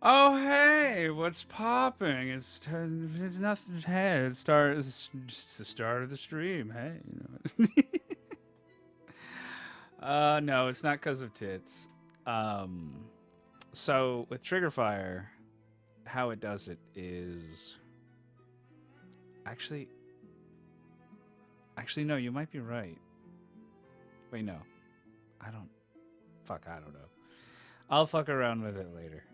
Oh hey, what's popping? It's nothing. Hey, it's just the start of the stream. Hey, no, it's not because of tits. Um, so with Triggerfire, how it does it is actually, actually no, you might be right. Wait, no, I don't. Fuck, I don't know. I'll fuck around with it later.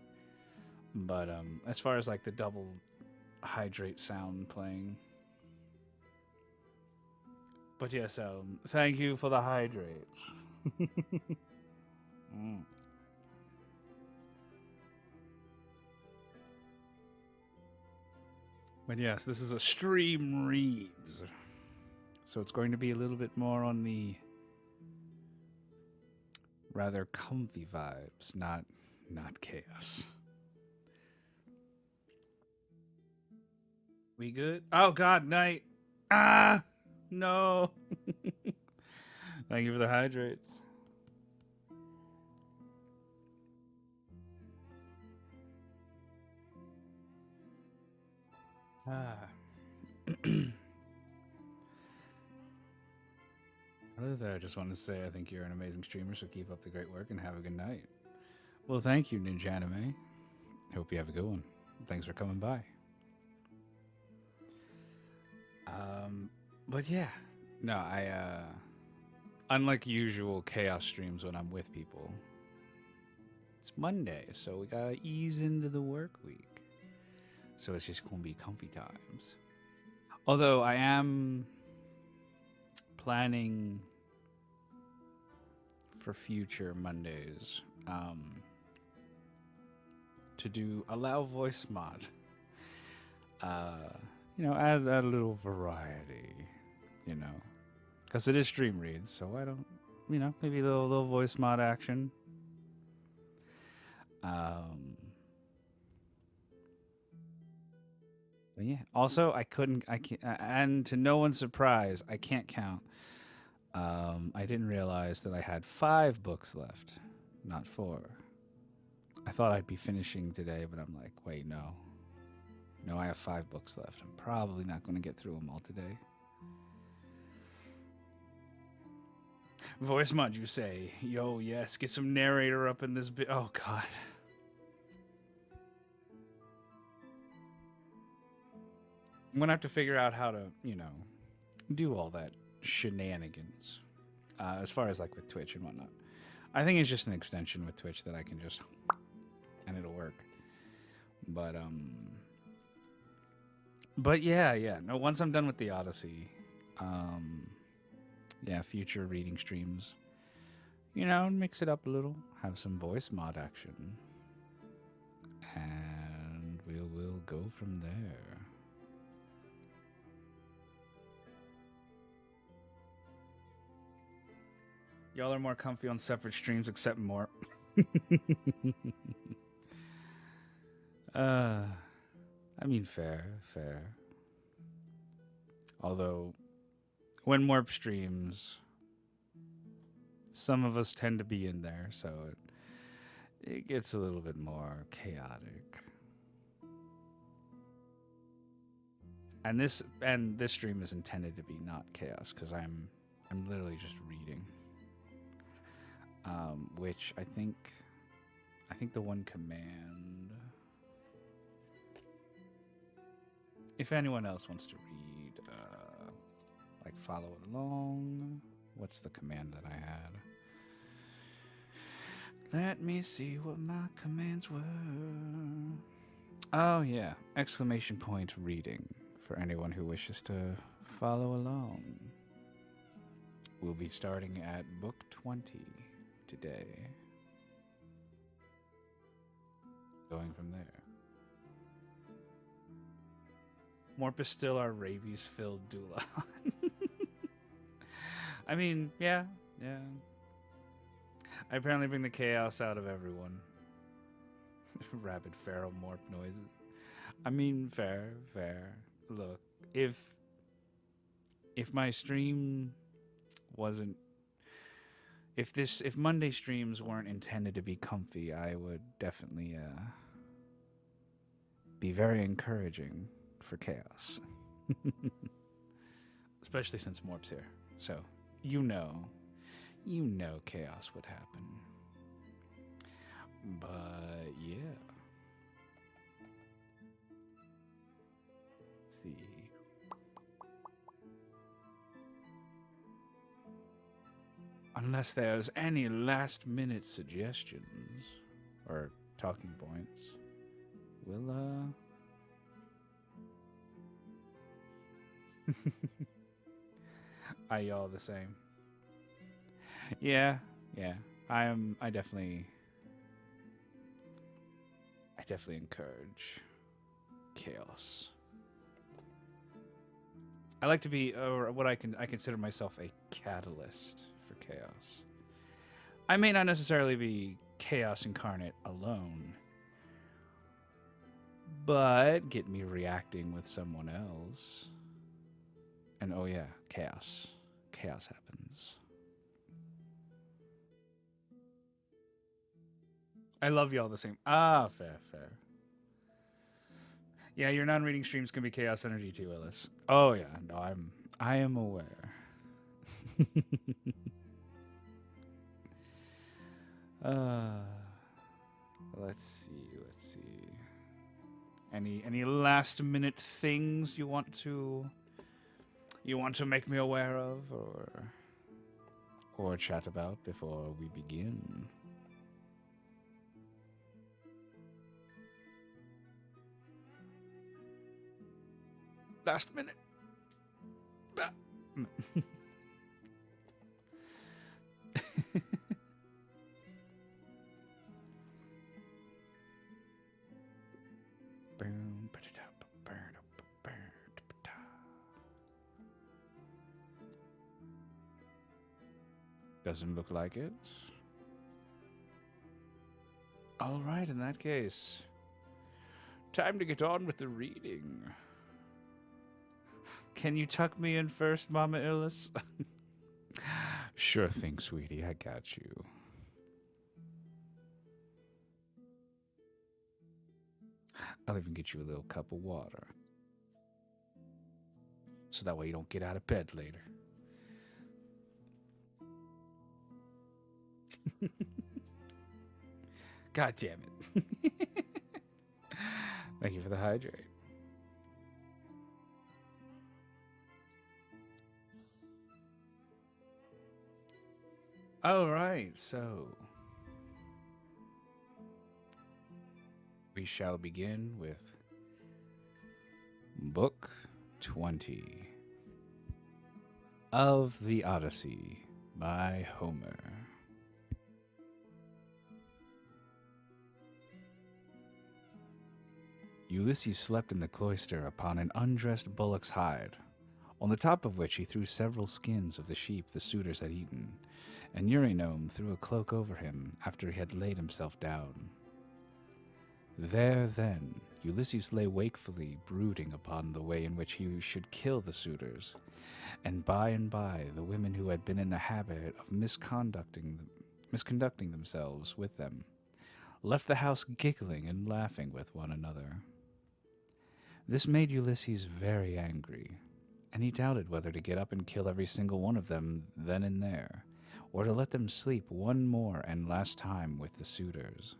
But as far as like the double hydrate sound playing, but yes, thank you for the hydrate. Mm. But yes, this is a stream reads, so it's going to be a little bit more on the rather comfy vibes, not chaos. We good? Oh God, night. Ah, no. Thank you for the hydrates. Ah. Hello there. I just wanted to say I think you're an amazing streamer, so keep up the great work and have a good night. Well, thank you, Ninja Anime. Hope you have a good one. Thanks for coming by. Um, but yeah, no, unlike usual chaos streams when I'm with people, it's Monday, so we gotta ease into the work week. So it's just gonna be comfy times. Although I am planning for future Mondays to do allow voice mod. Uh, add a little variety, you know, because it is stream reads. So why don't maybe a little voice mod action. Um, but yeah. Also, I can't, and to no one's surprise, I can't count. I didn't realize that I had 5 books left, not 4. I thought I'd be finishing today, but I'm like, wait, no. No, I have 5 books left. I'm probably not going to get through them all today. Voice mod, you say? Yo, yes, get some narrator up in this bit. Oh, God. I'm going to have to figure out how to, do all that shenanigans as far as like with Twitch and whatnot. I think it's just an extension with Twitch that I can just, and it'll work. But, yeah. No, once I'm done with the Odyssey, yeah, future reading streams, mix it up a little, have some voice mod action, and we'll go from there. Y'all are more comfy on separate streams, except more. uh, I mean, fair. Although, when Morp streams, some of us tend to be in there, so it gets a little bit more chaotic. And this stream is intended to be not chaos because I'm literally just reading. Which I think the one command. If anyone else wants to read, like follow along, what's the command that I had? Let me see what my commands were. Oh yeah, exclamation point reading for anyone who wishes to follow along. We'll be starting at book 20 today. Going from there. Morp is still our rabies-filled doula. I mean, yeah. I apparently bring the chaos out of everyone. Rapid feral morp noises. I mean, fair. Look, if my stream wasn't, if Monday streams weren't intended to be comfy, I would definitely be very encouraging for chaos. Especially since Morp's here. So, you know chaos would happen. But, yeah. Let's see. Unless there's any last minute suggestions or talking points, we'll, Are y'all the same? Yeah. I definitely encourage chaos. I like to be, or what I consider myself a catalyst for chaos. I may not necessarily be chaos incarnate alone, but get me reacting with someone else. And oh yeah, chaos. Chaos happens. I love y'all the same. Ah, fair. Yeah, your non-reading streams can be chaos energy too, Illis. Oh yeah, no, I am aware. Let's see. Any last minute things you want to make me aware of or chat about before we begin? Last minute. Doesn't look like it. All right, in that case, time to get on with the reading. Can you tuck me in first, Mama Illis? Sure thing, sweetie. I got you. I'll even get you a little cup of water. So that way you don't get out of bed later. God damn it. Thank you for the hydrate. All right, so we shall begin with Book 20 of the Odyssey by Homer. Ulysses slept in the cloister upon an undressed bullock's hide, on the top of which he threw several skins of the sheep the suitors had eaten, and Eurynome threw a cloak over him after he had laid himself down. There, then, Ulysses lay wakefully brooding upon the way in which he should kill the suitors, and by the women who had been in the habit of misconducting themselves with them left the house giggling and laughing with one another. This made Ulysses very angry, and he doubted whether to get up and kill every single one of them then and there, or to let them sleep one more and last time with the suitors.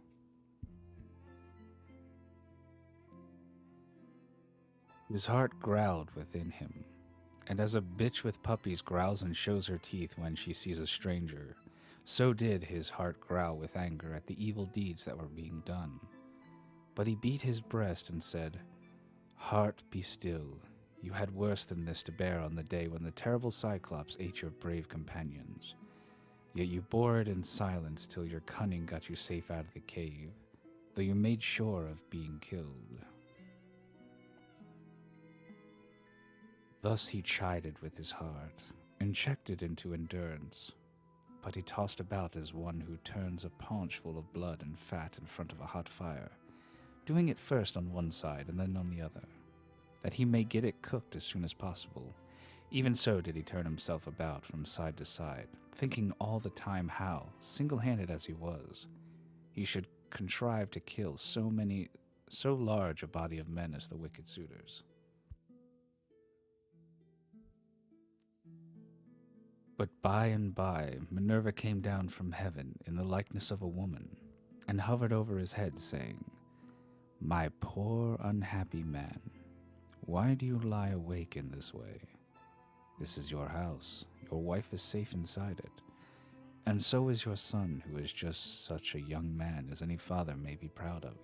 His heart growled within him, and as a bitch with puppies growls and shows her teeth when she sees a stranger, so did his heart growl with anger at the evil deeds that were being done. But he beat his breast and said, "Heart, be still. You had worse than this to bear on the day when the terrible Cyclops ate your brave companions. Yet you bore it in silence till your cunning got you safe out of the cave, though you made sure of being killed." Thus he chided with his heart, and checked it into endurance, but he tossed about as one who turns a paunch full of blood and fat in front of a hot fire, doing it first on one side and then on the other, that he may get it cooked as soon as possible. Even so did he turn himself about from side to side, thinking all the time how, single-handed as he was, he should contrive to kill so many so large a body of men as the wicked suitors. But by and by Minerva came down from heaven in the likeness of a woman, and hovered over his head, saying, "My poor unhappy man, why do you lie awake in this way? This is your house, your wife is safe inside it, and so is your son, who is just such a young man as any father may be proud of."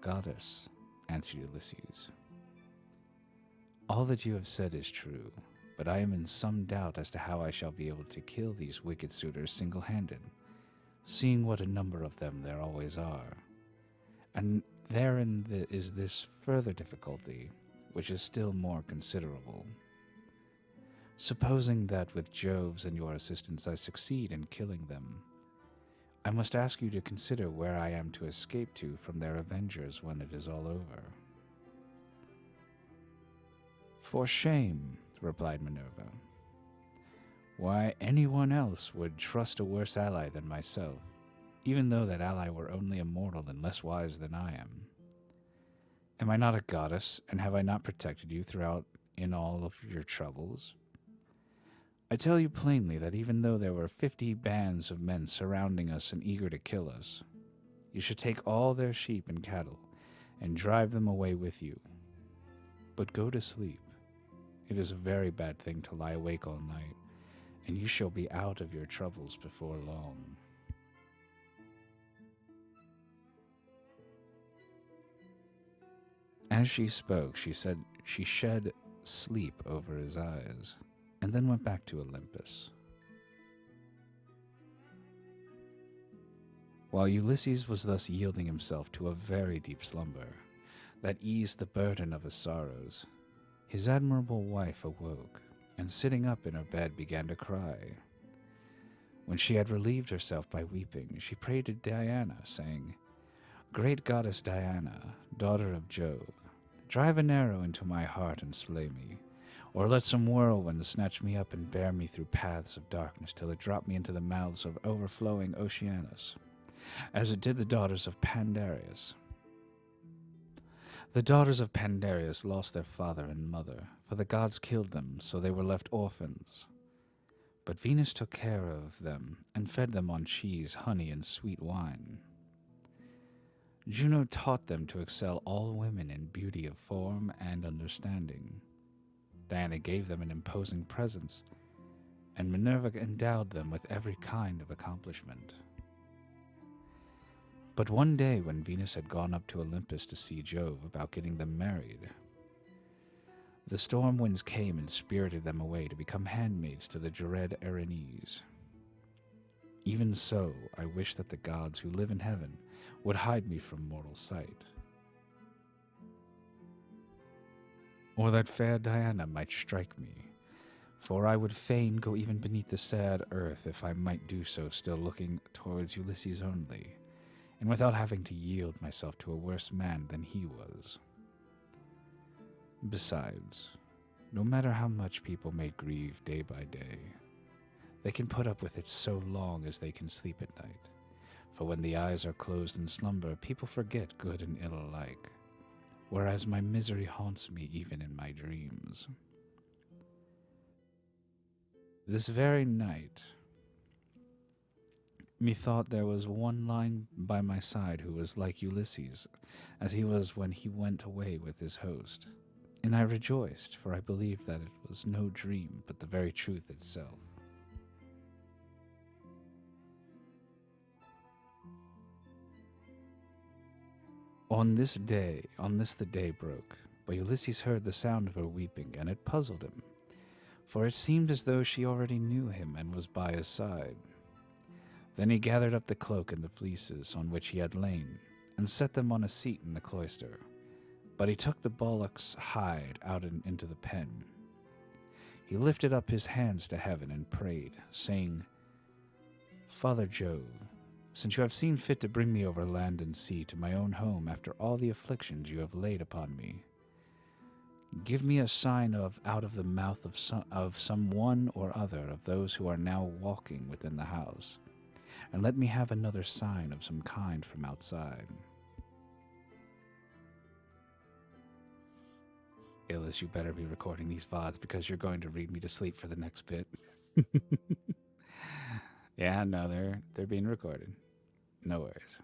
"Goddess," answered Ulysses, "all that you have said is true, but I am in some doubt as to how I shall be able to kill these wicked suitors single-handed, seeing what a number of them there always are. And therein is this further difficulty, which is still more considerable. Supposing that with Jove's and your assistance I succeed in killing them, I must ask you to consider where I am to escape to from their avengers when it is all over." "For shame," replied Minerva. "Why, anyone else would trust a worse ally than myself, even though that ally were only a mortal and less wise than I am. Am I not a goddess, and have I not protected you throughout in all of your troubles? I tell you plainly that even though there were 50 bands of men surrounding us and eager to kill us, you should take all their sheep and cattle and drive them away with you. But go to sleep. It is a very bad thing to lie awake all night, and you shall be out of your troubles before long." As she spoke, she shed sleep over his eyes, and then went back to Olympus. While Ulysses was thus yielding himself to a very deep slumber that eased the burden of his sorrows, his admirable wife awoke, and sitting up in her bed began to cry. When she had relieved herself by weeping, she prayed to Diana, saying, "Great goddess Diana, daughter of Jove, drive an arrow into my heart and slay me, or let some whirlwind snatch me up and bear me through paths of darkness till it drop me into the mouths of overflowing Oceanus, as it did the daughters of Pandareus." The daughters of Pandareus lost their father and mother, for the gods killed them, so they were left orphans. But Venus took care of them and fed them on cheese, honey, and sweet wine. Juno taught them to excel all women in beauty of form and understanding. Diana gave them an imposing presence, and Minerva endowed them with every kind of accomplishment. But one day when Venus had gone up to Olympus to see Jove about getting them married, the storm winds came and spirited them away to become handmaids to the dread Erinyes. Even so, I wish that the gods who live in heaven would hide me from mortal sight, or that fair Diana might strike me, for I would fain go even beneath the sad earth if I might do so, still looking towards Ulysses only, and without having to yield myself to a worse man than he was. Besides, no matter how much people may grieve day by day, they can put up with it so long as they can sleep at night, for when the eyes are closed in slumber, people forget good and ill alike, whereas my misery haunts me even in my dreams. This very night, methought there was one lying by my side who was like Ulysses, as he was when he went away with his host. And I rejoiced, for I believed that it was no dream, but the very truth itself. On this the day broke, but Ulysses heard the sound of her weeping, and it puzzled him, for it seemed as though she already knew him and was by his side. Then he gathered up the cloak and the fleeces on which he had lain, and set them on a seat in the cloister. But he took the bullock's hide out into the pen. He lifted up his hands to heaven and prayed, saying, "Father Jove, since you have seen fit to bring me over land and sea to my own home after all the afflictions you have laid upon me, give me a sign out of the mouth of some one or other of those who are now walking within the house, and let me have another sign of some kind from outside. Illis, you better be recording these VODs because you're going to read me to sleep for the next bit. Yeah, no, they're being recorded. No worries.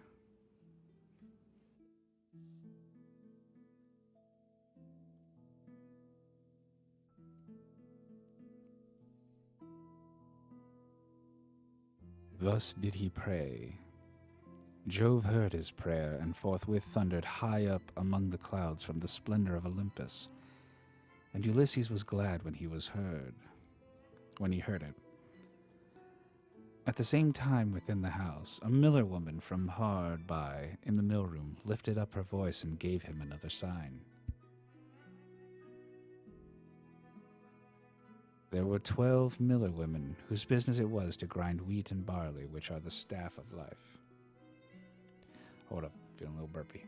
Thus did he pray. Jove heard his prayer and forthwith thundered high up among the clouds from the splendor of Olympus. And Ulysses was glad when he heard it. At the same time within the house, a miller woman from hard by in the mill room lifted up her voice and gave him another sign. There were 12 miller women whose business it was to grind wheat and barley, which are the staff of life. Hold up, feeling a little burpy.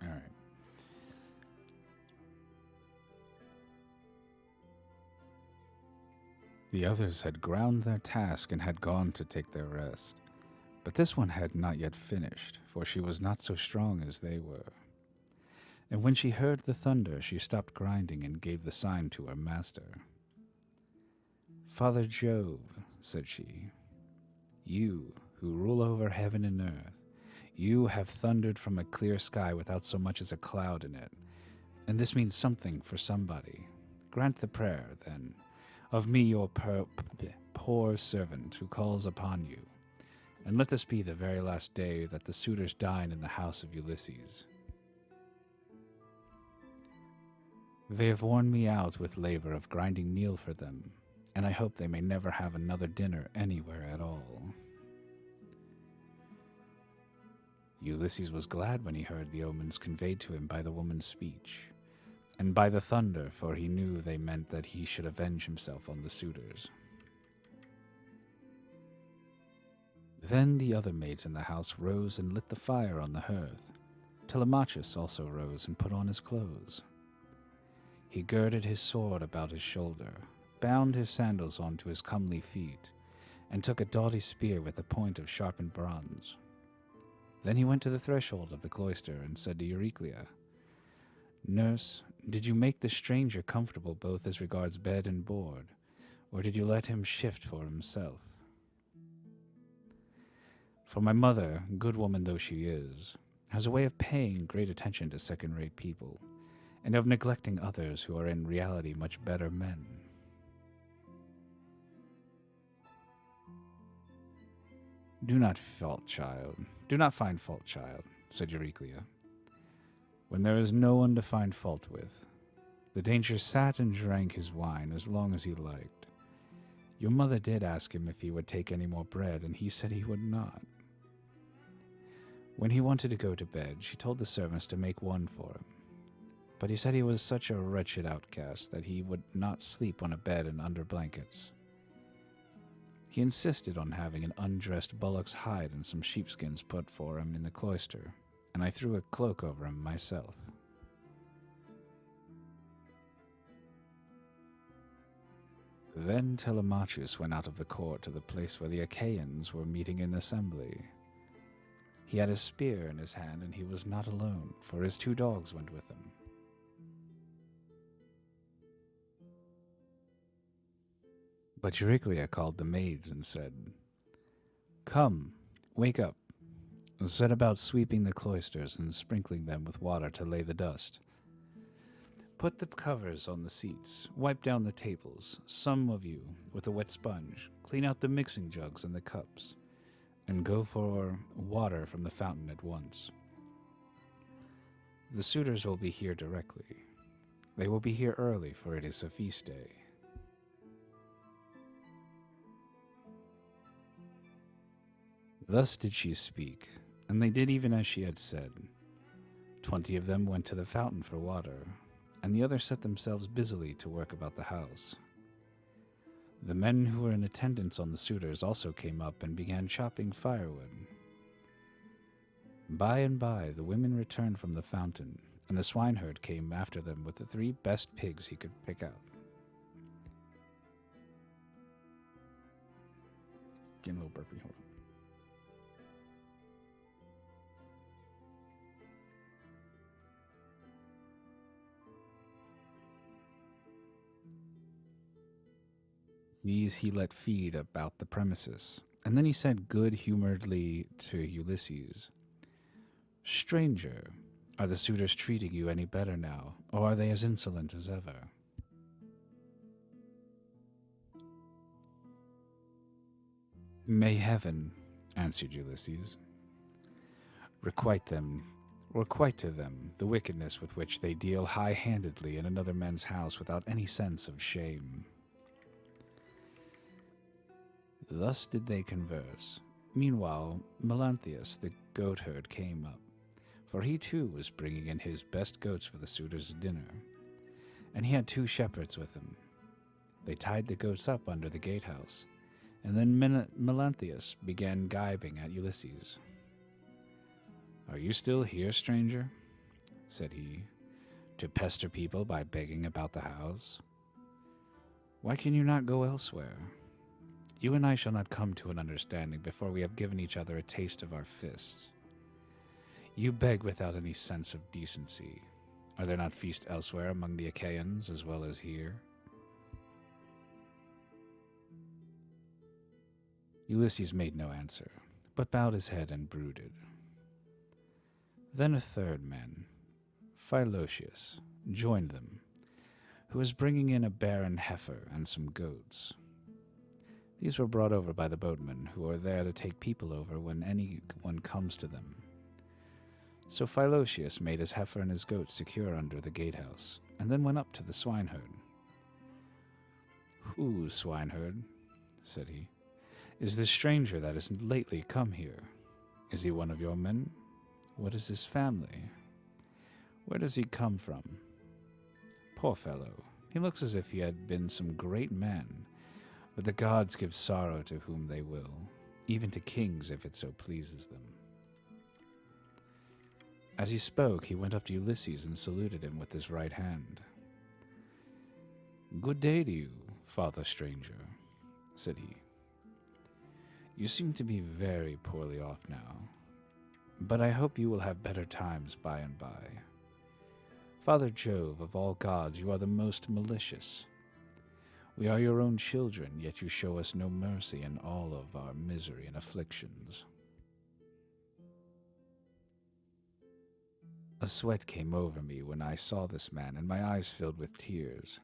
All right. The others had ground their task and had gone to take their rest. But this one had not yet finished, for she was not so strong as they were. And when she heard the thunder, she stopped grinding and gave the sign to her master. Father Jove, said she, you who rule over heaven and earth, you have thundered from a clear sky without so much as a cloud in it, and this means something for somebody. Grant the prayer, then, of me your poor servant who calls upon you, and let this be the very last day that the suitors dine in the house of Ulysses. They have worn me out with labor of grinding meal for them, and I hope they may never have another dinner anywhere at all. Ulysses was glad when he heard the omens conveyed to him by the woman's speech, and by the thunder, for he knew they meant that he should avenge himself on the suitors. Then the other maids in the house rose and lit the fire on the hearth. Telemachus also rose and put on his clothes. He girded his sword about his shoulder, bound his sandals onto his comely feet, and took a doughty spear with a point of sharpened bronze. Then he went to the threshold of the cloister and said to Euryclea, Nurse, did you make the stranger comfortable both as regards bed and board, or did you let him shift for himself? For my mother, good woman though she is, has a way of paying great attention to second-rate people, and of neglecting others who are in reality much better men. Do not find fault, child, said Euryclea, when there is no one to find fault with. The danger sat and drank his wine as long as he liked. Your mother did ask him if he would take any more bread, and he said he would not. When he wanted to go to bed, she told the servants to make one for him. But he said he was such a wretched outcast that he would not sleep on a bed and under blankets. He insisted on having an undressed bullock's hide and some sheepskins put for him in the cloister, and I threw a cloak over him myself. Then Telemachus went out of the court to the place where the Achaeans were meeting in assembly. He had a spear in his hand, and he was not alone, for his 2 dogs went with him. But Euryclea called the maids and said, Come, wake up, and set about sweeping the cloisters and sprinkling them with water to lay the dust. Put the covers on the seats, wipe down the tables, some of you, with a wet sponge, clean out the mixing jugs and the cups, and go for water from the fountain at once. The suitors will be here directly. They will be here early, for it is a feast day. Thus did she speak, and they did even as she had said. 20 of them went to the fountain for water, and the others set themselves busily to work about the house. The men who were in attendance on the suitors also came up and began chopping firewood. By and by, the women returned from the fountain, and the swineherd came after them with the 3 best pigs he could pick out. Getting a little burpy, hold on. These he let feed about the premises, and then he said good-humoredly to Ulysses, "Stranger, are the suitors treating you any better now, or are they as insolent as ever?" "May heaven," answered Ulysses, requite to them the wickedness with which they deal high-handedly in another man's house without any sense of shame. Thus did they converse. Meanwhile, Melanthius, the goatherd, came up, for he too was bringing in his best goats for the suitors' dinner, and he had 2 shepherds with him. They tied the goats up under the gatehouse, and then Melanthius began gibing at Ulysses. "Are you still here, stranger?" said he, "to pester people by begging about the house? Why can you not go elsewhere? You and I shall not come to an understanding before we have given each other a taste of our fists. You beg without any sense of decency. Are there not feasts elsewhere among the Achaeans as well as here?" Ulysses made no answer, but bowed his head and brooded. Then a 3rd man, Philocius, joined them, who was bringing in a barren heifer and some goats. These were brought over by the boatmen, who are there to take people over when anyone comes to them. So Philocius made his heifer and his goats secure under the gatehouse, and then went up to the swineherd. "Who, swineherd," said he, "is this stranger that has lately come here? Is he one of your men? What is his family? Where does he come from? Poor fellow, he looks as if he had been some great man, but the gods give sorrow to whom they will, even to kings if it so pleases them." As he spoke, he went up to Ulysses and saluted him with his right hand. "Good day to you, father stranger," said he. "You seem to be very poorly off now, but I hope you will have better times by and by. Father Jove, of all gods, you are the most malicious. We are your own children, yet you show us no mercy in all of our misery and afflictions." A sweat came over me when I saw this man, and my eyes filled with tears,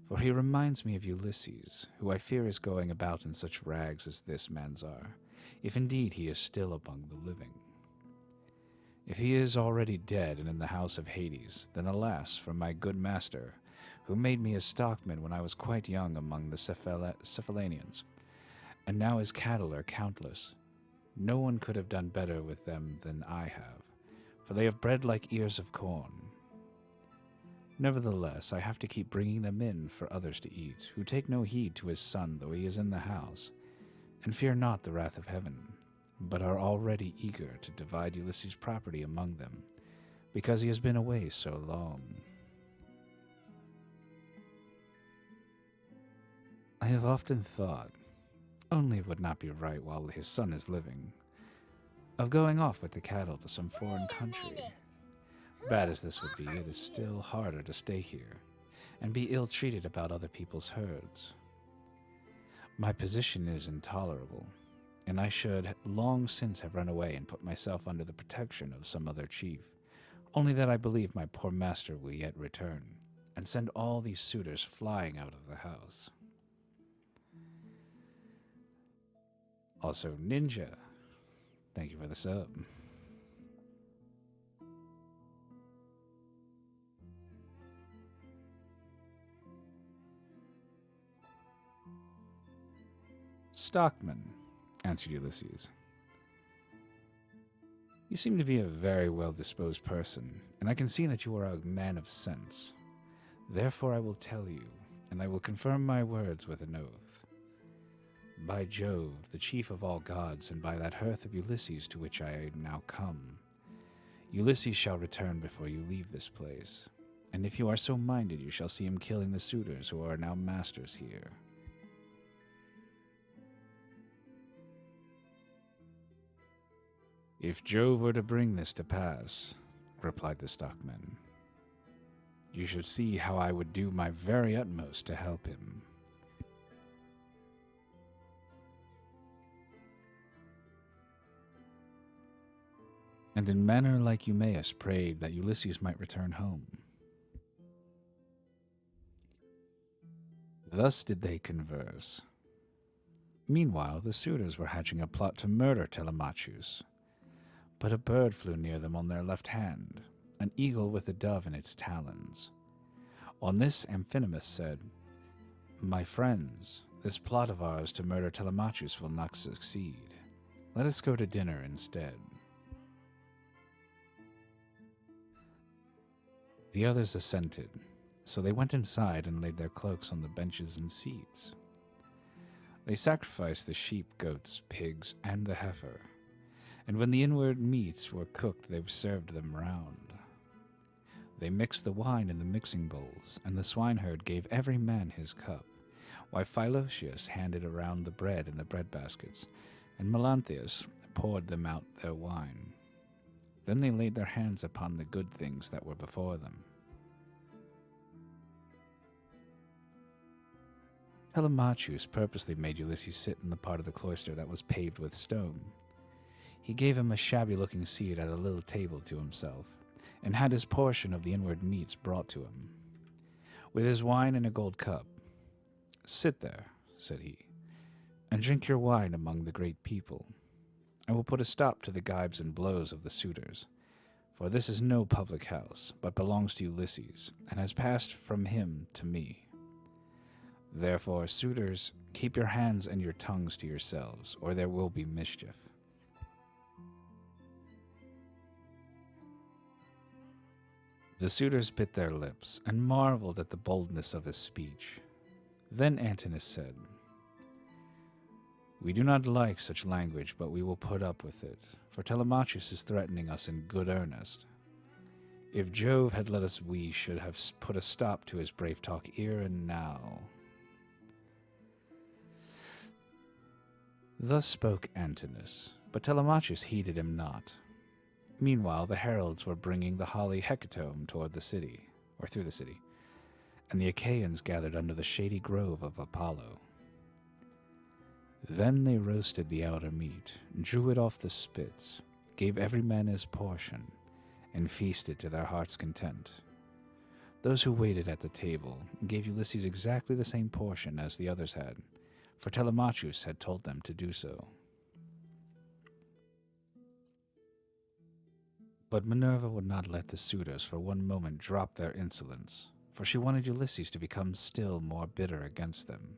for he reminds me of Ulysses, who I fear is going about in such rags as this man's are, if indeed he is still among the living. If he is already dead and in the house of Hades, then alas for my good master, who made me a stockman when I was quite young among the Cephallenians, and now his cattle are countless. No one could have done better with them than I have, for they have bred like ears of corn. Nevertheless, I have to keep bringing them in for others to eat, who take no heed to his son though he is in the house, and fear not the wrath of heaven, but are already eager to divide Ulysses' property among them, because he has been away so long. I have often thought, only it would not be right while his son is living, of going off with the cattle to some foreign country. Bad as this would be, it is still harder to stay here, and be ill-treated about other people's herds. My position is intolerable, and I should long since have run away and put myself under the protection of some other chief, only that I believe my poor master will yet return, and send all these suitors flying out of the house. Also, Ninja, thank you for the sub. Stockman, answered Ulysses. You seem to be a very well-disposed person, and I can see that you are a man of sense. Therefore I will tell you, and I will confirm my words with an oath. By Jove, the chief of all gods, and by that hearth of Ulysses to which I now come, Ulysses shall return before you leave this place, and if you are so minded, you shall see him killing the suitors who are now masters here. If Jove were to bring this to pass, replied the stockman, you should see how I would do my very utmost to help him. And in manner like Eumaeus prayed that Ulysses might return home. Thus did they converse. Meanwhile, the suitors were hatching a plot to murder Telemachus. But a bird flew near them on their left hand, an eagle with a dove in its talons. On this Amphinomus said, My friends, this plot of ours to murder Telemachus will not succeed. Let us go to dinner instead. The others assented, so they went inside and laid their cloaks on the benches and seats. They sacrificed the sheep, goats, pigs, and the heifer, and when the inward meats were cooked, they served them round. They mixed the wine in the mixing bowls, and the swineherd gave every man his cup, while Philautius handed around the bread in the bread baskets, and Melanthius poured them out their wine. Then they laid their hands upon the good things that were before them. Telemachus purposely made Ulysses sit in the part of the cloister that was paved with stone. He gave him a shabby-looking seat at a little table to himself, and had his portion of the inward meats brought to him, with his wine in a gold cup. Sit there, said he, and drink your wine among the great people. I will put a stop to the gibes and blows of the suitors, for this is no public house, but belongs to Ulysses, and has passed from him to me. Therefore, suitors, keep your hands and your tongues to yourselves, or there will be mischief. The suitors bit their lips, and marveled at the boldness of his speech. Then Antinous said, We do not like such language, but we will put up with it, for Telemachus is threatening us in good earnest. If Jove had let us, we should have put a stop to his brave talk ere and now. Thus spoke Antinous, but Telemachus heeded him not. Meanwhile, the heralds were bringing the holly hecatomb toward the city, or through the city, and the Achaeans gathered under the shady grove of Apollo. Then they roasted the outer meat, drew it off the spits, gave every man his portion, and feasted to their heart's content. Those who waited at the table gave Ulysses exactly the same portion as the others had, for Telemachus had told them to do so. But Minerva would not let the suitors for one moment drop their insolence, for she wanted Ulysses to become still more bitter against them.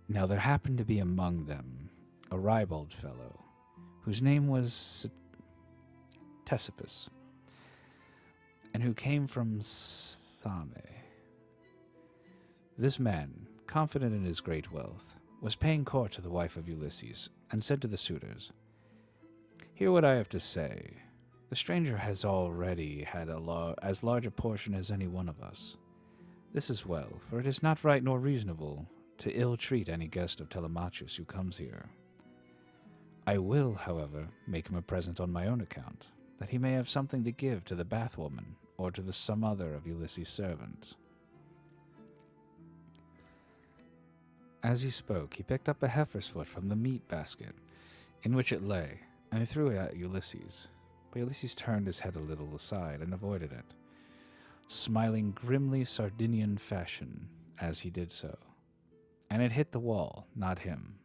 Now there happened to be among them a ribald fellow, whose name was Ctesippus, and who came from Sthame. This man, confident in his great wealth, was paying court to the wife of Ulysses, and said to the suitors, Hear what I have to say. The stranger has already had as large a portion as any one of us. This is well, for it is not right nor reasonable to ill-treat any guest of Telemachus who comes here. I will, however, make him a present on my own account, that he may have something to give to the bathwoman, or to some other of Ulysses' servants. As he spoke, he picked up a heifer's foot from the meat basket in which it lay, and threw it at Ulysses. But Ulysses turned his head a little aside and avoided it, smiling grimly Sardinian fashion as he did so, and it hit the wall, not him.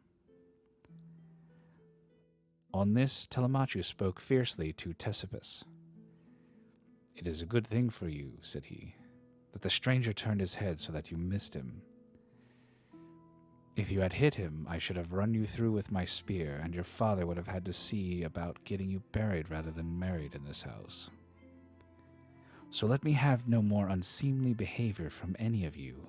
On this, Telemachus spoke fiercely to Ctesippus. It is a good thing for you, said he, that the stranger turned his head so that you missed him. If you had hit him, I should have run you through with my spear, and your father would have had to see about getting you buried rather than married in this house. So let me have no more unseemly behavior from any of you,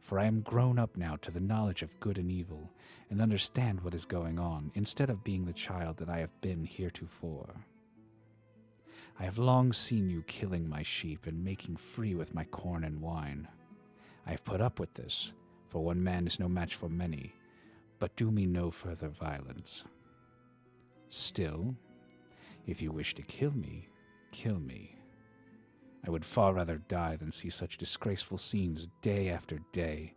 For I am grown up now to the knowledge of good and evil, and understand what is going on, instead of being the child that I have been heretofore. I have long seen you killing my sheep and making free with my corn and wine. I have put up with this, for one man is no match for many, but do me no further violence. Still, if you wish to kill me, kill me. I would far rather die than see such disgraceful scenes day after day,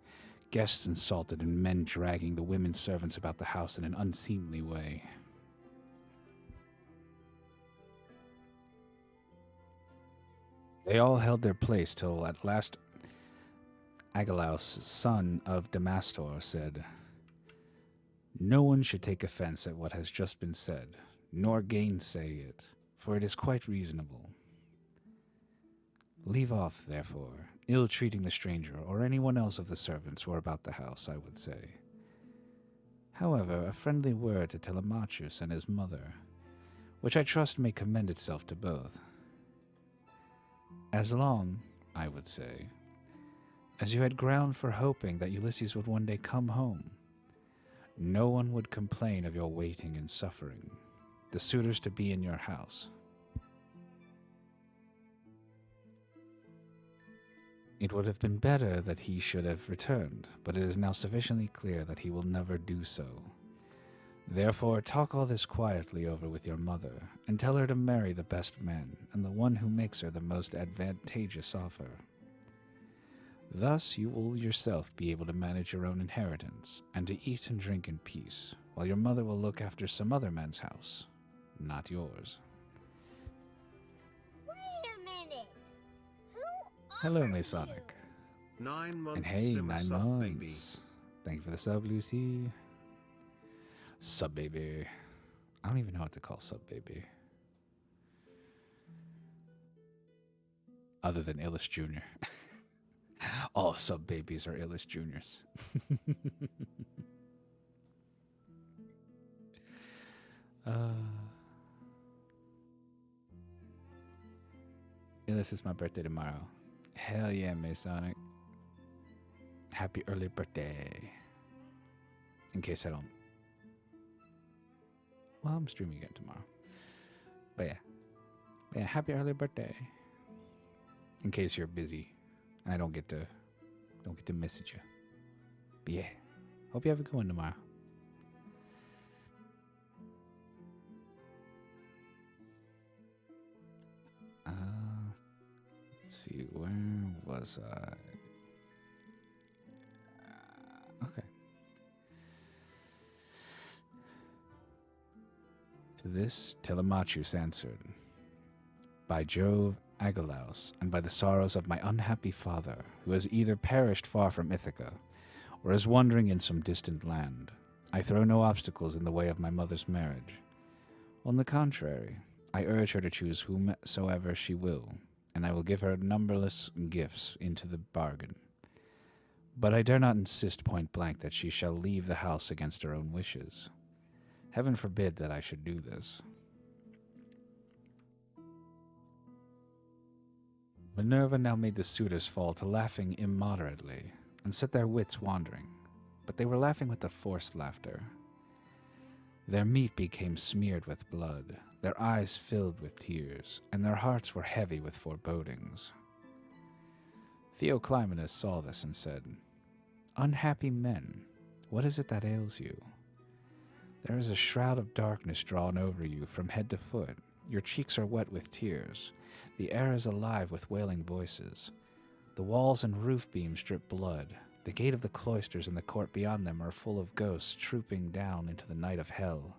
guests insulted and men dragging the women servants about the house in an unseemly way. They all held their place till at last Agelaus, son of Damastor, said, "No one should take offense at what has just been said, nor gainsay it, for it is quite reasonable. Leave off, therefore, ill-treating the stranger or anyone else of the servants who are about the house, I would say. However, a friendly word to Telemachus and his mother, which I trust may commend itself to both. As long, I would say, as you had ground for hoping that Ulysses would one day come home, no one would complain of your waiting and suffering, the suitors to be in your house. It would have been better that he should have returned, but it is now sufficiently clear that he will never do so. Therefore, talk all this quietly over with your mother, and tell her to marry the best man, and the one who makes her the most advantageous offer. Thus you will yourself be able to manage your own inheritance, and to eat and drink in peace, while your mother will look after some other man's house, not yours." Wait a minute! Hello, Masonic. 9 months. And hey, Simmer 9 sub, months. baby. Thank you for the sub, Lucy. Sub baby. I don't even know what to call sub baby. Other than Illis Jr. All sub babies are Illis Juniors. Illis is my birthday tomorrow. Hell yeah, Masonic. Happy early birthday. In case I don't. Well, I'm streaming again tomorrow. But yeah, happy early birthday. In case you're busy and I don't get to message you. But yeah, hope you have a good one tomorrow. Let's see, where was I? Okay. To this Telemachus answered, "By Jove, Agelaus, and by the sorrows of my unhappy father, who has either perished far from Ithaca, or is wandering in some distant land, I throw no obstacles in the way of my mother's marriage. On the contrary, I urge her to choose whomsoever she will, and I will give her numberless gifts into the bargain. But I dare not insist point blank that she shall leave the house against her own wishes. Heaven forbid that I should do this." Minerva now made the suitors fall to laughing immoderately, and set their wits wandering, but they were laughing with a forced laughter. Their meat became smeared with blood, their eyes filled with tears, and their hearts were heavy with forebodings. Theoclymenus saw this and said, "Unhappy men, what is it that ails you? There is a shroud of darkness drawn over you from head to foot. Your cheeks are wet with tears. The air is alive with wailing voices. The walls and roof beams drip blood. The gate of the cloisters and the court beyond them are full of ghosts trooping down into the night of hell.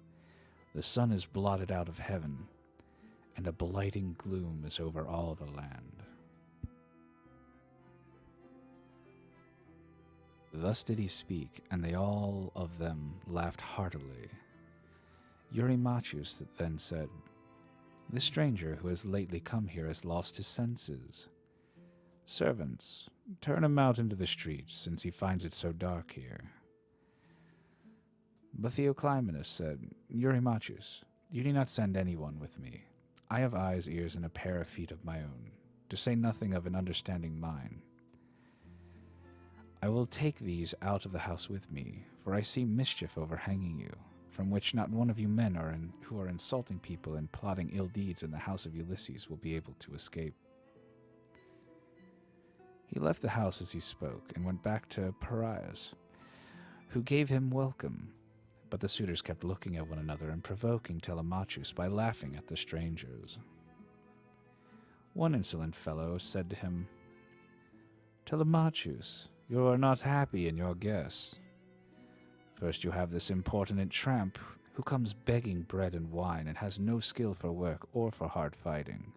The sun is blotted out of heaven, and a blighting gloom is over all the land." Thus did he speak, and they all of them laughed heartily. Eurymachus then said, "This stranger who has lately come here has lost his senses. Servants, turn him out into the streets, since he finds it so dark here." But Theoclymenus said, "Eurymachus, you need not send anyone with me. I have eyes, ears, and a pair of feet of my own, to say nothing of an understanding mind. I will take these out of the house with me, for I see mischief overhanging you, from which not one of you men who are insulting people and plotting ill deeds in the house of Ulysses will be able to escape. He left the house as he spoke and went back to Parias, who gave him welcome. But the suitors kept looking at one another and provoking Telemachus by laughing at the strangers. One insolent fellow said to him, "Telemachus, you are not happy in your guess. First you have this importunate tramp who comes begging bread and wine and has no skill for work or for hard fighting,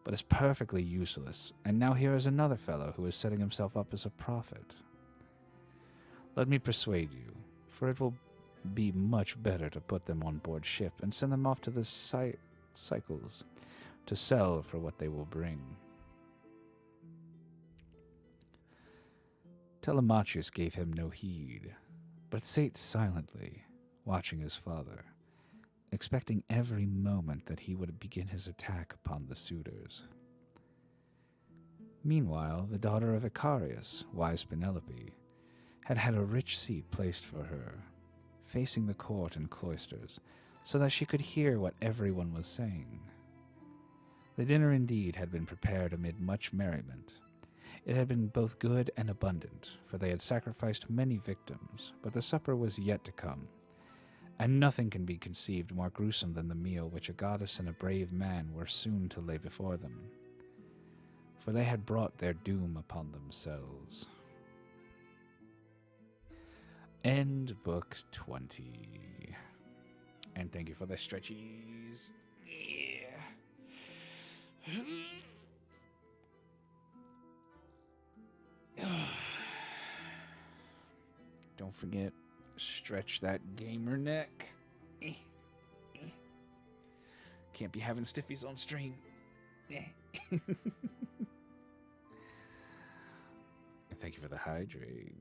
but is perfectly useless, and now here is another fellow who is setting himself up as a prophet. Let me persuade you, for it will be much better to put them on board ship and send them off to the cycles to sell for what they will bring." Telemachus gave him no heed, but sate silently, watching his father, expecting every moment that he would begin his attack upon the suitors. Meanwhile, the daughter of Icarius, wise Penelope, had had a rich seat placed for her, facing the court and cloisters, so that she could hear what everyone was saying. The dinner indeed had been prepared amid much merriment. It had been both good and abundant, for they had sacrificed many victims, but the supper was yet to come, and nothing can be conceived more gruesome than the meal which a goddess and a brave man were soon to lay before them, for they had brought their doom upon themselves. End Book 20. And thank you for the stretchies. Yeah. Don't forget, stretch that gamer neck. Can't be having stiffies on stream. And thank you for the hydrate.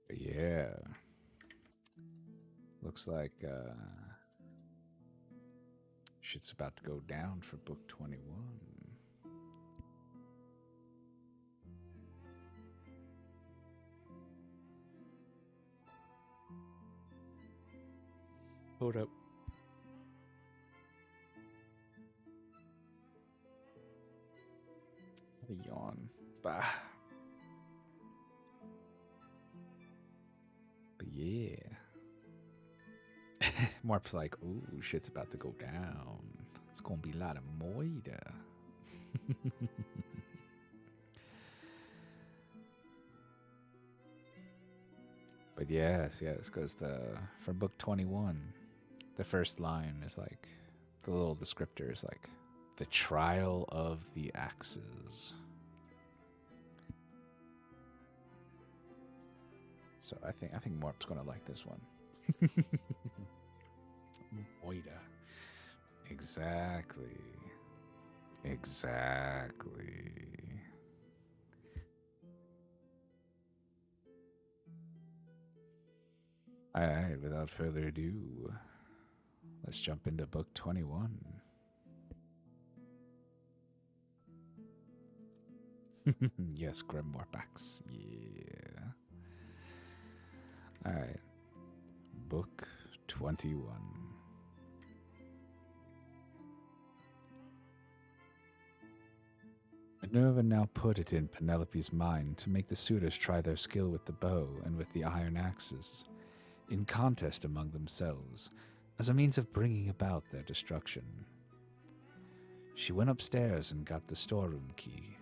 But yeah. Looks like shit's about to go down for book 21. Hold up. What a yawn. Bah. But yeah. Marp's like, ooh, shit's about to go down. It's gonna be a lot of moida. But yes, because for book 21, the first line is like, the little descriptor is like, the trial of the axes. So I think Morp's gonna like this one. Moida. Exactly. Alright, without further ado, let's jump into book 21. Yes, Grimoire packs. Yeah. Alright. Book 21. Minerva now put it in Penelope's mind to make the suitors try their skill with the bow and with the iron axes, in contest among themselves, as a means of bringing about their destruction. She went upstairs and got the storeroom key,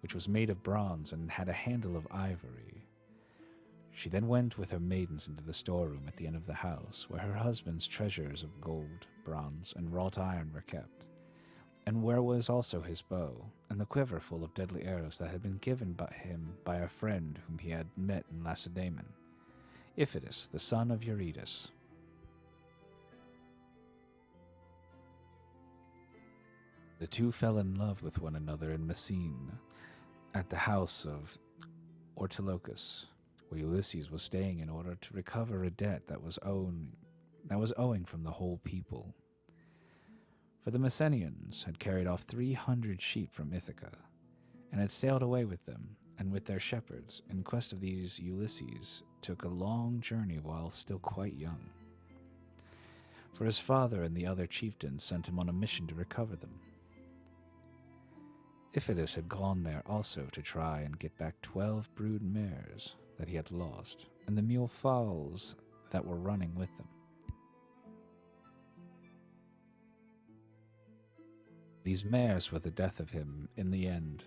which was made of bronze and had a handle of ivory. She then went with her maidens into the storeroom at the end of the house, where her husband's treasures of gold, bronze, and wrought iron were kept, and where was also his bow, and the quiver full of deadly arrows that had been given by him by a friend whom he had met in Lacedaemon, Iphitus, the son of Eurytus. The two fell in love with one another in Messene, at the house of Ortilochus, where Ulysses was staying in order to recover a debt that was owing from the whole people. For the Messenians had carried off 300 sheep from Ithaca, and had sailed away with them, and with their shepherds, in quest of these Ulysses took a long journey while still quite young. For his father and the other chieftains sent him on a mission to recover them. Iphitus had gone there also to try and get back 12 brood mares that he had lost, and the mule fowls that were running with them. These mares were the death of him in the end,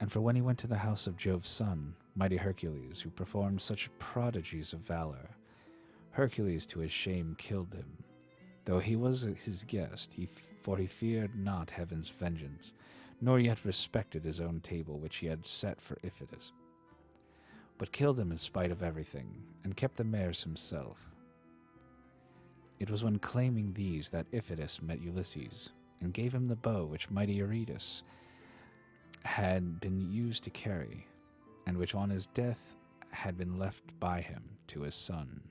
and for when he went to the house of Jove's son, mighty Hercules, who performed such prodigies of valor, Hercules to his shame killed him, though he was his guest, for he feared not heaven's vengeance, nor yet respected his own table which he had set for Iphitus, but killed him in spite of everything, and kept the mares himself. It was when claiming these that Iphitus met Ulysses, and gave him the bow which mighty Eurytus had been used to carry, and which on his death had been left by him to his son.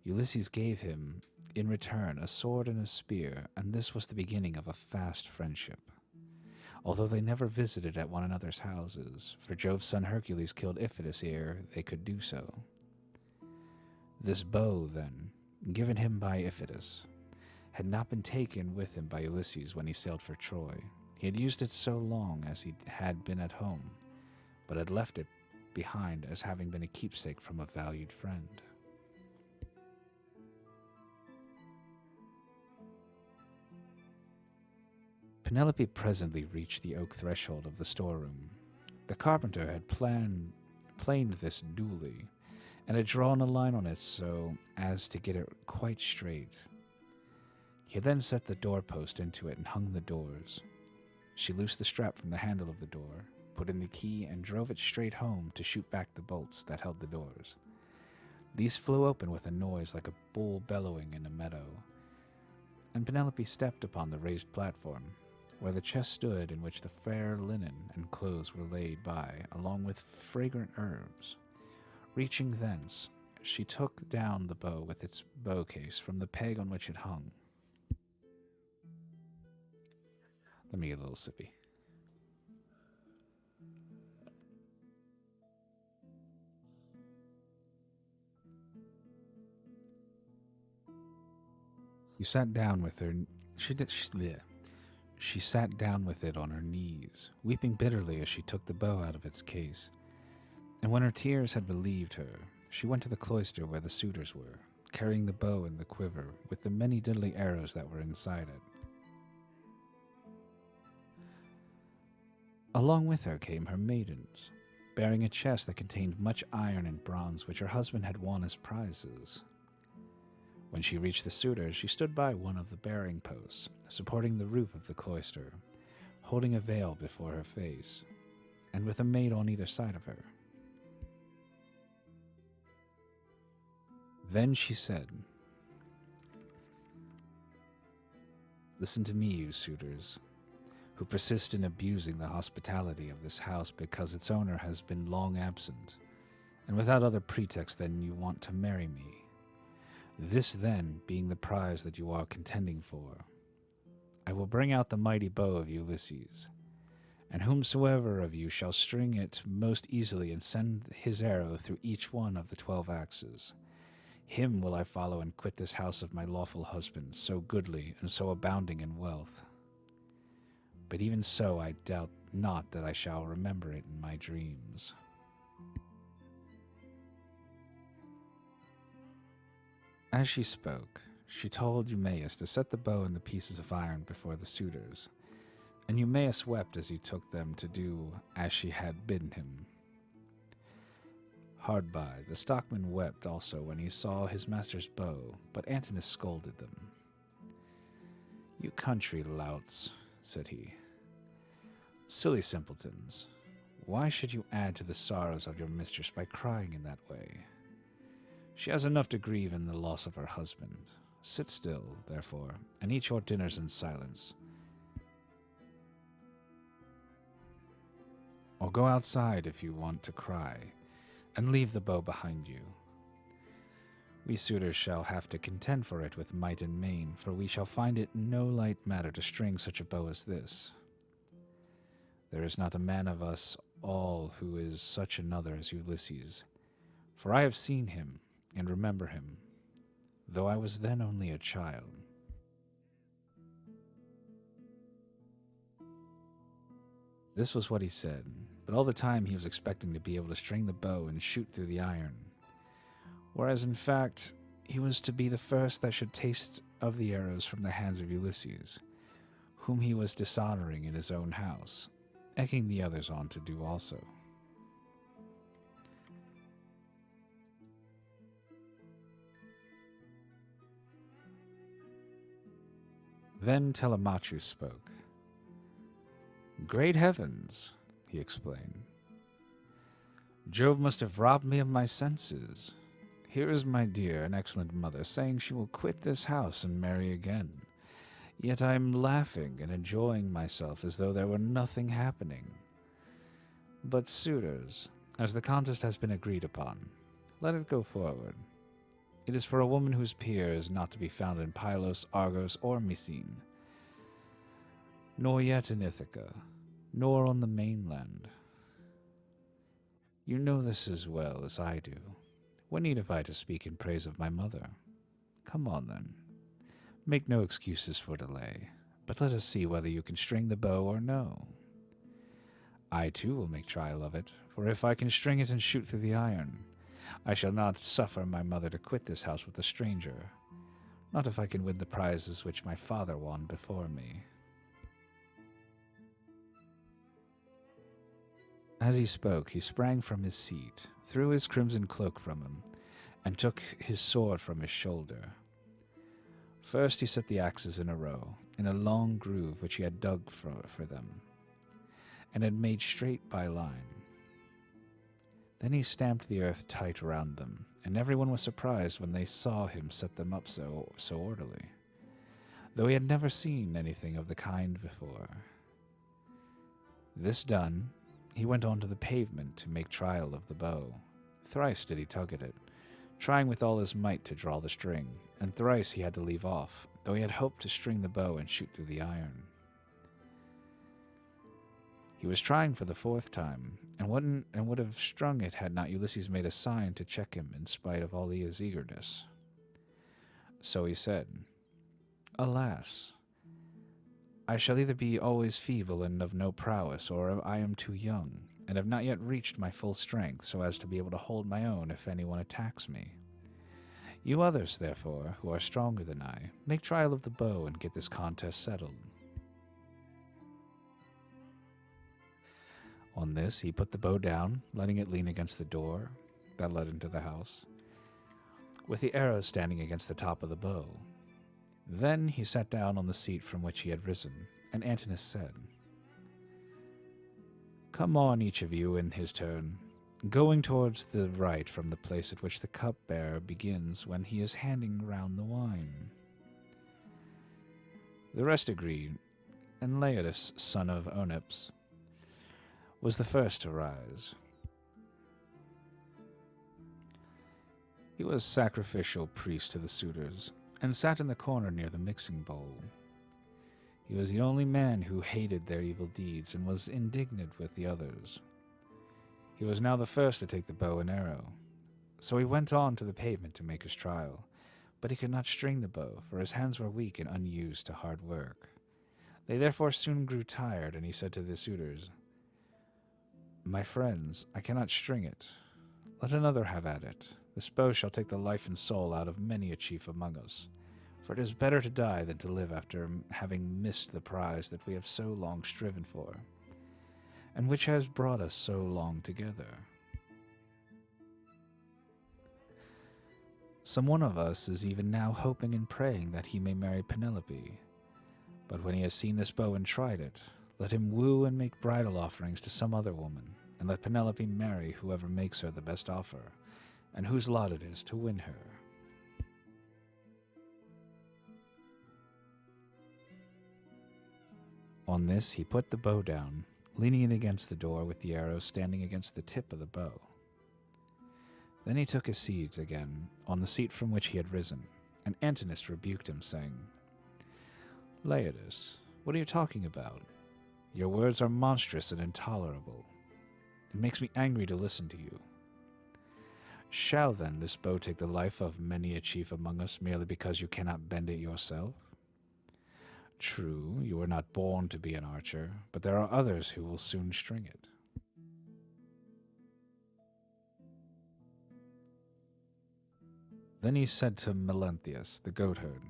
Ulysses gave him, in return, a sword and a spear, and this was the beginning of a fast friendship, although they never visited at one another's houses, for Jove's son Hercules killed Iphitus ere they could do so. This bow, then, given him by Iphitus, had not been taken with him by Ulysses when he sailed for Troy. He had used it so long as he had been at home, but had left it behind as having been a keepsake from a valued friend. Penelope presently reached the oak threshold of the storeroom. The carpenter had planed this duly, and had drawn a line on it so as to get it quite straight. He had then set the doorpost into it and hung the doors. She loosed the strap from the handle of the door, put in the key, and drove it straight home to shoot back the bolts that held the doors. These flew open with a noise like a bull bellowing in a meadow, and Penelope stepped upon the raised platform, where the chest stood in which the fair linen and clothes were laid by, along with fragrant herbs. Reaching thence, she took down the bow with its bow case from the peg on which it hung. Let me get a little sippy. You sat down with her. She sat down with it on her knees, weeping bitterly as she took the bow out of its case. And when her tears had relieved her, she went to the cloister where the suitors were, carrying the bow and the quiver, with the many deadly arrows that were inside it. Along with her came her maidens, bearing a chest that contained much iron and bronze which her husband had won as prizes. When she reached the suitors, she stood by one of the bearing posts, supporting the roof of the cloister, holding a veil before her face, and with a maid on either side of her. Then she said, "Listen to me, you suitors, who persist in abusing the hospitality of this house because its owner has been long absent, and without other pretext than you want to marry me. This, then, being the prize that you are contending for, I will bring out the mighty bow of Ulysses, and whomsoever of you shall string it most easily and send his arrow through each one of the 12 axes, him will I follow and quit this house of my lawful husband, so goodly and so abounding in wealth. But even so I doubt not that I shall remember it in my dreams." As she spoke, she told Eumaeus to set the bow and the pieces of iron before the suitors, and Eumaeus wept as he took them to do as she had bidden him. Hard by, the stockman wept also when he saw his master's bow, but Antinous scolded them. "You country louts," said he. "Silly simpletons, why should you add to the sorrows of your mistress by crying in that way? She has enough to grieve in the loss of her husband. Sit still, therefore, and eat your dinners in silence. Or go outside if you want to cry, and leave the bow behind you. We suitors shall have to contend for it with might and main, for we shall find it no light matter to string such a bow as this. There is not a man of us all who is such another as Ulysses, for I have seen him and remember him, though I was then only a child. This was what he said, but all the time he was expecting to be able to string the bow and shoot through the iron, whereas in fact he was to be the first that should taste of the arrows from the hands of Ulysses, whom he was dishonoring in his own house, egging the others on to do also. Then Telemachus spoke. "Great heavens," he explained. "Jove must have robbed me of my senses. Here is my dear and excellent mother saying she will quit this house and marry again. Yet I am laughing and enjoying myself as though there were nothing happening. But suitors, as the contest has been agreed upon, let it go forward. It is for a woman whose peer is not to be found in Pylos, Argos, or Mycene, nor yet in Ithaca, nor on the mainland. You know this as well as I do. What need have I to speak in praise of my mother? Come on, then. Make no excuses for delay, but let us see whether you can string the bow or no. I too will make trial of it, for if I can string it and shoot through the iron, I shall not suffer my mother to quit this house with a stranger, not if I can win the prizes which my father won before me." As he spoke, he sprang from his seat, threw his crimson cloak from him, and took his sword from his shoulder. First he set the axes in a row, in a long groove which he had dug for them, and had made straight by line. Then he stamped the earth tight around them, and everyone was surprised when they saw him set them up so orderly, though he had never seen anything of the kind before. This done, he went on to the pavement to make trial of the bow. Thrice did he tug at it, trying with all his might to draw the string, and thrice he had to leave off, though he had hoped to string the bow and shoot through the iron. He was trying for the fourth time, and would have strung it had not Ulysses made a sign to check him in spite of all his eagerness. So he said, "Alas, I shall either be always feeble and of no prowess, or I am too young, and have not yet reached my full strength so as to be able to hold my own if anyone attacks me. You others, therefore, who are stronger than I, make trial of the bow and get this contest settled." On this, he put the bow down, letting it lean against the door that led into the house, with the arrow standing against the top of the bow. Then he sat down on the seat from which he had risen, and Antinous said, "Come on, each of you, in his turn, going towards the right from the place at which the cupbearer begins when he is handing round the wine." The rest agreed, and Laodus, son of Onyps, was the first to rise. He was sacrificial priest to the suitors, and sat in the corner near the mixing bowl. He was the only man who hated their evil deeds and was indignant with the others. He was now the first to take the bow and arrow, so he went on to the pavement to make his trial, but he could not string the bow, for his hands were weak and unused to hard work. They therefore soon grew tired, and he said to the suitors, "My friends, I cannot string it. Let another have at it. This bow shall take the life and soul out of many a chief among us, for it is better to die than to live after having missed the prize that we have so long striven for, and which has brought us so long together. Some one of us is even now hoping and praying that he may marry Penelope, but when he has seen this bow and tried it, let him woo and make bridal offerings to some other woman, and let Penelope marry whoever makes her the best offer, and whose lot it is to win her." On this he put the bow down, leaning it against the door with the arrow standing against the tip of the bow. Then he took his seat again on the seat from which he had risen, and Antinous rebuked him, saying, Laertes, what are you talking about? Your words are monstrous and intolerable. It makes me angry to listen to you. Shall then this bow take the life of many a chief among us merely because you cannot bend it yourself? True, you were not born to be an archer, but there are others who will soon string it. Then he said to Melanthius, the goatherd,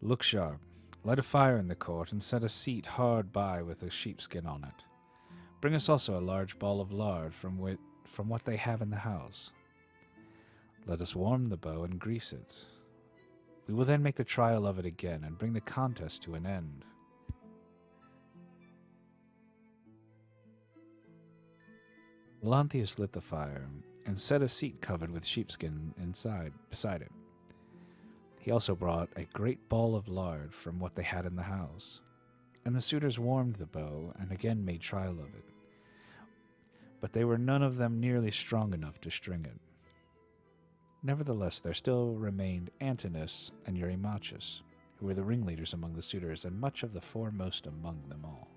Look sharp, light a fire in the court, and set a seat hard by with a sheepskin on it. Bring us also a large ball of lard from what they have in the house. Let us warm the bow and grease it. We will then make the trial of it again and bring the contest to an end. Melanthius lit the fire and set a seat covered with sheepskin beside it. He also brought a great ball of lard from what they had in the house, and the suitors warmed the bow and again made trial of it. But they were none of them nearly strong enough to string it. Nevertheless, there still remained Antinous and Eurymachus, who were the ringleaders among the suitors and much of the foremost among them all.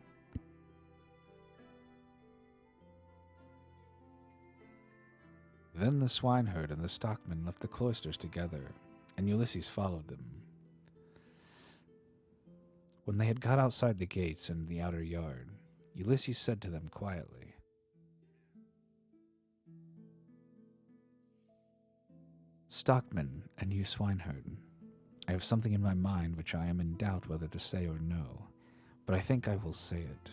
Then the swineherd and the stockman left the cloisters together, and Ulysses followed them. When they had got outside the gates and the outer yard, Ulysses said to them quietly, Stockman, and you swineherd, I have something in my mind which I am in doubt whether to say or no, but I think I will say it.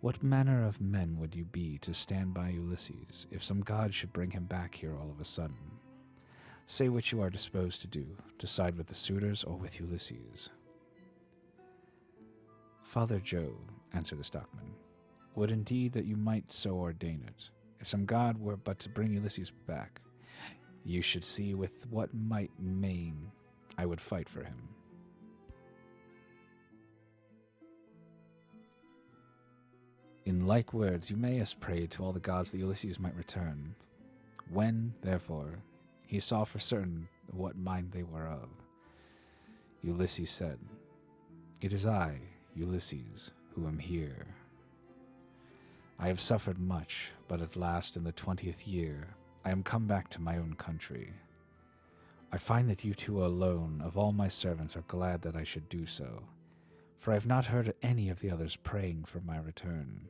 What manner of men would you be to stand by Ulysses if some god should bring him back here all of a sudden? Say what you are disposed to do, to side with the suitors or with Ulysses. Father Jove, answered the stockman, would indeed that you might so ordain it. If some god were but to bring Ulysses back, you should see with what might and main I would fight for him. In like words Eumaeus prayed to all the gods that Ulysses might return. When, therefore, he saw for certain what mind they were of, Ulysses said, It is I, Ulysses, who am here. I have suffered much, but at last in the 20th year I am come back to my own country. I find that you two alone of all my servants are glad that I should do so, for I have not heard any of the others praying for my return.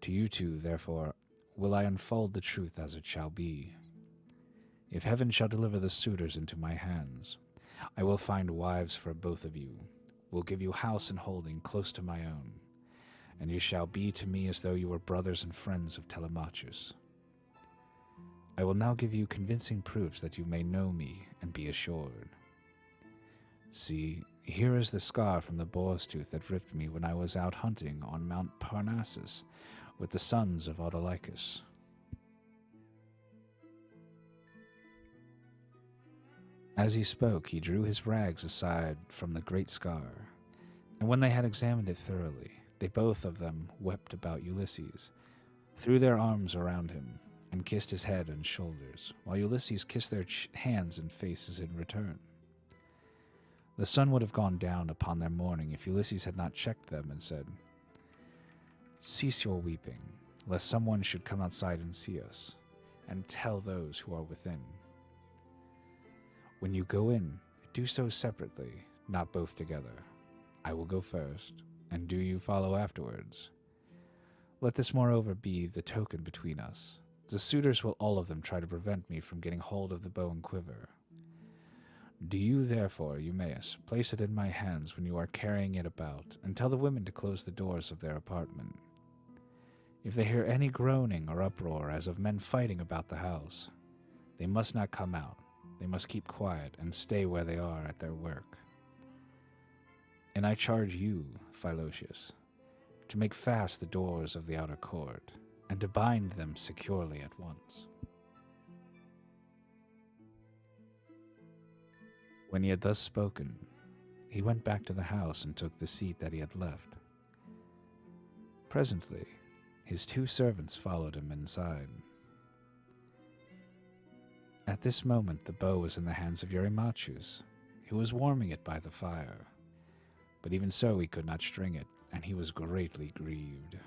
To you two, therefore, will I unfold the truth as it shall be. If heaven shall deliver the suitors into my hands, I will find wives for both of you, will give you house and holding close to my own, and you shall be to me as though you were brothers and friends of Telemachus. I will now give you convincing proofs that you may know me and be assured. See, here is the scar from the boar's tooth that ripped me when I was out hunting on Mount Parnassus with the sons of Autolycus. As he spoke, he drew his rags aside from the great scar, and when they had examined it thoroughly, they both of them wept about Ulysses, threw their arms around him, and kissed his head and shoulders, while Ulysses kissed their hands and faces in return. The sun would have gone down upon their mourning if Ulysses had not checked them and said, Cease your weeping, lest someone should come outside and see us, and tell those who are within. When you go in, do so separately, not both together. I will go first, and do you follow afterwards. Let this moreover be the token between us. The suitors will all of them try to prevent me from getting hold of the bow and quiver. Do you, therefore, Eumaeus, place it in my hands when you are carrying it about, and tell the women to close the doors of their apartment. If they hear any groaning or uproar as of men fighting about the house, they must not come out. They must keep quiet and stay where they are at their work. And I charge you, Philocius, to make fast the doors of the outer court, and to bind them securely at once. When he had thus spoken, he went back to the house and took the seat that he had left. Presently, His 2 servants followed him inside. At this moment, the bow was in the hands of Eurymachius, who was warming it by the fire. But even so, he could not string it, and he was greatly grieved.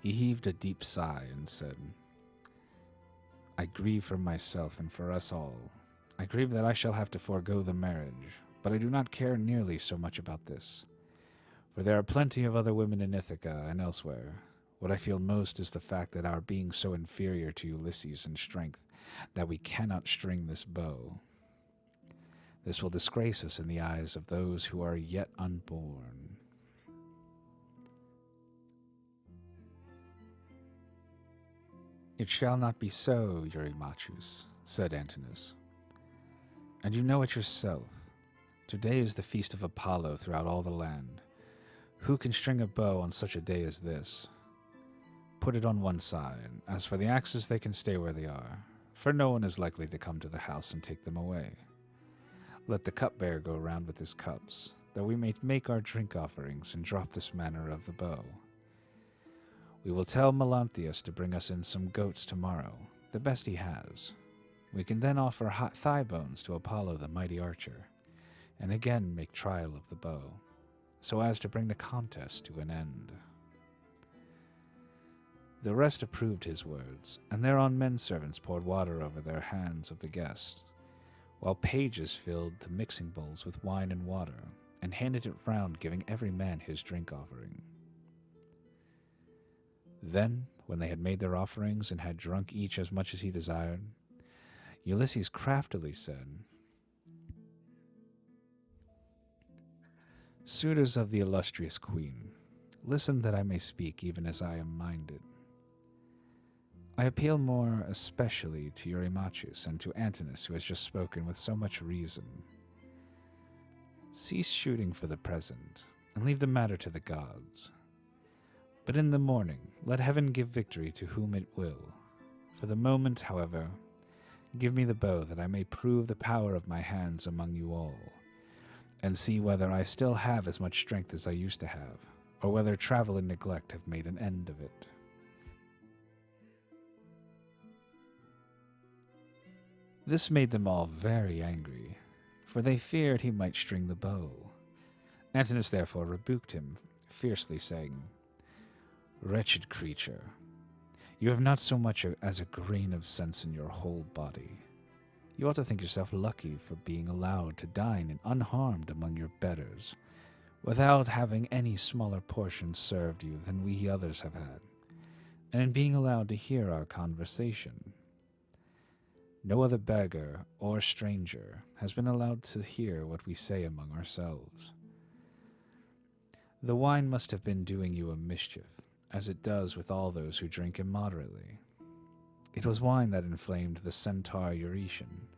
He heaved a deep sigh and said, I grieve for myself and for us all. I grieve that I shall have to forego the marriage, but I do not care nearly so much about this. For there are plenty of other women in Ithaca and elsewhere. What I feel most is the fact that our being so inferior to Ulysses in strength that we cannot string this bow. This will disgrace us in the eyes of those who are yet unborn. It shall not be so, Eurymachius, said Antinous. And you know it yourself. Today is the feast of Apollo throughout all the land. Who can string a bow on such a day as this? Put it on one side. As for the axes, they can stay where they are, for no one is likely to come to the house and take them away. Let the cupbearer go around with his cups, that we may make our drink offerings and drop this matter of the bow. We will tell Melanthius to bring us in some goats tomorrow, the best he has. We can then offer hot thigh bones to Apollo the mighty archer, and again make trial of the bow, so as to bring the contest to an end. The rest approved his words, and thereon men-servants poured water over their hands of the guest, while pages filled the mixing bowls with wine and water, and handed it round, giving every man his drink offering. Then, when they had made their offerings and had drunk each as much as he desired, Ulysses craftily said, Suitors of the illustrious queen, listen that I may speak even as I am minded. I appeal more especially to Eurymachius and to Antinous, who has just spoken with so much reason. Cease shooting for the present, and leave the matter to the gods. But in the morning, let heaven give victory to whom it will. For the moment, however, give me the bow that I may prove the power of my hands among you all, and see whether I still have as much strength as I used to have, or whether travel and neglect have made an end of it. This made them all very angry, for they feared he might string the bow. Antinous therefore rebuked him, fiercely saying, Wretched creature, you have not so much as a grain of sense in your whole body. You ought to think yourself lucky for being allowed to dine unharmed among your betters, without having any smaller portion served you than we others have had, and in being allowed to hear our conversation. No other beggar or stranger has been allowed to hear what we say among ourselves. The wine must have been doing you a mischief, as it does with all those who drink immoderately. It was wine that inflamed the centaur Eurytion,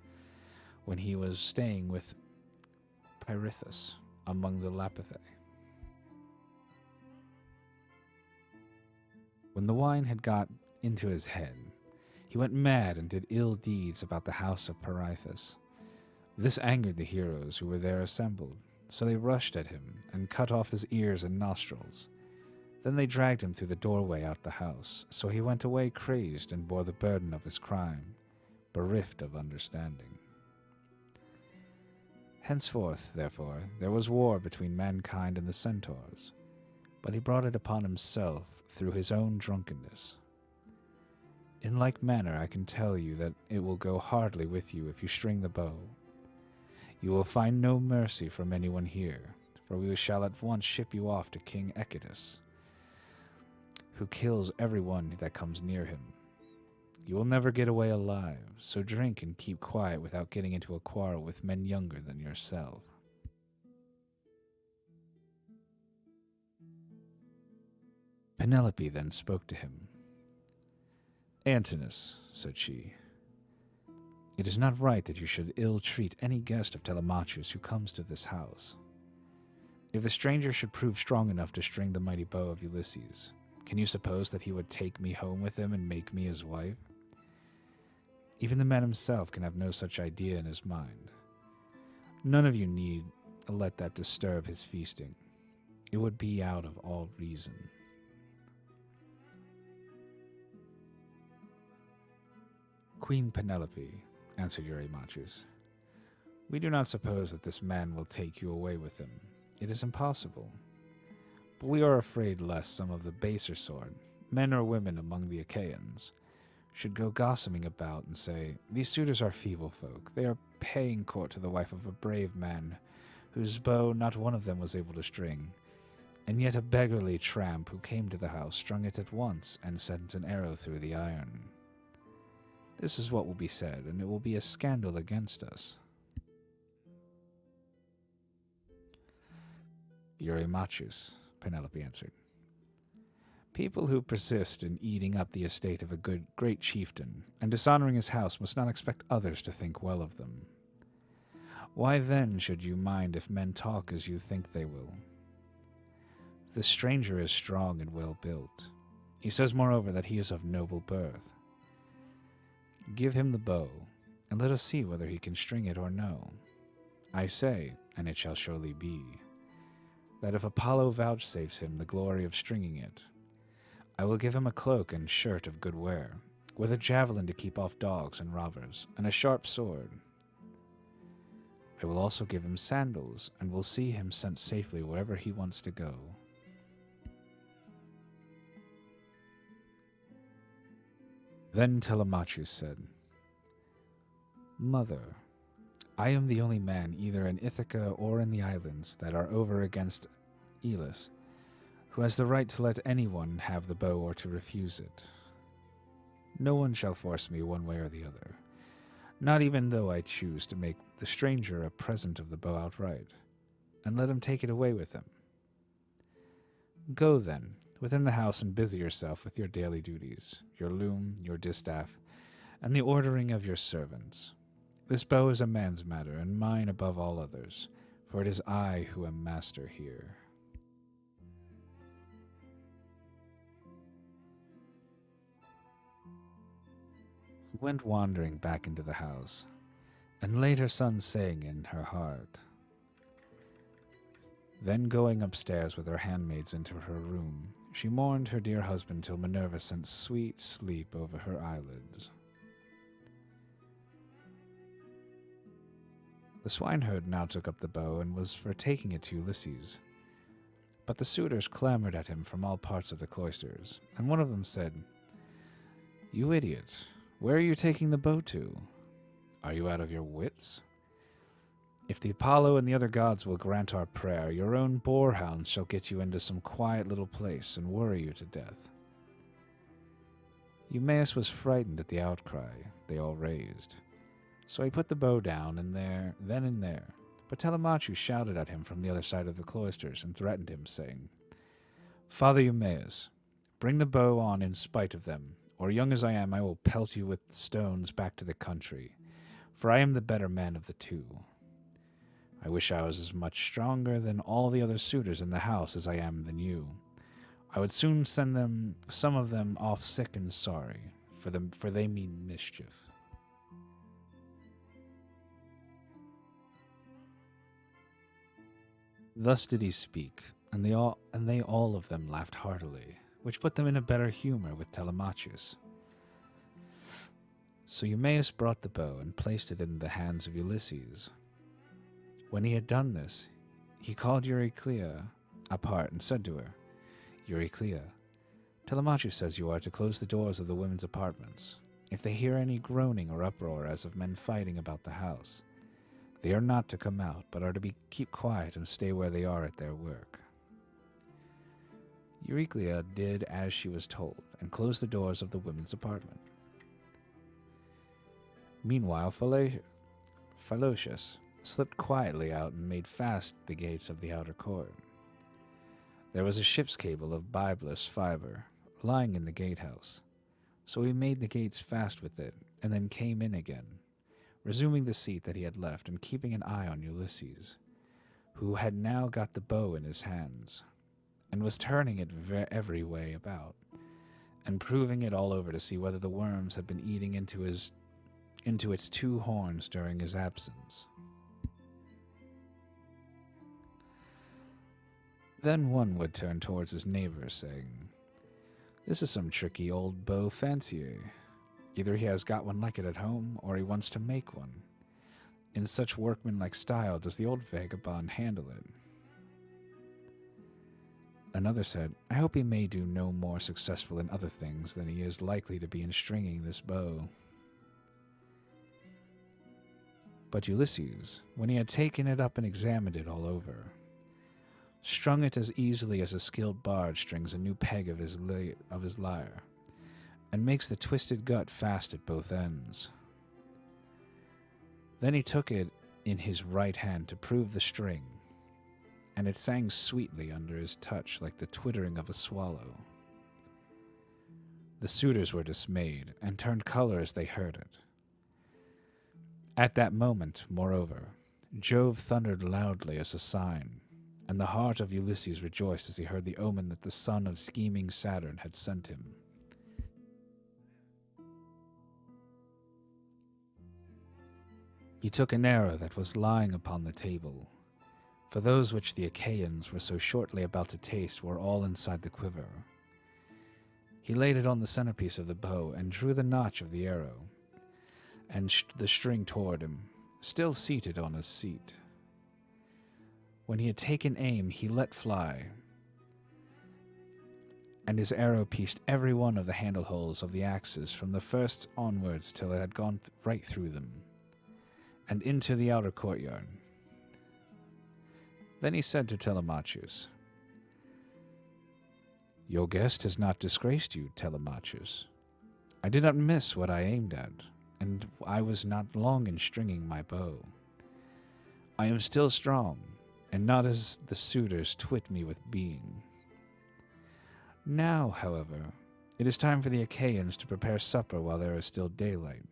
when he was staying with Pirithous among the Lapithae. When the wine had got into his head, he went mad and did ill deeds about the house of Pirithous. This angered the heroes who were there assembled, so they rushed at him and cut off his ears and nostrils. Then they dragged him through the doorway out the house, so he went away crazed and bore the burden of his crime, bereft of understanding. Henceforth, therefore, there was war between mankind and the centaurs, but he brought it upon himself through his own drunkenness. In like manner, I can tell you that it will go hardly with you if you string the bow. You will find no mercy from anyone here, for we shall at once ship you off to King Echetus, who kills everyone that comes near him. You will never get away alive, so drink and keep quiet without getting into a quarrel with men younger than yourself. Penelope then spoke to him. Antinous, said she, it is not right that you should ill-treat any guest of Telemachus who comes to this house. If the stranger should prove strong enough to string the mighty bow of Ulysses, can you suppose that he would take me home with him and make me his wife? Even the man himself can have no such idea in his mind. None of you need let that disturb his feasting. It would be out of all reason. Queen Penelope, answered Eurymachus, we do not suppose that this man will take you away with him. It is impossible. But we are afraid lest some of the baser sort, men or women among the Achaeans, should go gossiping about and say, these suitors are feeble folk. They are paying court to the wife of a brave man, whose bow not one of them was able to string, and yet a beggarly tramp who came to the house strung it at once and sent an arrow through the iron. This is what will be said, and it will be a scandal against us. Eurymachus, Penelope answered. People who persist in eating up the estate of a great chieftain and dishonoring his house must not expect others to think well of them. Why then should you mind if men talk as you think they will? The stranger is strong and well built. He says, moreover, that he is of noble birth. Give him the bow, and let us see whether he can string it or no. I say, and it shall surely be, that if Apollo vouchsafes him the glory of stringing it, I will give him a cloak and shirt of good wear, with a javelin to keep off dogs and robbers, and a sharp sword. I will also give him sandals, and will see him sent safely wherever he wants to go. Then Telemachus said, Mother, I am the only man either in Ithaca or in the islands that are over against Illis, who has the right to let anyone have the bow or to refuse it. No one shall force me one way or the other, not even though I choose to make the stranger a present of the bow outright, and let him take it away with him. Go, then, within the house and busy yourself with your daily duties, your loom, your distaff, and the ordering of your servants. This bow is a man's matter, and mine above all others, for it is I who am master here. He went wandering back into the house, and laid her son saying in her heart. Then going upstairs with her handmaids into her room, she mourned her dear husband till Minerva sent sweet sleep over her eyelids. The swineherd now took up the bow and was for taking it to Ulysses. But the suitors clamored at him from all parts of the cloisters, and one of them said, You idiot, where are you taking the bow to? Are you out of your wits? If the Apollo and the other gods will grant our prayer, your own boarhounds shall get you into some quiet little place and worry you to death. Eumaeus was frightened at the outcry they all raised, so he put the bow down then and there. But Telemachus shouted at him from the other side of the cloisters and threatened him, saying, Father Eumaeus, bring the bow on in spite of them, or young as I am, I will pelt you with stones back to the country, for I am the better man of the two. I wish I was as much stronger than all the other suitors in the house as I am than you. I would soon send some of them off sick and sorry, for they mean mischief. Thus did he speak, and they all of them laughed heartily, which put them in a better humor with Telemachus. So Eumaeus brought the bow and placed it in the hands of Ulysses. When he had done this, he called Euryclea apart and said to her, Euryclea, Telemachus says you are to close the doors of the women's apartments. If they hear any groaning or uproar as of men fighting about the house, they are not to come out, but are to keep quiet and stay where they are at their work. Euryclea did as she was told, and closed the doors of the women's apartment. Meanwhile, Philocius slipped quietly out and made fast the gates of the outer court. There was a ship's cable of byblos fiber lying in the gatehouse, so he made the gates fast with it, and then came in again, resuming the seat that he had left and keeping an eye on Ulysses, who had now got the bow in his hands, and was turning it every way about, and proving it all over to see whether the worms had been eating into its two horns during his absence. Then one would turn towards his neighbor, saying, "This is some tricky old bow fancier. Either he has got one like it at home, or he wants to make one. In such workmanlike style does the old vagabond handle it." Another said, "I hope he may do no more successful in other things than he is likely to be in stringing this bow." But Ulysses, when he had taken it up and examined it all over, strung it as easily as a skilled bard strings a new peg of his lyre, and makes the twisted gut fast at both ends. Then he took it in his right hand to prove the string, and it sang sweetly under his touch like the twittering of a swallow. The suitors were dismayed, and turned color as they heard it. At that moment, moreover, Jove thundered loudly as a sign, and the heart of Ulysses rejoiced as he heard the omen that the son of scheming Saturn had sent him. He took an arrow that was lying upon the table, for those which the Achaeans were so shortly about to taste were all inside the quiver. He laid it on the centerpiece of the bow and drew the notch of the arrow, and the string toward him, still seated on his seat. When he had taken aim, he let fly, and his arrow pierced every one of the handle holes of the axes from the first onwards till it had gone right through them, and into the outer courtyard. Then he said to Telemachus, "Your guest has not disgraced you, Telemachus. I did not miss what I aimed at, and I was not long in stringing my bow. I am still strong, and not as the suitors twit me with being. Now, however, it is time for the Achaeans to prepare supper while there is still daylight,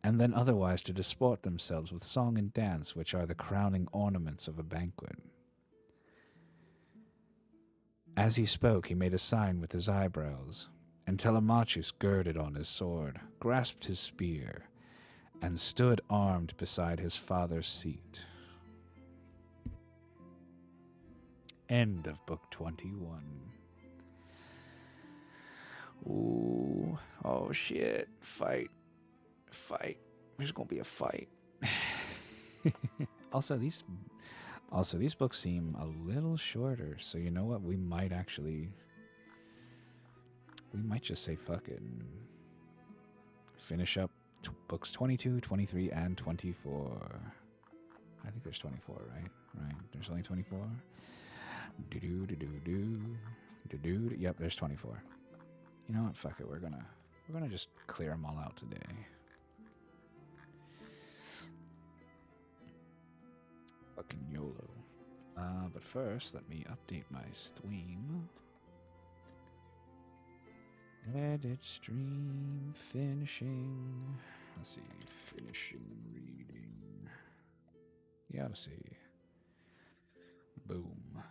and then otherwise to disport themselves with song and dance, which are the crowning ornaments of a banquet." As he spoke, he made a sign with his eyebrows, and Telemachus girded on his sword, grasped his spear, and stood armed beside his father's seat. End of Book 21. Ooh, oh shit, fight. There's gonna be a fight. Also, these books seem a little shorter, so you know what? We might just say fuck it and finish up books 22, 23, and 24. I think there's 24, right? Right. There's only 24. Yep, there's 24. You know what? Fuck it. We're gonna just clear them all out today. Fucking YOLO. But first, let me update my stream. Edit stream finishing. Let's see, finishing reading. The Odyssey. Boom.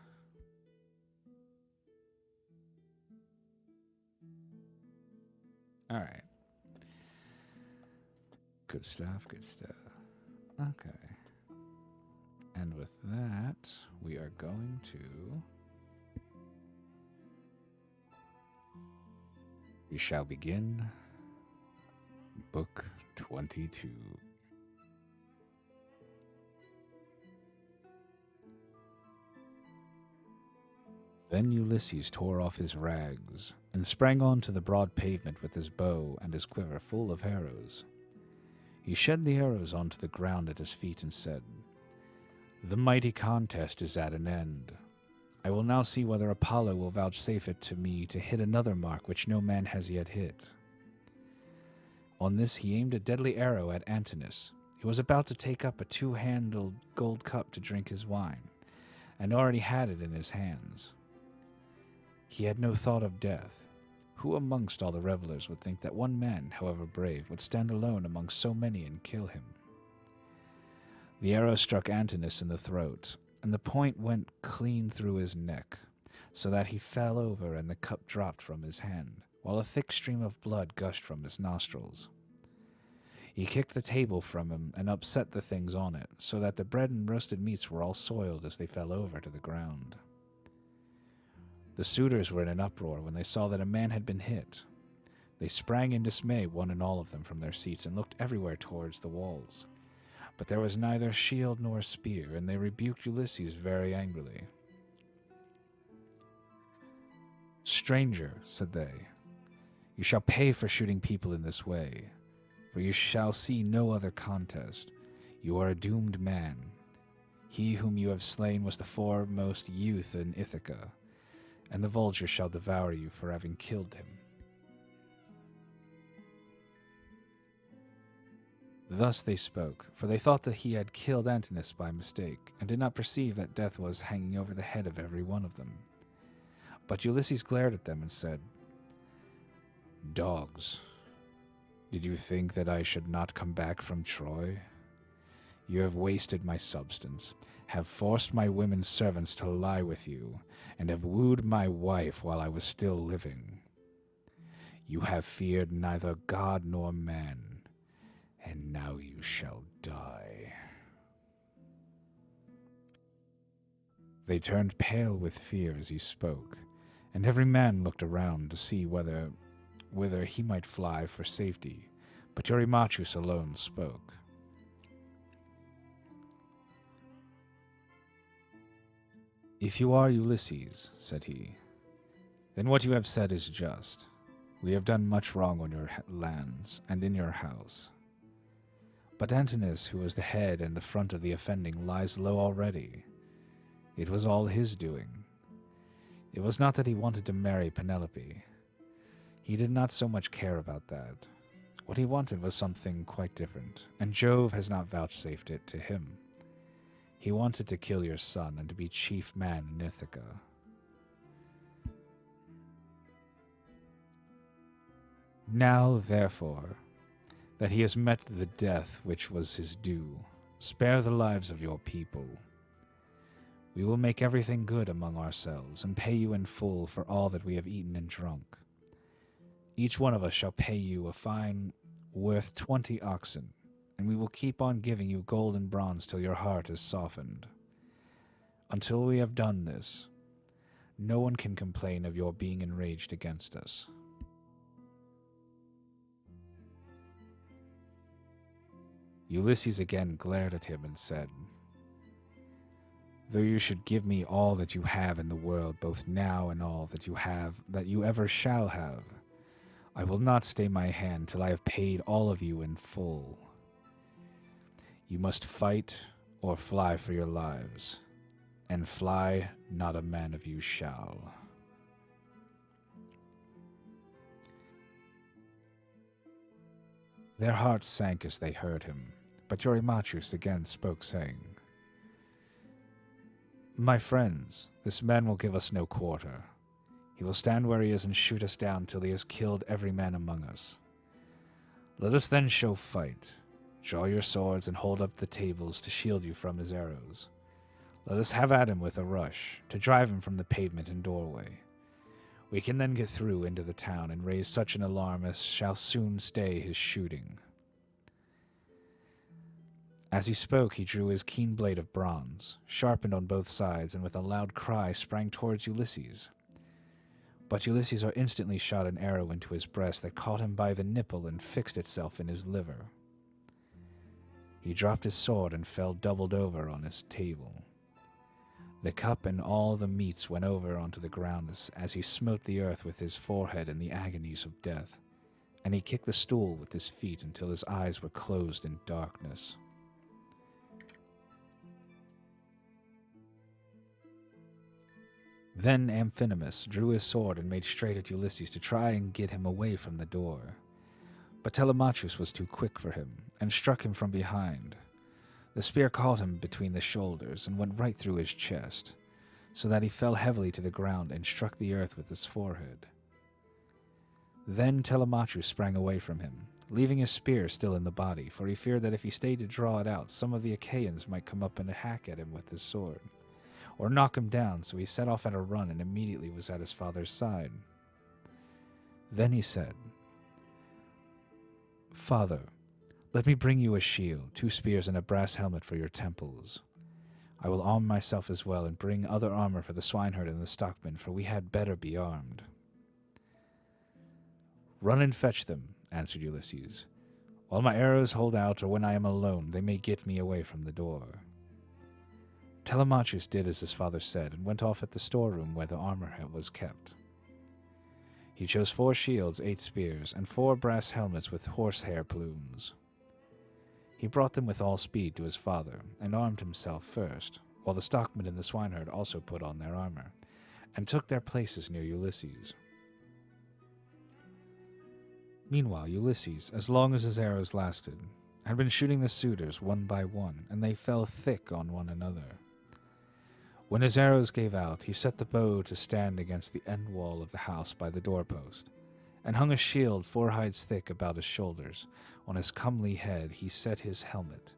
All right. Good stuff. Okay. And with that, we are going to... We shall begin Book 22. Then Ulysses tore off his rags, and sprang on to the broad pavement with his bow and his quiver full of arrows. He shed the arrows onto the ground at his feet and said, "The mighty contest is at an end. I will now see whether Apollo will vouchsafe it to me to hit another mark which no man has yet hit." On this he aimed a deadly arrow at Antinous, who was about to take up a two-handled gold cup to drink his wine, and already had it in his hands. He had no thought of death. Who amongst all the revelers would think that one man, however brave, would stand alone among so many and kill him? The arrow struck Antinous in the throat, and the point went clean through his neck, so that he fell over and the cup dropped from his hand, while a thick stream of blood gushed from his nostrils. He kicked the table from him and upset the things on it, so that the bread and roasted meats were all soiled as they fell over to the ground. The suitors were in an uproar when they saw that a man had been hit. They sprang in dismay, one and all of them, from their seats and looked everywhere towards the walls. But there was neither shield nor spear, and they rebuked Ulysses very angrily. "Stranger," said they, "you shall pay for shooting people in this way, for you shall see no other contest. You are a doomed man. He whom you have slain was the foremost youth in Ithaca, and the vulture shall devour you for having killed him." Thus they spoke, for they thought that he had killed Antinous by mistake, and did not perceive that death was hanging over the head of every one of them. But Ulysses glared at them and said, "Dogs, did you think that I should not come back from Troy? You have wasted my substance, have forced my women servants to lie with you, and have wooed my wife while I was still living. You have feared neither God nor man, and now you shall die." They turned pale with fear as he spoke, and every man looked around to see whither he might fly for safety, but Eurymachus alone spoke. "If you are Ulysses," said he, "then what you have said is just. We have done much wrong on your lands and in your house. But Antinous, who was the head and the front of the offending, lies low already. It was all his doing. It was not that he wanted to marry Penelope. He did not so much care about that. What he wanted was something quite different, and Jove has not vouchsafed it to him. He wanted to kill your son and to be chief man in Ithaca. Now, therefore, that he has met the death which was his due, spare the lives of your people. We will make everything good among ourselves, and pay you in full for all that we have eaten and drunk. Each one of us shall pay you a fine worth 20 oxen, and we will keep on giving you gold and bronze till your heart is softened. Until we have done this, no one can complain of your being enraged against us." Ulysses again glared at him and said, "Though you should give me all that you have in the world, both now and all that you ever shall have, I will not stay my hand till I have paid all of you in full. You must fight or fly for your lives, and fly not a man of you shall." Their hearts sank as they heard him, but Eurymachus again spoke, saying, "My friends, this man will give us no quarter. He will stand where he is and shoot us down till he has killed every man among us. Let us then show fight. Draw your swords and hold up the tables to shield you from his arrows. Let us have at him with a rush, to drive him from the pavement and doorway. We can then get through into the town and raise such an alarm as shall soon stay his shooting." As he spoke, he drew his keen blade of bronze, sharpened on both sides, and with a loud cry sprang towards Ulysses. But Ulysses instantly shot an arrow into his breast that caught him by the nipple and fixed itself in his liver. He dropped his sword and fell doubled over on his table. The cup and all the meats went over onto the ground as he smote the earth with his forehead in the agonies of death, and he kicked the stool with his feet until his eyes were closed in darkness. Then Amphinomus drew his sword and made straight at Ulysses to try and get him away from the door. But Telemachus was too quick for him, and struck him from behind. The spear caught him between the shoulders and went right through his chest, so that he fell heavily to the ground and struck the earth with his forehead. Then Telemachus sprang away from him, leaving his spear still in the body, for he feared that if he stayed to draw it out, some of the Achaeans might come up and hack at him with his sword, or knock him down, so he set off at a run and immediately was at his father's side. Then he said, "Father, let me bring you a shield, 2 spears, and a brass helmet for your temples. I will arm myself as well and bring other armor for the swineherd and the stockman, for we had better be armed." "Run and fetch them," answered Ulysses. "While my arrows hold out, or when I am alone, they may get me away from the door." Telemachus did as his father said, and went off at the storeroom where the armor was kept. He chose 4 shields, 8 spears, and 4 brass helmets with horsehair plumes. He brought them with all speed to his father, and armed himself first, while the stockman and the swineherd also put on their armor, and took their places near Ulysses. Meanwhile, Ulysses, as long as his arrows lasted, had been shooting the suitors one by one, and they fell thick on one another. When his arrows gave out, he set the bow to stand against the end wall of the house by the doorpost, and hung a shield 4 hides thick about his shoulders. On his comely head he set his helmet,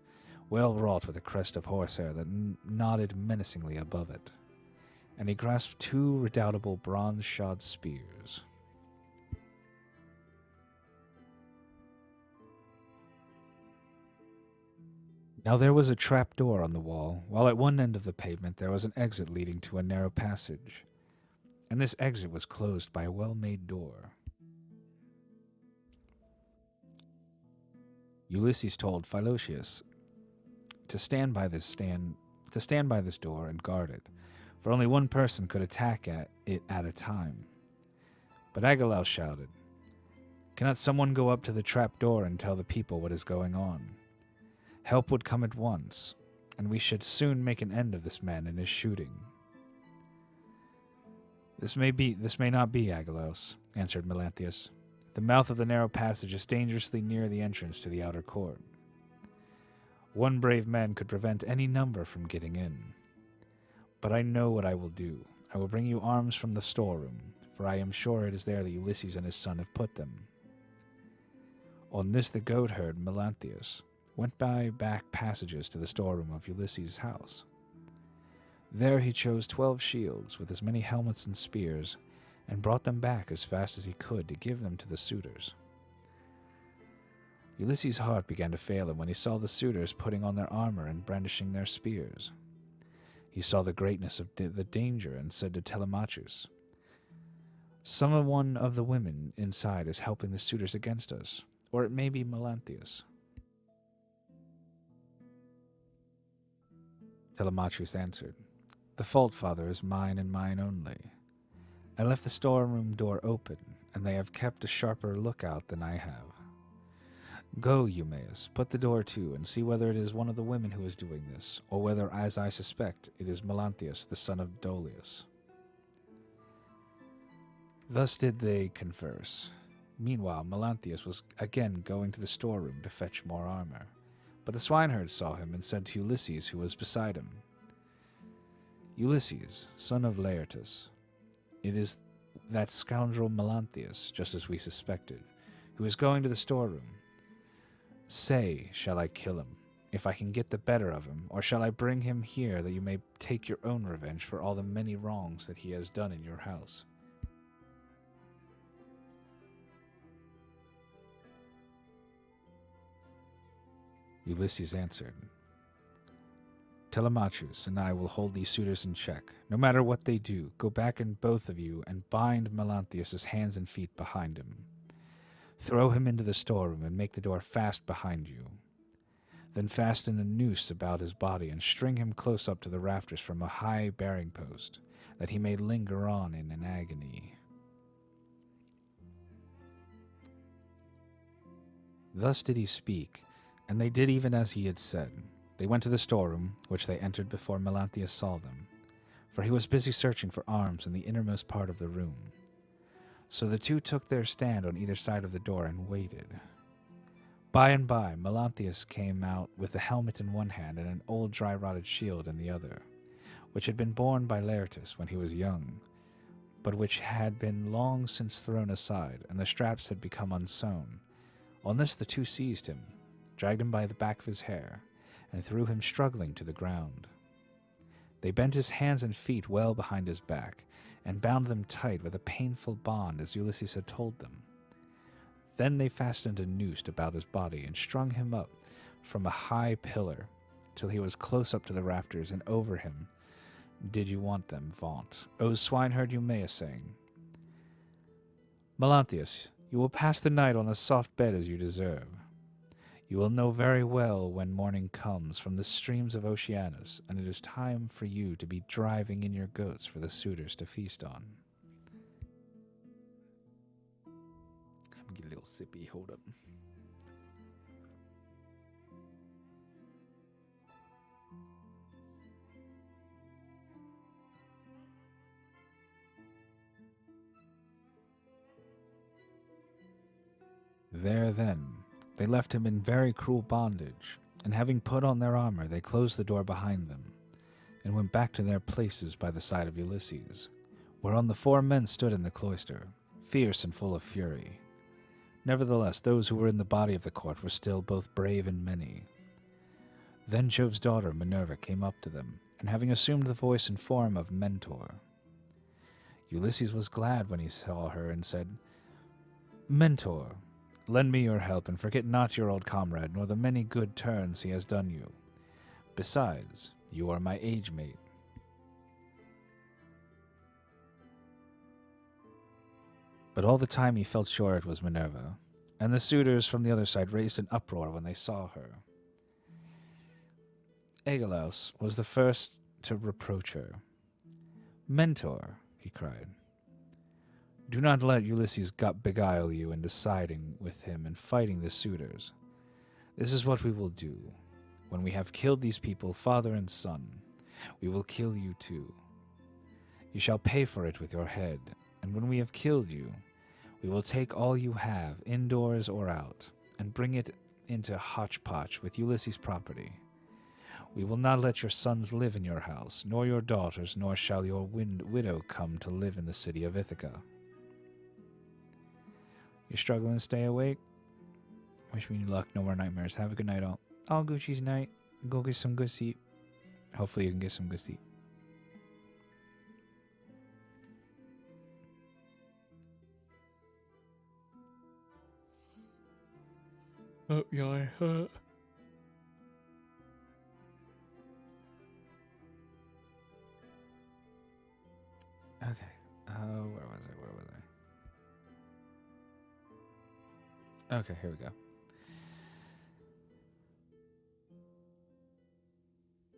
well wrought with a crest of horsehair that nodded menacingly above it, and he grasped 2 redoubtable bronze-shod spears. Now there was a trap door on the wall, while at one end of the pavement there was an exit leading to a narrow passage, and this exit was closed by a well-made door. Ulysses told Philocteus to stand by this door and guard it, for only one person could attack it at a time. But Agelaus shouted, "Cannot someone go up to the trap door and tell the people what is going on? Help would come at once, and we should soon make an end of this man and his shooting." This may not be, Agelaus," answered Melanthius. "The mouth of the narrow passage is dangerously near the entrance to the outer court. One brave man could prevent any number from getting in. But I know what I will do. I will bring you arms from the storeroom, for I am sure it is there that Ulysses and his son have put them." On this the goatherd Melanthius went by back passages to the storeroom of Ulysses' house. There he chose 12 shields with as many helmets and spears, and brought them back as fast as he could to give them to the suitors. Ulysses' heart began to fail him when he saw the suitors putting on their armor and brandishing their spears. He saw the greatness of the danger and said to Telemachus, "Someone of the women inside is helping the suitors against us, or it may be Melanthius." Telemachus answered, "The fault, father, is mine and mine only. I left the storeroom door open, and they have kept a sharper lookout than I have. Go, Eumaeus, put the door to, and see whether it is one of the women who is doing this, or whether, as I suspect, it is Melanthius, the son of Dolius." Thus did they converse. Meanwhile, Melanthius was again going to the storeroom to fetch more armor. But the swineherd saw him and said to Ulysses, who was beside him, "Ulysses, son of Laertus, it is that scoundrel Melanthius, just as we suspected, who is going to the storeroom. Say, shall I kill him, if I can get the better of him, or shall I bring him here that you may take your own revenge for all the many wrongs that he has done in your house?" Ulysses answered, "Telemachus and I will hold these suitors in check. No matter what they do, go back in both of you and bind Melanthius' hands and feet behind him. Throw him into the storeroom and make the door fast behind you. Then fasten a noose about his body and string him close up to the rafters from a high bearing post, that he may linger on in an agony." Thus did he speak, and they did even as he had said. They went to the storeroom, which they entered before Melanthius saw them, for he was busy searching for arms in the innermost part of the room. So the two took their stand on either side of the door and waited. By and by, Melanthius came out with a helmet in one hand and an old dry-rotted shield in the other, which had been borne by Laertus when he was young, but which had been long since thrown aside, and the straps had become unsewn. On this the two seized him, dragged him by the back of his hair, and threw him struggling to the ground. They bent his hands and feet well behind his back, and bound them tight with a painful bond as Ulysses had told them. Then they fastened a noose about his body and strung him up from a high pillar, till he was close up to the rafters, and over him did you want them vaunt. O swineherd Eumaeus sang, Melanthius, you will pass the night on a soft bed as you deserve. You will know very well when morning comes from the streams of Oceanus, and it is time for you to be driving in your goats for the suitors to feast on. Get a little sippy, hold up. There then, they left him in very cruel bondage, and having put on their armor, they closed the door behind them, and went back to their places by the side of Ulysses, whereon the 4 men stood in the cloister, fierce and full of fury. Nevertheless, those who were in the body of the court were still both brave and many. Then Jove's daughter Minerva came up to them, and having assumed the voice and form of Mentor, Ulysses was glad when he saw her, and said, Mentor, lend me your help, and forget not your old comrade, nor the many good turns he has done you. Besides, you are my age mate. But all the time he felt sure it was Minerva, and the suitors from the other side raised an uproar when they saw her. Agelaus was the first to reproach her. Mentor, he cried, do not let Ulysses beguile you in deciding with him and fighting the suitors. This is what we will do. When we have killed these people, father and son, we will kill you too. You shall pay for it with your head, and when we have killed you, we will take all you have, indoors or out, and bring it into hotchpotch with Ulysses' property. We will not let your sons live in your house, nor your daughters, nor shall your widow come to live in the city of Ithaca. You're struggling to stay awake? Wish me luck, no more nightmares. Have a good night all. All Gucci's night. Go get some good sleep. Hopefully you can get some good sleep. Oh, yeah. Okay. Where was I? Okay, here we go.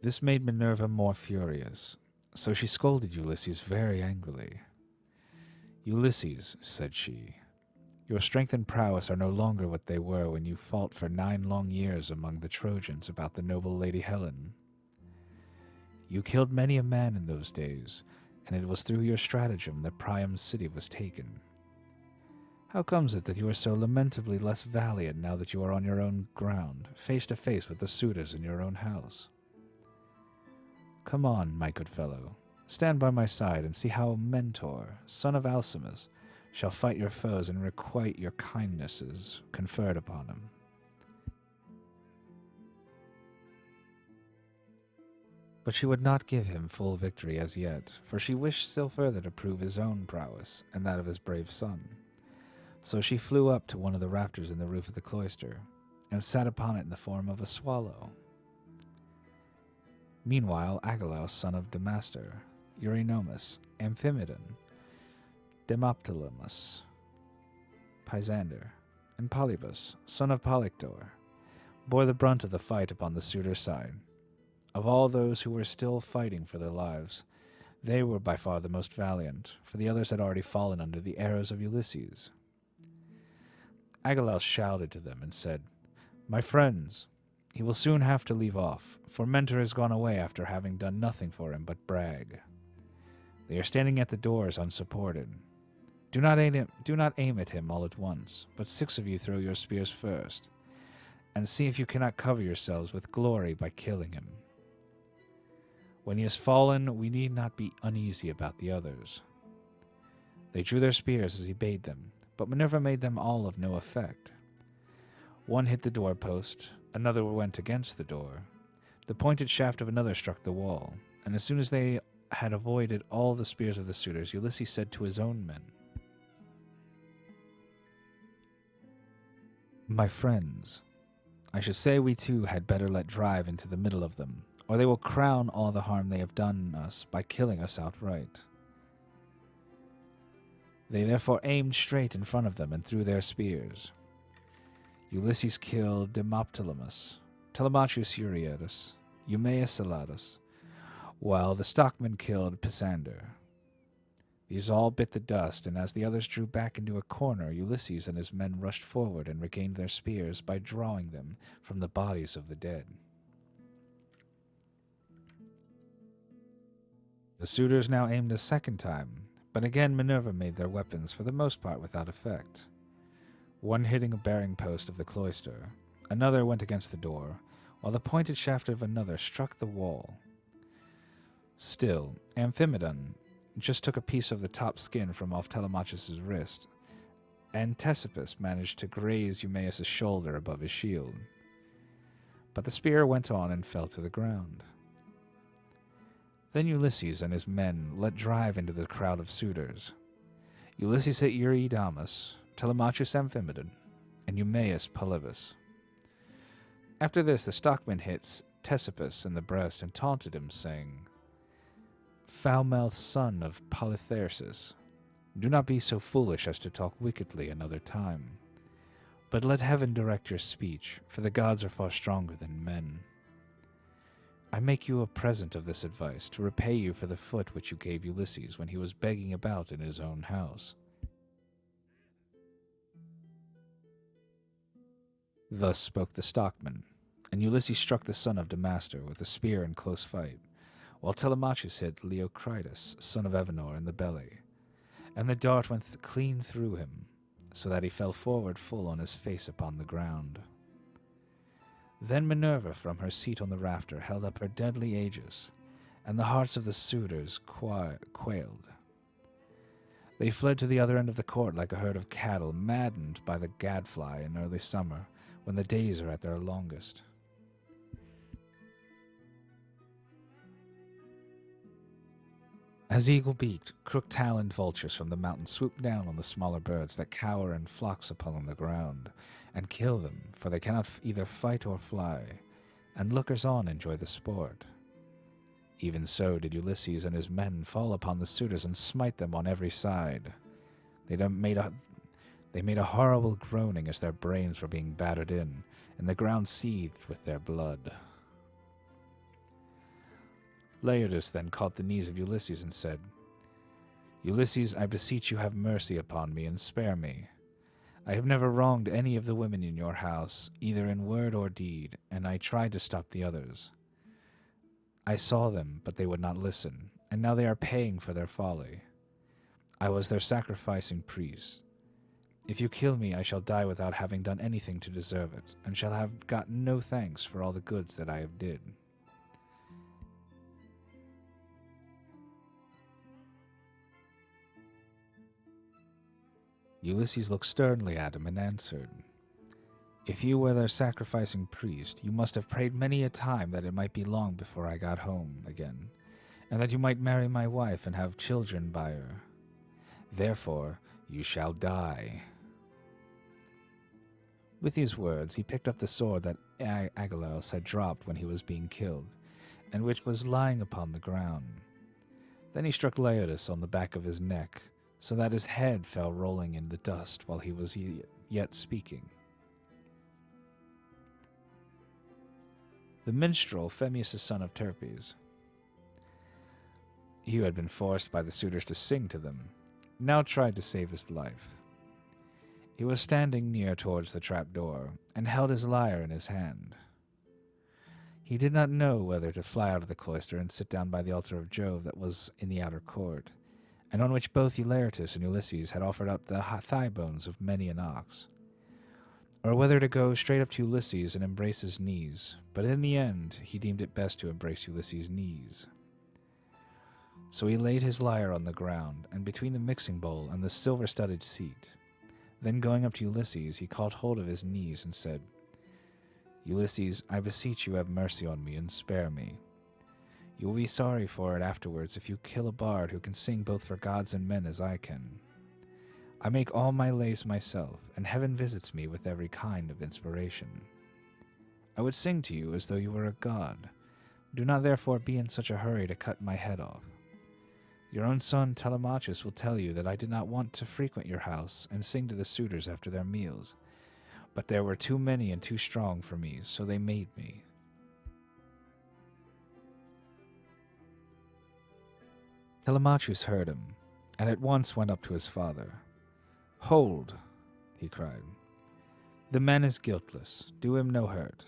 This made Minerva more furious, so she scolded Ulysses very angrily. Ulysses, said she, your strength and prowess are no longer what they were when you fought for 9 long years among the Trojans about the noble lady Helen. You killed many a man in those days, and it was through your stratagem that Priam's city was taken. How comes it that you are so lamentably less valiant now that you are on your own ground, face to face with the suitors in your own house? Come on, my good fellow, stand by my side and see how Mentor, son of Alcimus, shall fight your foes and requite your kindnesses conferred upon him. But she would not give him full victory as yet, for she wished still further to prove his own prowess and that of his brave son. So she flew up to one of the rafters in the roof of the cloister, and sat upon it in the form of a swallow. Meanwhile, Agelaus, son of Damastor, Eurynomus, Amphimedon, Demoptolemus, Pisander, and Polybus, son of Polyctor, bore the brunt of the fight upon the suitor's side. Of all those who were still fighting for their lives, they were by far the most valiant, for the others had already fallen under the arrows of Ulysses. Agelaus shouted to them and said, My friends, he will soon have to leave off, for Mentor has gone away after having done nothing for him but brag. They are standing at the doors unsupported. Do not aim at him all at once, but 6 of you throw your spears first, and see if you cannot cover yourselves with glory by killing him. When he has fallen, we need not be uneasy about the others. They drew their spears as he bade them, but Minerva made them all of no effect. One hit the doorpost, another went against the door. The pointed shaft of another struck the wall, and as soon as they had avoided all the spears of the suitors, Ulysses said to his own men, My friends, I should say we too had better let drive into the middle of them, or they will crown all the harm they have done us by killing us outright. They therefore aimed straight in front of them and threw their spears. Ulysses killed Demoptolemus, Telemachus Euryalus, Eumaeus Elatus, while the stockmen killed Pisander. These all bit the dust, and as the others drew back into a corner, Ulysses and his men rushed forward and regained their spears by drawing them from the bodies of the dead. The suitors now aimed a second time, but again Minerva made their weapons for the most part without effect. One hitting a bearing post of the cloister, another went against the door, while the pointed shaft of another struck the wall. Still, Amphimedon just took a piece of the top skin from off Telemachus' wrist, and Ctesippus managed to graze Eumaeus' shoulder above his shield. But the spear went on and fell to the ground. Then Ulysses and his men let drive into the crowd of suitors. Ulysses hit Eurydamas, Telemachus Amphimedon, and Eumaeus Polybus. After this, the stockman hit Ctesippus in the breast and taunted him, saying, "Foul-mouthed son of Polytherses, do not be so foolish as to talk wickedly another time. But let heaven direct your speech, for the gods are far stronger than men. I make you a present of this advice to repay you for the foot which you gave Ulysses when he was begging about in his own house." Thus spoke the stockman, and Ulysses struck the son of Damastor with a spear in close fight, while Telemachus hit Leocritus, son of Evenor, in the belly, and the dart went clean through him, so that he fell forward full on his face upon the ground. Then Minerva from her seat on the rafter held up her deadly aegis, and the hearts of the suitors quailed. They fled to the other end of the court like a herd of cattle maddened by the gadfly in early summer, when the days are at their longest. As eagle-beaked, crook-taloned vultures from the mountain swoop down on the smaller birds that cower in flocks upon the ground, and kill them, for they cannot either fight or fly, and lookers-on enjoy the sport. Even so did Ulysses and his men fall upon the suitors and smite them on every side. They made a horrible groaning as their brains were being battered in, and the ground seethed with their blood. Laertes then caught the knees of Ulysses and said, "Ulysses, I beseech you have mercy upon me and spare me. I have never wronged any of the women in your house, either in word or deed, and I tried to stop the others. I saw them, but they would not listen, and now they are paying for their folly. I was their sacrificing priest. If you kill me, I shall die without having done anything to deserve it, and shall have gotten no thanks for all the goods that I have did." Ulysses looked sternly at him and answered, "If you were their sacrificing priest, you must have prayed many a time that it might be long before I got home again, and that you might marry my wife and have children by her. Therefore, you shall die." With these words, he picked up the sword that Agelaus had dropped when he was being killed, and which was lying upon the ground. Then he struck Laertes on the back of his neck, so that his head fell rolling in the dust while he was yet speaking. The minstrel, Phemius, son of Terpes, he who had been forced by the suitors to sing to them, now tried to save his life. He was standing near towards the trapdoor, and held his lyre in his hand. He did not know whether to fly out of the cloister and sit down by the altar of Jove that was in the outer court, and on which both Laertes and Ulysses had offered up the thigh bones of many an ox, or whether to go straight up to Ulysses and embrace his knees, but in the end he deemed it best to embrace Ulysses' knees. So he laid his lyre on the ground, and between the mixing bowl and the silver-studded seat. Then going up to Ulysses, he caught hold of his knees and said, "Ulysses, I beseech you have mercy on me and spare me. You will be sorry for it afterwards if you kill a bard who can sing both for gods and men as I can. I make all my lays myself, and heaven visits me with every kind of inspiration. I would sing to you as though you were a god. Do not therefore be in such a hurry to cut my head off. Your own son Telemachus will tell you that I did not want to frequent your house and sing to the suitors after their meals, but there were too many and too strong for me, so they made me. Telemachus heard him, and at once went up to his father. Hold, he cried. The man is guiltless. Do him no hurt,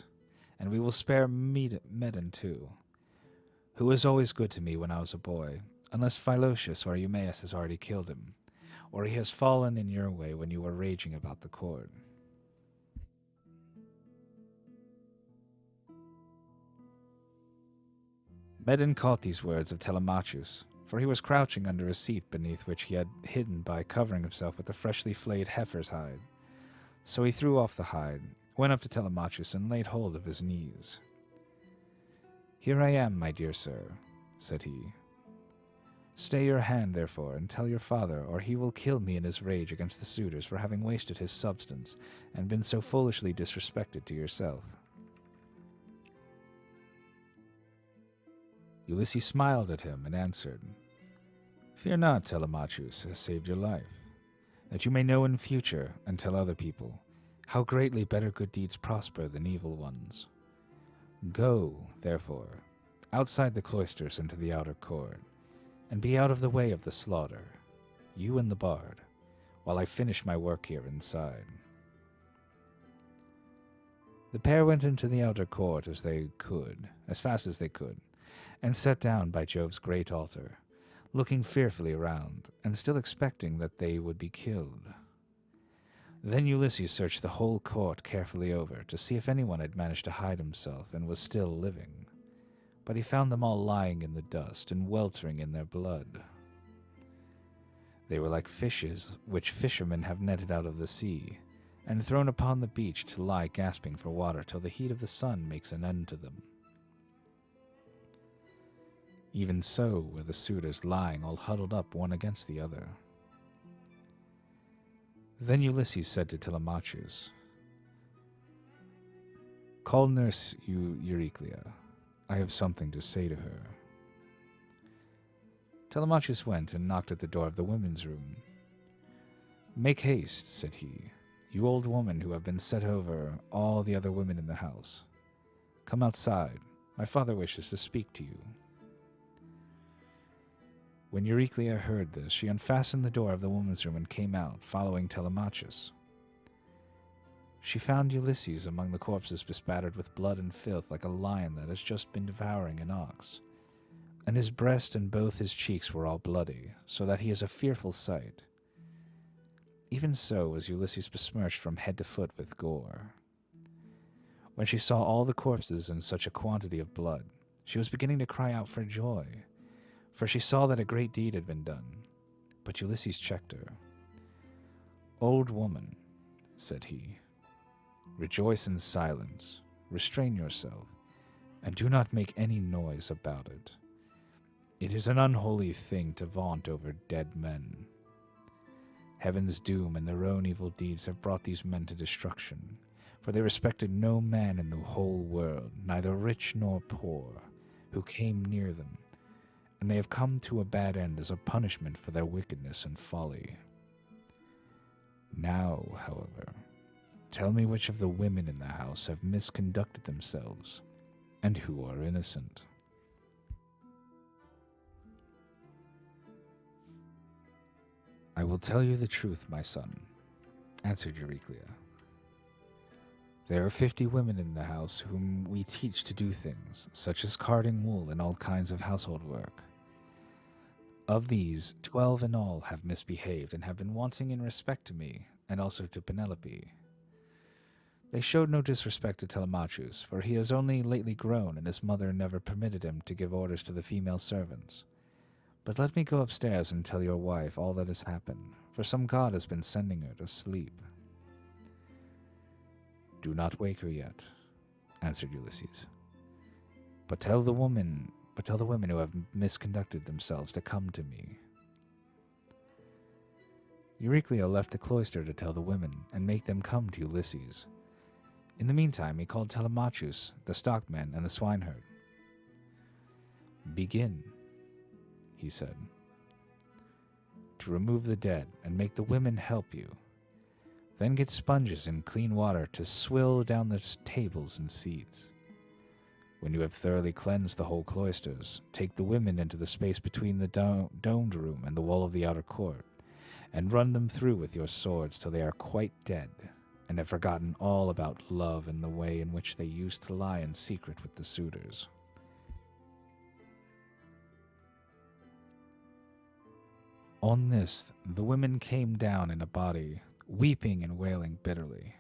and we will spare Medon too, who was always good to me when I was a boy, unless Philocius or Eumaeus has already killed him, or he has fallen in your way when you were raging about the court. Medon caught these words of Telemachus, for he was crouching under a seat beneath which he had hidden by covering himself with a freshly flayed heifer's hide. So he threw off the hide, went up to Telemachus, and laid hold of his knees. Here I am, my dear sir, said he. Stay your hand, therefore, and tell your father, or he will kill me in his rage against the suitors for having wasted his substance and been so foolishly disrespected to yourself. Ulysses smiled at him and answered, Fear not, Telemachus has saved your life, that you may know in future, and tell other people, how greatly better good deeds prosper than evil ones. Go, therefore, outside the cloisters into the outer court, and be out of the way of the slaughter, you and the bard, while I finish my work here inside. The pair went into the outer court as fast as they could, and sat down by Jove's great altar, looking fearfully around, and still expecting that they would be killed. Then Ulysses searched the whole court carefully over to see if anyone had managed to hide himself and was still living, but he found them all lying in the dust and weltering in their blood. They were like fishes which fishermen have netted out of the sea, and thrown upon the beach to lie gasping for water till the heat of the sun makes an end to them. Even so were the suitors lying all huddled up one against the other. Then Ulysses said to Telemachus, Call nurse Euryclea. I have something to say to her. Telemachus went and knocked at the door of the women's room. Make haste, said he, you old woman who have been set over all the other women in the house. Come outside. My father wishes to speak to you. When Euryclea heard this, she unfastened the door of the woman's room and came out, following Telemachus. She found Ulysses among the corpses bespattered with blood and filth like a lion that has just been devouring an ox, and his breast and both his cheeks were all bloody, so that he is a fearful sight. Even so was Ulysses besmirched from head to foot with gore. When she saw all the corpses in such a quantity of blood, she was beginning to cry out for joy, for she saw that a great deed had been done. But Ulysses checked her. Old woman, said he, rejoice in silence, restrain yourself, and do not make any noise about it. It is an unholy thing to vaunt over dead men. Heaven's doom and their own evil deeds have brought these men to destruction, for they respected no man in the whole world, neither rich nor poor, who came near them, and they have come to a bad end as a punishment for their wickedness and folly. Now, however, tell me which of the women in the house have misconducted themselves, and who are innocent. I will tell you the truth, my son, answered Euryclea. There are 50 women in the house whom we teach to do things, such as carding wool and all kinds of household work. Of these, 12 in all have misbehaved and have been wanting in respect to me, and also to Penelope. They showed no disrespect to Telemachus, for he has only lately grown, and his mother never permitted him to give orders to the female servants. But let me go upstairs and tell your wife all that has happened, for some god has been sending her to sleep. Do not wake her yet, answered Ulysses. But tell the women who have misconducted themselves to come to me. Euryclea left the cloister to tell the women and make them come to Ulysses. In the meantime, he called Telemachus, the stockman, and the swineherd. "Begin," he said, "to remove the dead and make the women help you. Then get sponges and clean water to swill down the tables and seats. When you have thoroughly cleansed the whole cloisters, take the women into the space between the domed room and the wall of the outer court, and run them through with your swords till they are quite dead, and have forgotten all about love and the way in which they used to lie in secret with the suitors. On this, the women came down in a body, weeping and wailing bitterly.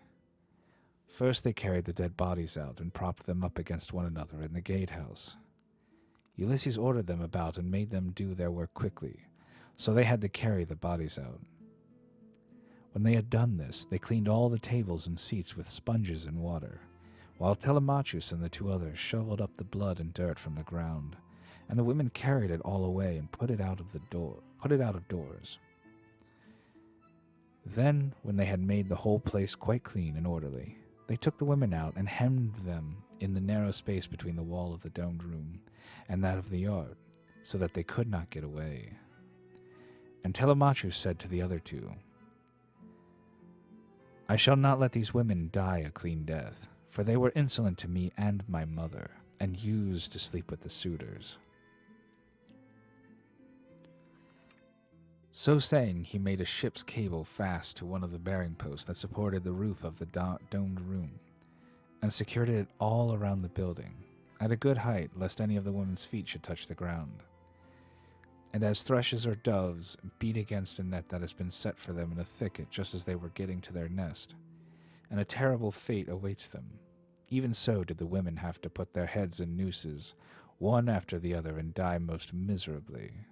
First they carried the dead bodies out and propped them up against one another in the gatehouse. Ulysses ordered them about and made them do their work quickly, so they had to carry the bodies out. When they had done this, they cleaned all the tables and seats with sponges and water, while Telemachus and the two others shoveled up the blood and dirt from the ground, and the women carried it all away and put it out of doors. Then, when they had made the whole place quite clean and orderly, they took the women out and hemmed them in the narrow space between the wall of the domed room and that of the yard, so that they could not get away. And Telemachus said to the other two, "I shall not let these women die a clean death, for they were insolent to me and my mother, and used to sleep with the suitors." So saying, he made a ship's cable fast to one of the bearing posts that supported the roof of the domed room, and secured it all around the building, at a good height, lest any of the women's feet should touch the ground. And as thrushes or doves beat against a net that has been set for them in a thicket just as they were getting to their nest, and a terrible fate awaits them, even so did the women have to put their heads in nooses, one after the other, and die most miserably.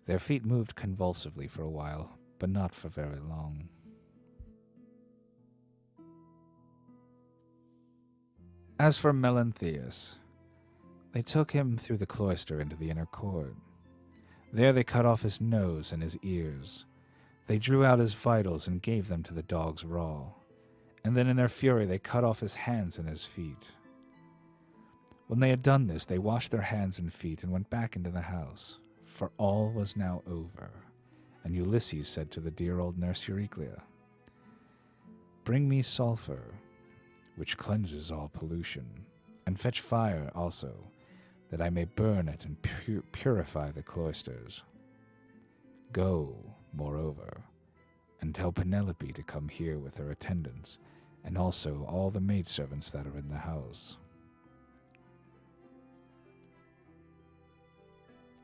Their feet moved convulsively for a while, but not for very long. As for Melanthius, they took him through the cloister into the inner court. There they cut off his nose and his ears. They drew out his vitals and gave them to the dogs raw, and then in their fury they cut off his hands and his feet. When they had done this, they washed their hands and feet and went back into the house, for all was now over, and Ulysses said to the dear old nurse Euryclea, "Bring me sulfur, which cleanses all pollution, and fetch fire also, that I may burn it and purify the cloisters. Go, moreover, and tell Penelope to come here with her attendants, and also all the maidservants that are in the house."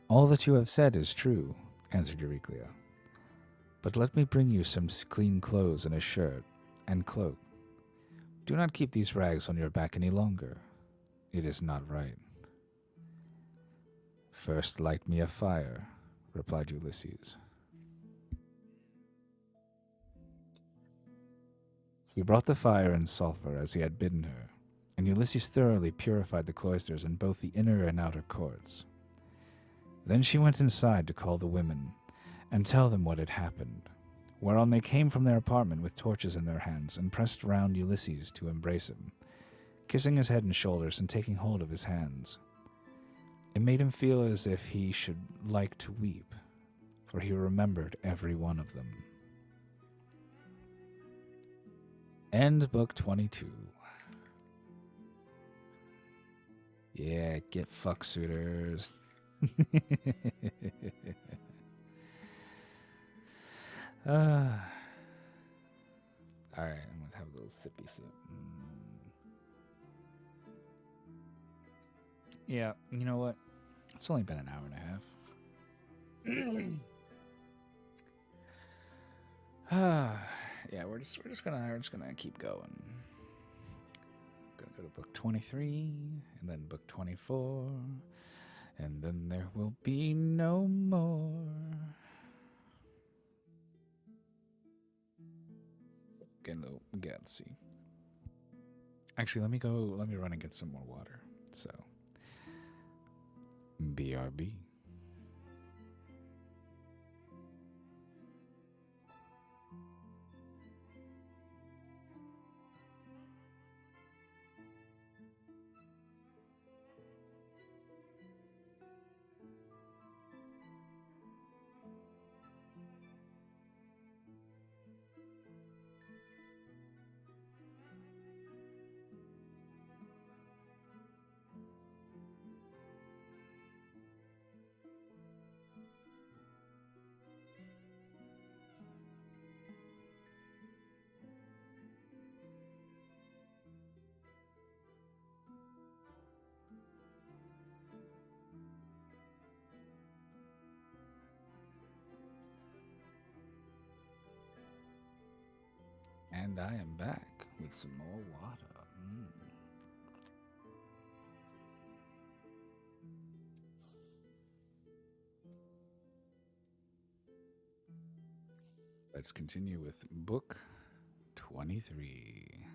"All that you have said is true," answered Euryclea. "But let me bring you some clean clothes and a shirt and cloak. Do not keep these rags on your back any longer. It is not right." "First light me a fire," replied Ulysses. He brought the fire and sulfur as he had bidden her, and Ulysses thoroughly purified the cloisters in both the inner and outer courts. Then she went inside to call the women and tell them what had happened, whereon they came from their apartment with torches in their hands and pressed round Ulysses to embrace him, kissing his head and shoulders and taking hold of his hands. It made him feel as if he should like to weep, for he remembered every one of them. End Book 22. Yeah, get fuck suitors. Alright, I'm gonna have a little sippy sip. Yeah, you know what? It's only been an hour and a half. Yeah, we're just gonna keep going. Gonna go to book 23, and then book 24, and then there will be no more. Let's see. Actually, let me run and get some more water. So, BRB. And I am back with some more water. Let's continue with book 23.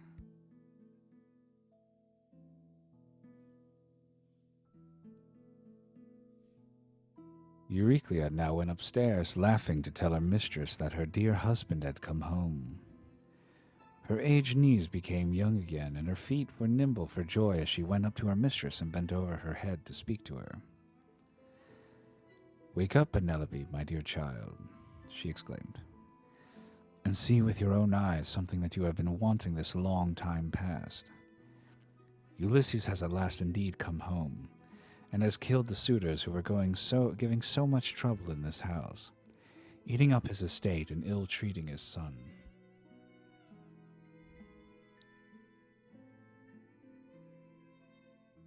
Euryclea now went upstairs, laughing to tell her mistress that her dear husband had come home. Her aged knees became young again, and her feet were nimble for joy as she went up to her mistress and bent over her head to speak to her. "Wake up, Penelope, my dear child," she exclaimed, "and see with your own eyes something that you have been wanting this long time past. Ulysses has at last indeed come home, and has killed the suitors who were giving so much trouble in this house, eating up his estate and ill-treating his son.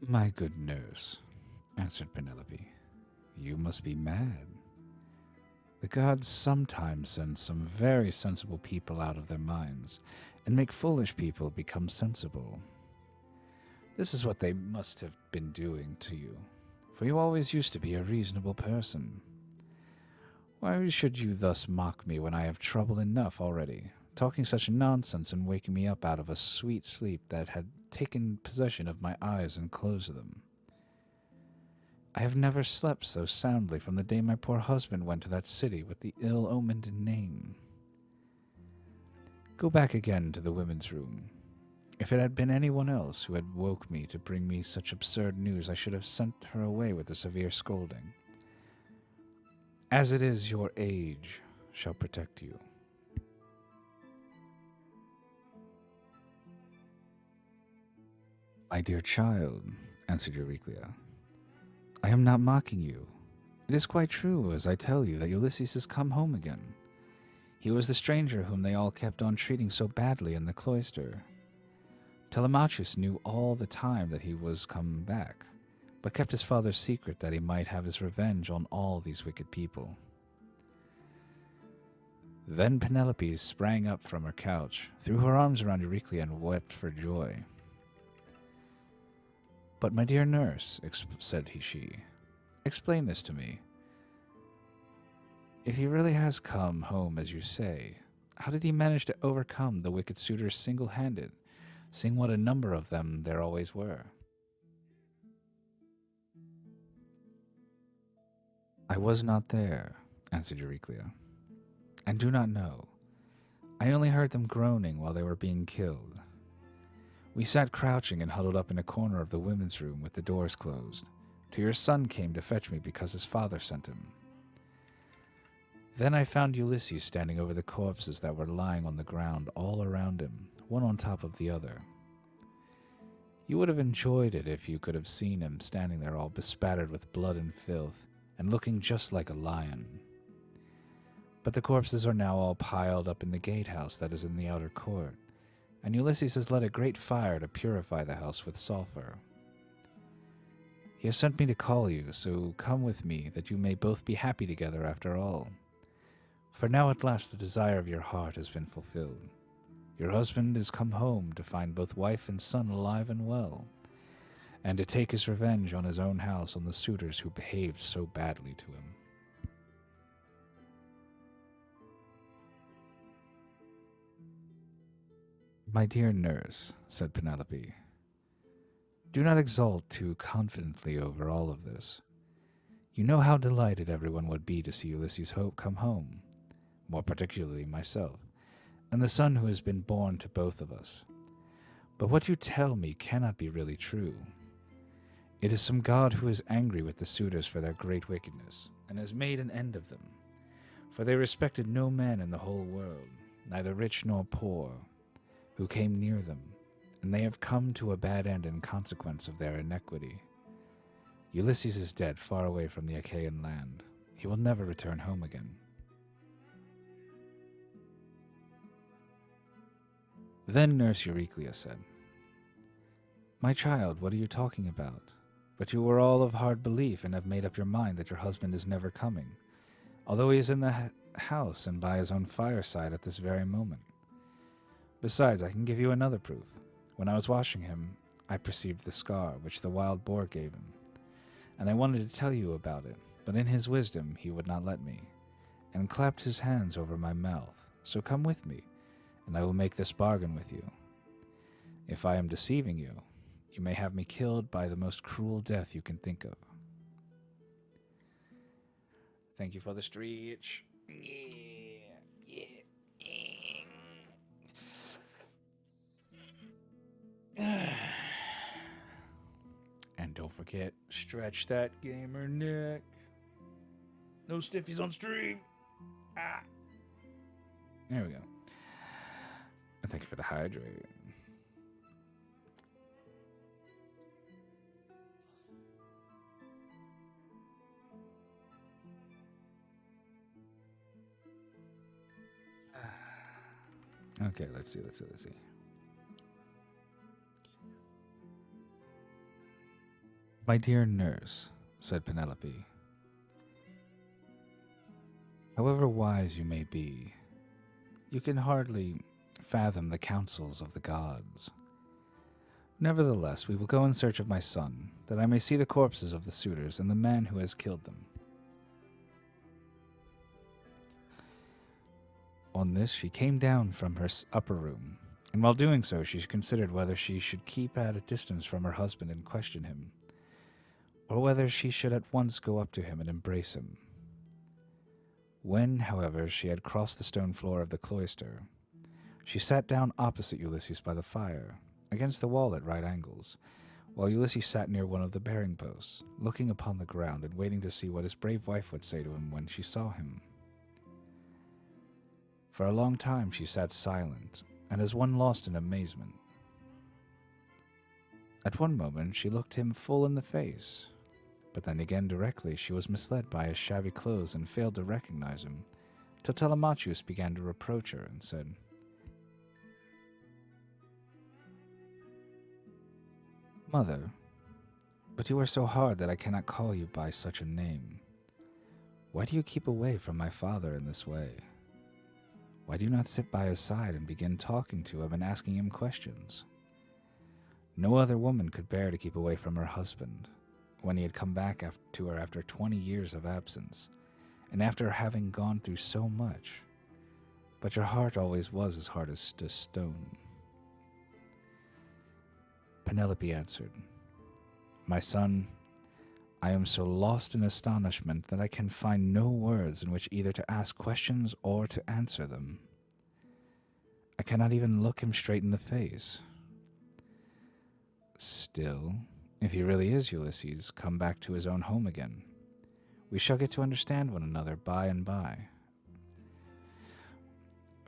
My good nurse," answered Penelope, "you must be mad. The gods sometimes send some very sensible people out of their minds, and make foolish people become sensible. This is what they must have been doing to you, for you always used to be a reasonable person. Why should you thus mock me when I have trouble enough already, talking such nonsense and waking me up out of a sweet sleep that had taken possession of my eyes and closed them? I have never slept so soundly from the day my poor husband went to that city with the ill-omened name. Go back again to the women's room. If it had been anyone else who had woke me to bring me such absurd news, I should have sent her away with a severe scolding. As it is, your age shall protect you." "My dear child," answered Euryclea, "I am not mocking you. It is quite true, as I tell you, that Ulysses has come home again. He was the stranger whom they all kept on treating so badly in the cloister. Telemachus knew all the time that he was come back, but kept his father's secret that he might have his revenge on all these wicked people." Then Penelope sprang up from her couch, threw her arms around Euryclea, and wept for joy. "But, my dear nurse," said she, "explain this to me. If he really has come home as you say, how did he manage to overcome the wicked suitors single-handed, seeing what a number of them there always were?" "I was not there," answered Euryclea, "and do not know. I only heard them groaning while they were being killed. We sat crouching and huddled up in a corner of the women's room with the doors closed, till your son came to fetch me because his father sent him. Then I found Ulysses standing over the corpses that were lying on the ground all around him, one on top of the other. You would have enjoyed it if you could have seen him standing there all bespattered with blood and filth, and looking just like a lion. But the corpses are now all piled up in the gatehouse that is in the outer court, and Ulysses has lit a great fire to purify the house with sulfur. He has sent me to call you, so come with me, that you may both be happy together after all. For now at last the desire of your heart has been fulfilled. Your husband is come home to find both wife and son alive and well, and to take his revenge on his own house on the suitors who behaved so badly to him." "My dear nurse," said Penelope, "do not exult too confidently over all of this. You know how delighted everyone would be to see Ulysses come home, more particularly myself, and the son who has been born to both of us. But what you tell me cannot be really true. It is some god who is angry with the suitors for their great wickedness, and has made an end of them, for they respected no man in the whole world, neither rich nor poor, who came near them, and they have come to a bad end in consequence of their iniquity. Ulysses is dead far away from the Achaean land. He will never return home again." Then Nurse Euryclea said, "My child, what are you talking about? But you were all of hard belief and have made up your mind that your husband is never coming, although he is in the house and by his own fireside at this very moment. Besides, I can give you another proof. When I was washing him, I perceived the scar which the wild boar gave him, and I wanted to tell you about it, but in his wisdom he would not let me, and clapped his hands over my mouth. So come with me, and I will make this bargain with you. If I am deceiving you, you may have me killed by the most cruel death you can think of. Thank you for the stretch. And don't forget, stretch that gamer neck. No stiffies on stream. Ah. There we go. And thank you for the hydrate. Okay, let's see. My dear nurse, said Penelope, however wise you may be, you can hardly fathom the counsels of the gods. Nevertheless, we will go in search of my son, that I may see the corpses of the suitors and the man who has killed them. On this, she came down from her upper room, and while doing so, she considered whether she should keep at a distance from her husband and question him, or whether she should at once go up to him and embrace him. When, however, she had crossed the stone floor of the cloister, she sat down opposite Ulysses by the fire, against the wall at right angles, while Ulysses sat near one of the bearing posts, looking upon the ground and waiting to see what his brave wife would say to him when she saw him. For a long time she sat silent, and as one lost in amazement. At one moment she looked him full in the face, but then again directly she was misled by his shabby clothes and failed to recognize him, till Telemachus began to reproach her and said, Mother, but you are so hard that I cannot call you by such a name. Why do you keep away from my father in this way? Why do you not sit by his side and begin talking to him and asking him questions? No other woman could bear to keep away from her husband, when he had come back to her after 20 years of absence, and after having gone through so much. But your heart always was as hard as a stone. Penelope answered, My son, I am so lost in astonishment that I can find no words in which either to ask questions or to answer them. I cannot even look him straight in the face. Still, if he really is Ulysses, come back to his own home again. We shall get to understand one another by and by.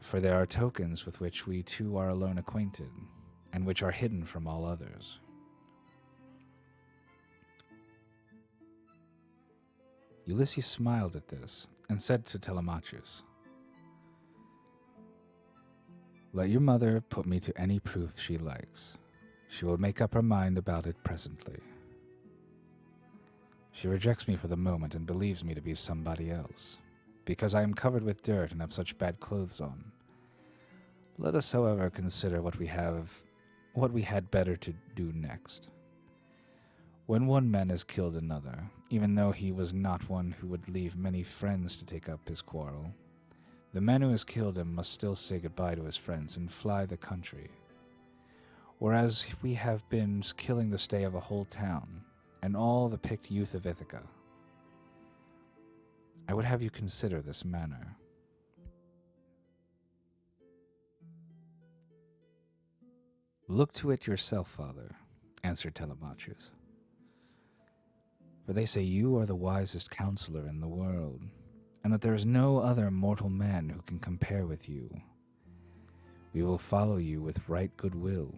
For there are tokens with which we two are alone acquainted, and which are hidden from all others. Ulysses smiled at this, and said to Telemachus, Let your mother put me to any proof she likes. She will make up her mind about it presently. She rejects me for the moment and believes me to be somebody else, because I am covered with dirt and have such bad clothes on. Let us, however, consider what we had better to do next. When one man has killed another, even though he was not one who would leave many friends to take up his quarrel, the man who has killed him must still say goodbye to his friends and fly the country. Whereas we have been killing the stay of a whole town, and all the picked youth of Ithaca. I would have you consider this manner. Look to it yourself, father, answered Telemachus. For they say you are the wisest counselor in the world, and that there is no other mortal man who can compare with you. We will follow you with right good will,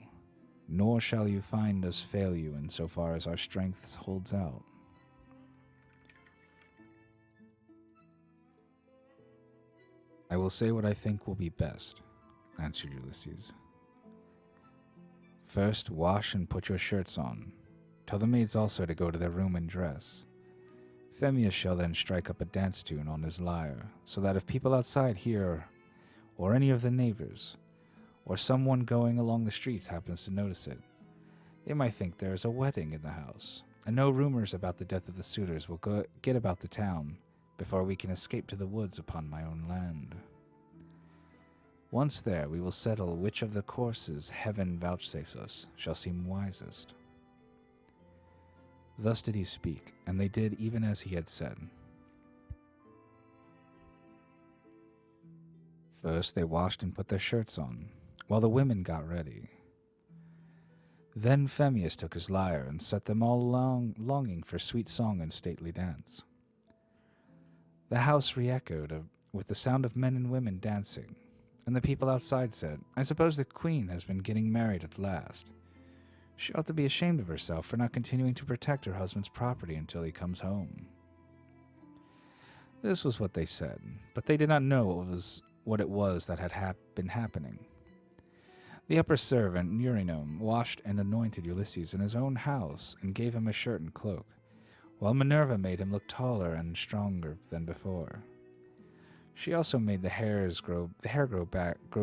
nor shall you find us fail you in so far as our strength holds out. I will say what I think will be best, answered Ulysses. First, wash and put your shirts on. Tell the maids also to go to their room and dress. Phemius shall then strike up a dance tune on his lyre, so that if people outside hear, or any of the neighbors, or someone going along the streets happens to notice it. They might think there is a wedding in the house, and no rumors about the death of the suitors will get about the town before we can escape to the woods upon my own land. Once there, we will settle which of the courses heaven vouchsafes us shall seem wisest." Thus did he speak, and they did even as he had said. First they washed and put their shirts on, while the women got ready. Then Phemius took his lyre and set them all longing for sweet song and stately dance. The house re-echoed with the sound of men and women dancing, and the people outside said, "I suppose the queen has been getting married at last. She ought to be ashamed of herself for not continuing to protect her husband's property until he comes home." This was what they said, but they did not know what it was that had been happening. The upper servant, Eurynome, washed and anointed Ulysses in his own house and gave him a shirt and cloak, while Minerva made him look taller and stronger than before. She also made the hair grow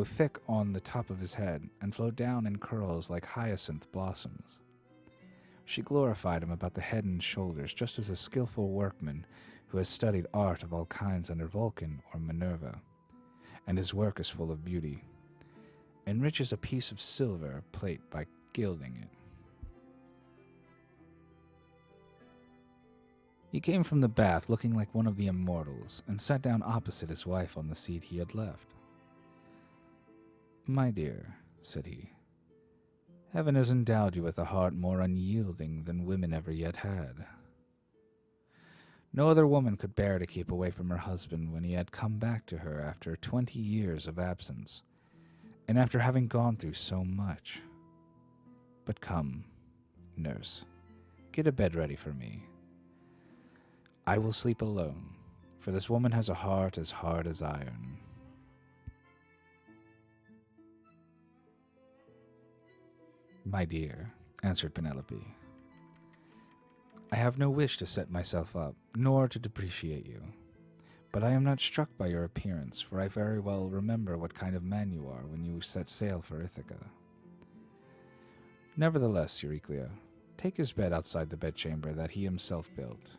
thick on the top of his head and flow down in curls like hyacinth blossoms. She glorified him about the head and shoulders, just as a skillful workman who has studied art of all kinds under Vulcan or Minerva, and his work is full of beauty, enriches a piece of silver plate by gilding it. He came from the bath looking like one of the immortals, and sat down opposite his wife on the seat he had left. "My dear," said he, "heaven has endowed you with a heart more unyielding than women ever yet had. No other woman could bear to keep away from her husband when he had come back to her after 20 years of absence, and after having gone through so much. But come, nurse, get a bed ready for me. I will sleep alone, for this woman has a heart as hard as iron." "My dear," answered Penelope, "I have no wish to set myself up, nor to depreciate you. But I am not struck by your appearance, for I very well remember what kind of man you are when you set sail for Ithaca. Nevertheless, Euryclea, take his bed outside the bedchamber that he himself built.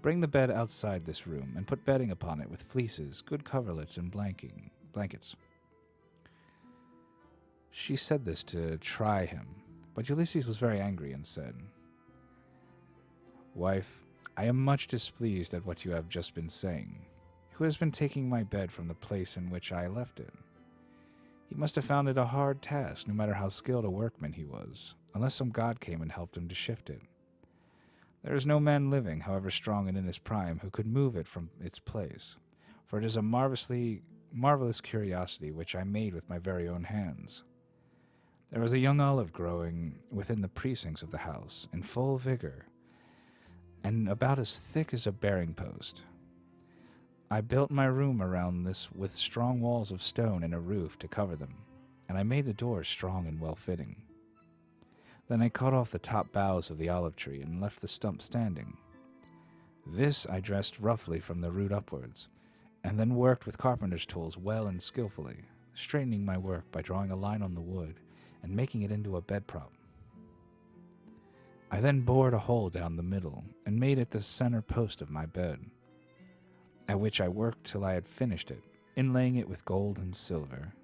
Bring the bed outside this room, and put bedding upon it with fleeces, good coverlets, and blankets." She said this to try him, but Ulysses was very angry and said, "Wife, I am much displeased at what you have just been saying. Who has been taking my bed from the place in which I left it? He must have found it a hard task, no matter how skilled a workman he was, unless some god came and helped him to shift it. There is no man living, however strong and in his prime, who could move it from its place, for it is a marvelous curiosity which I made with my very own hands. There was a young olive growing within the precincts of the house, in full vigor, and about as thick as a bearing post. I built my room around this with strong walls of stone and a roof to cover them, and I made the doors strong and well-fitting. Then I cut off the top boughs of the olive tree and left the stump standing. This I dressed roughly from the root upwards, and then worked with carpenter's tools well and skillfully, straightening my work by drawing a line on the wood and making it into a bed prop. I then bored a hole down the middle and made it the center post of my bed, at which I worked till I had finished it, inlaying it with gold and silver.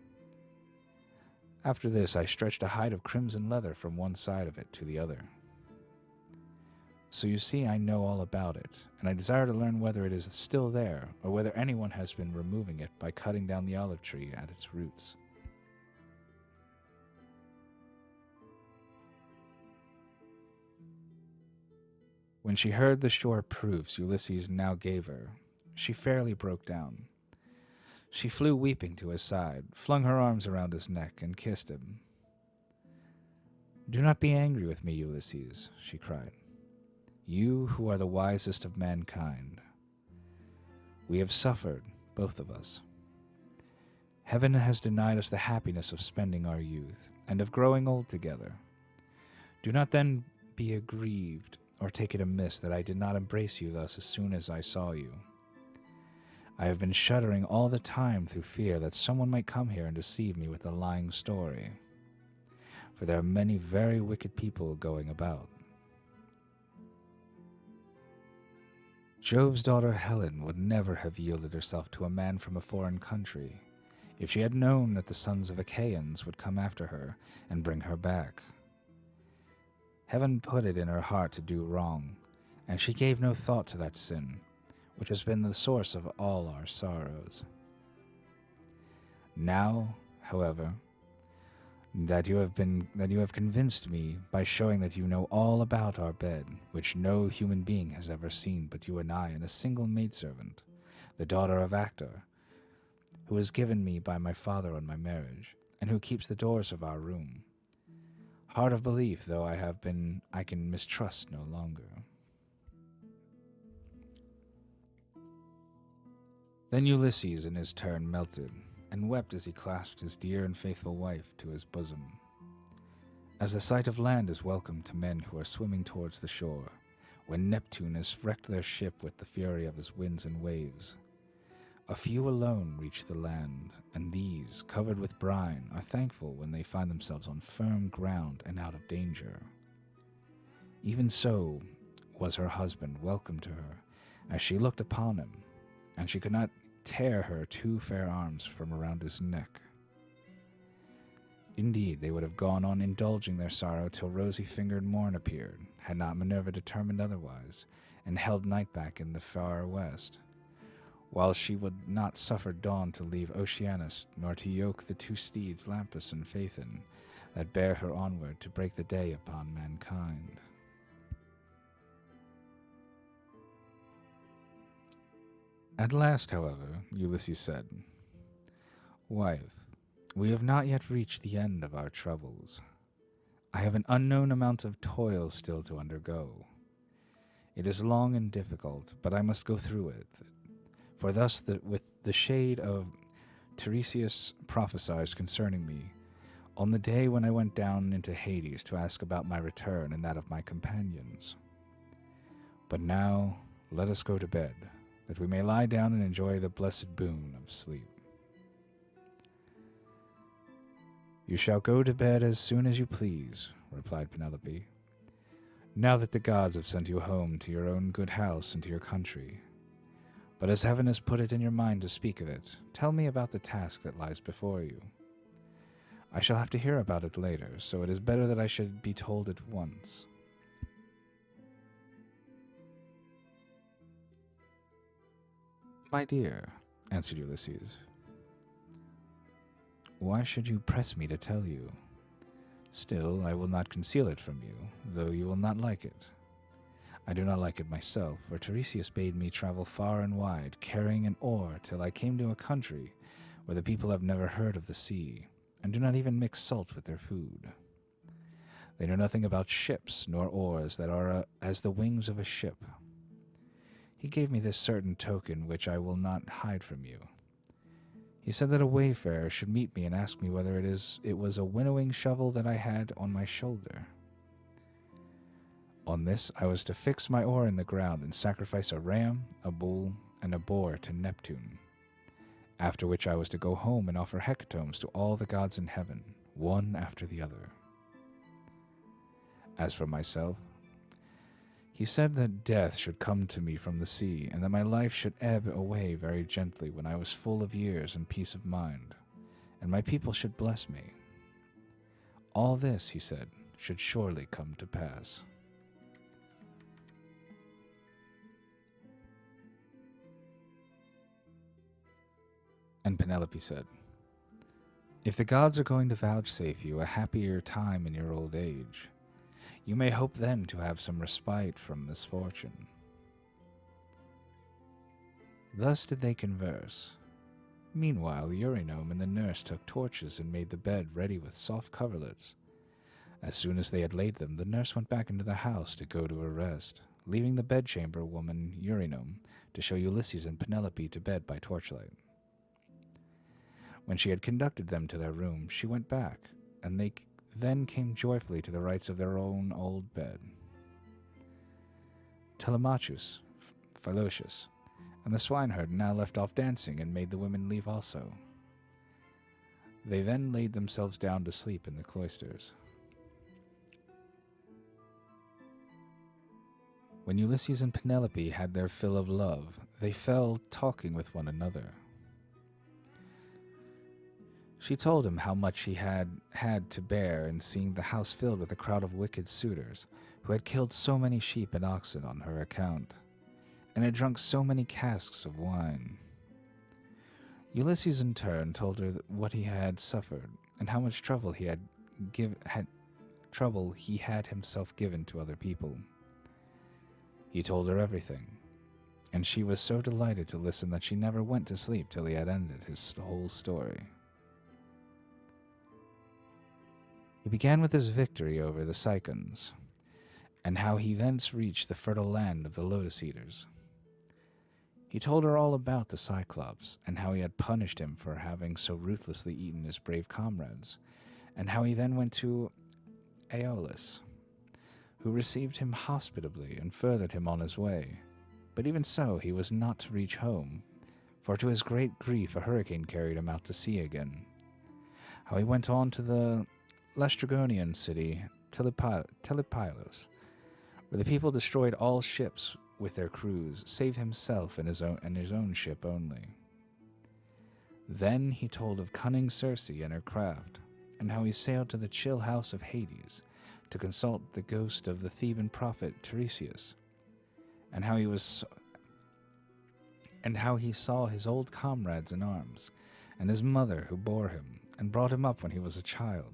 After this I stretched a hide of crimson leather from one side of it to the other. So you see I know all about it, and I desire to learn whether it is still there, or whether anyone has been removing it by cutting down the olive tree at its roots." When she heard the sure proofs Ulysses now gave her, she fairly broke down. She flew weeping to his side, flung her arms around his neck, and kissed him. "Do not be angry with me, Ulysses," she cried. "You who are the wisest of mankind. We have suffered, both of us. Heaven has denied us the happiness of spending our youth, and of growing old together. Do not then be aggrieved, or take it amiss that I did not embrace you thus as soon as I saw you. I have been shuddering all the time through fear that someone might come here and deceive me with a lying story. For there are many very wicked people going about. Jove's daughter Helen would never have yielded herself to a man from a foreign country if she had known that the sons of Achaeans would come after her and bring her back. Heaven put it in her heart to do wrong, and she gave no thought to that sin, which has been the source of all our sorrows. Now, however, that you have convinced me by showing that you know all about our bed, which no human being has ever seen but you and I and a single maidservant, the daughter of Actor, who was given me by my father on my marriage, and who keeps the doors of our room. Hard of belief though I can mistrust no longer. Then Ulysses in his turn melted, and wept as he clasped his dear and faithful wife to his bosom. As the sight of land is welcome to men who are swimming towards the shore, when Neptune has wrecked their ship with the fury of his winds and waves, a few alone reach the land, and these, covered with brine, are thankful when they find themselves on firm ground and out of danger. Even so was her husband welcome to her, as she looked upon him, and she could not tear her two fair arms from around his neck. Indeed, they would have gone on indulging their sorrow till rosy-fingered morn appeared, had not Minerva determined otherwise, and held night back in the far west, while she would not suffer dawn to leave Oceanus, nor to yoke the two steeds Lampus and Phaethon, that bear her onward to break the day upon mankind. At last, however, Ulysses said, "Wife, we have not yet reached the end of our troubles. I have an unknown amount of toil still to undergo. It is long and difficult, but I must go through it. For thus with the shade of Tiresias prophesied concerning me, on the day when I went down into Hades to ask about my return and that of my companions. But now let us go to bed, that we may lie down and enjoy the blessed boon of sleep." "You shall go to bed as soon as you please," replied Penelope, "now that the gods have sent you home to your own good house and to your country. But as heaven has put it in your mind to speak of it, tell me about the task that lies before you. I shall have to hear about it later, so it is better that I should be told at once." "My dear," answered Ulysses, "why should you press me to tell you? Still, I will not conceal it from you, though you will not like it. I do not like it myself, for Tiresias bade me travel far and wide, carrying an oar till I came to a country where the people have never heard of the sea, and do not even mix salt with their food. They know nothing about ships, nor oars that are as the wings of a ship. He gave me this certain token which I will not hide from you. He said that a wayfarer should meet me and ask me whether it was a winnowing shovel that I had on my shoulder. On this I was to fix my oar in the ground and sacrifice a ram, a bull, and a boar to Neptune, after which I was to go home and offer hecatombs to all the gods in heaven, one after the other. As for myself, he said that death should come to me from the sea, and that my life should ebb away very gently when I was full of years and peace of mind, and my people should bless me. All this, he said, should surely come to pass." And Penelope said, "If the gods are going to vouchsafe you a happier time in your old age, you may hope then to have some respite from misfortune." Thus did they converse. Meanwhile, Eurynome and the nurse took torches and made the bed ready with soft coverlets. As soon as they had laid them, the nurse went back into the house to go to her rest, leaving the bedchamber woman Eurynome to show Ulysses and Penelope to bed by torchlight. When she had conducted them to their room, she went back, and they then came joyfully to the rights of their own old bed. Telemachus, Philocius, and the swineherd now left off dancing and made the women leave also. They then laid themselves down to sleep in the cloisters. When Ulysses and Penelope had their fill of love, they fell talking with one another. She told him how much he had to bear in seeing the house filled with a crowd of wicked suitors, who had killed so many sheep and oxen on her account, and had drunk so many casks of wine. Ulysses in turn told her what he had suffered, and how much trouble he had himself given to other people. He told her everything, and she was so delighted to listen that she never went to sleep till he had ended his whole story. He began with his victory over the Cicons, and how he thence reached the fertile land of the Lotus Eaters. He told her all about the Cyclops, and how he had punished him for having so ruthlessly eaten his brave comrades, and how he then went to Illis, who received him hospitably and furthered him on his way. But even so, he was not to reach home, for to his great grief a hurricane carried him out to sea again. How he went on to the Laestrygonian city Telepylos, where the people destroyed all ships with their crews, save himself and his own ship only. Then he told of cunning Circe and her craft, and how he sailed to the chill house of Hades to consult the ghost of the Theban prophet Tiresias, and how he saw his old comrades in arms, and his mother who bore him and brought him up when he was a child.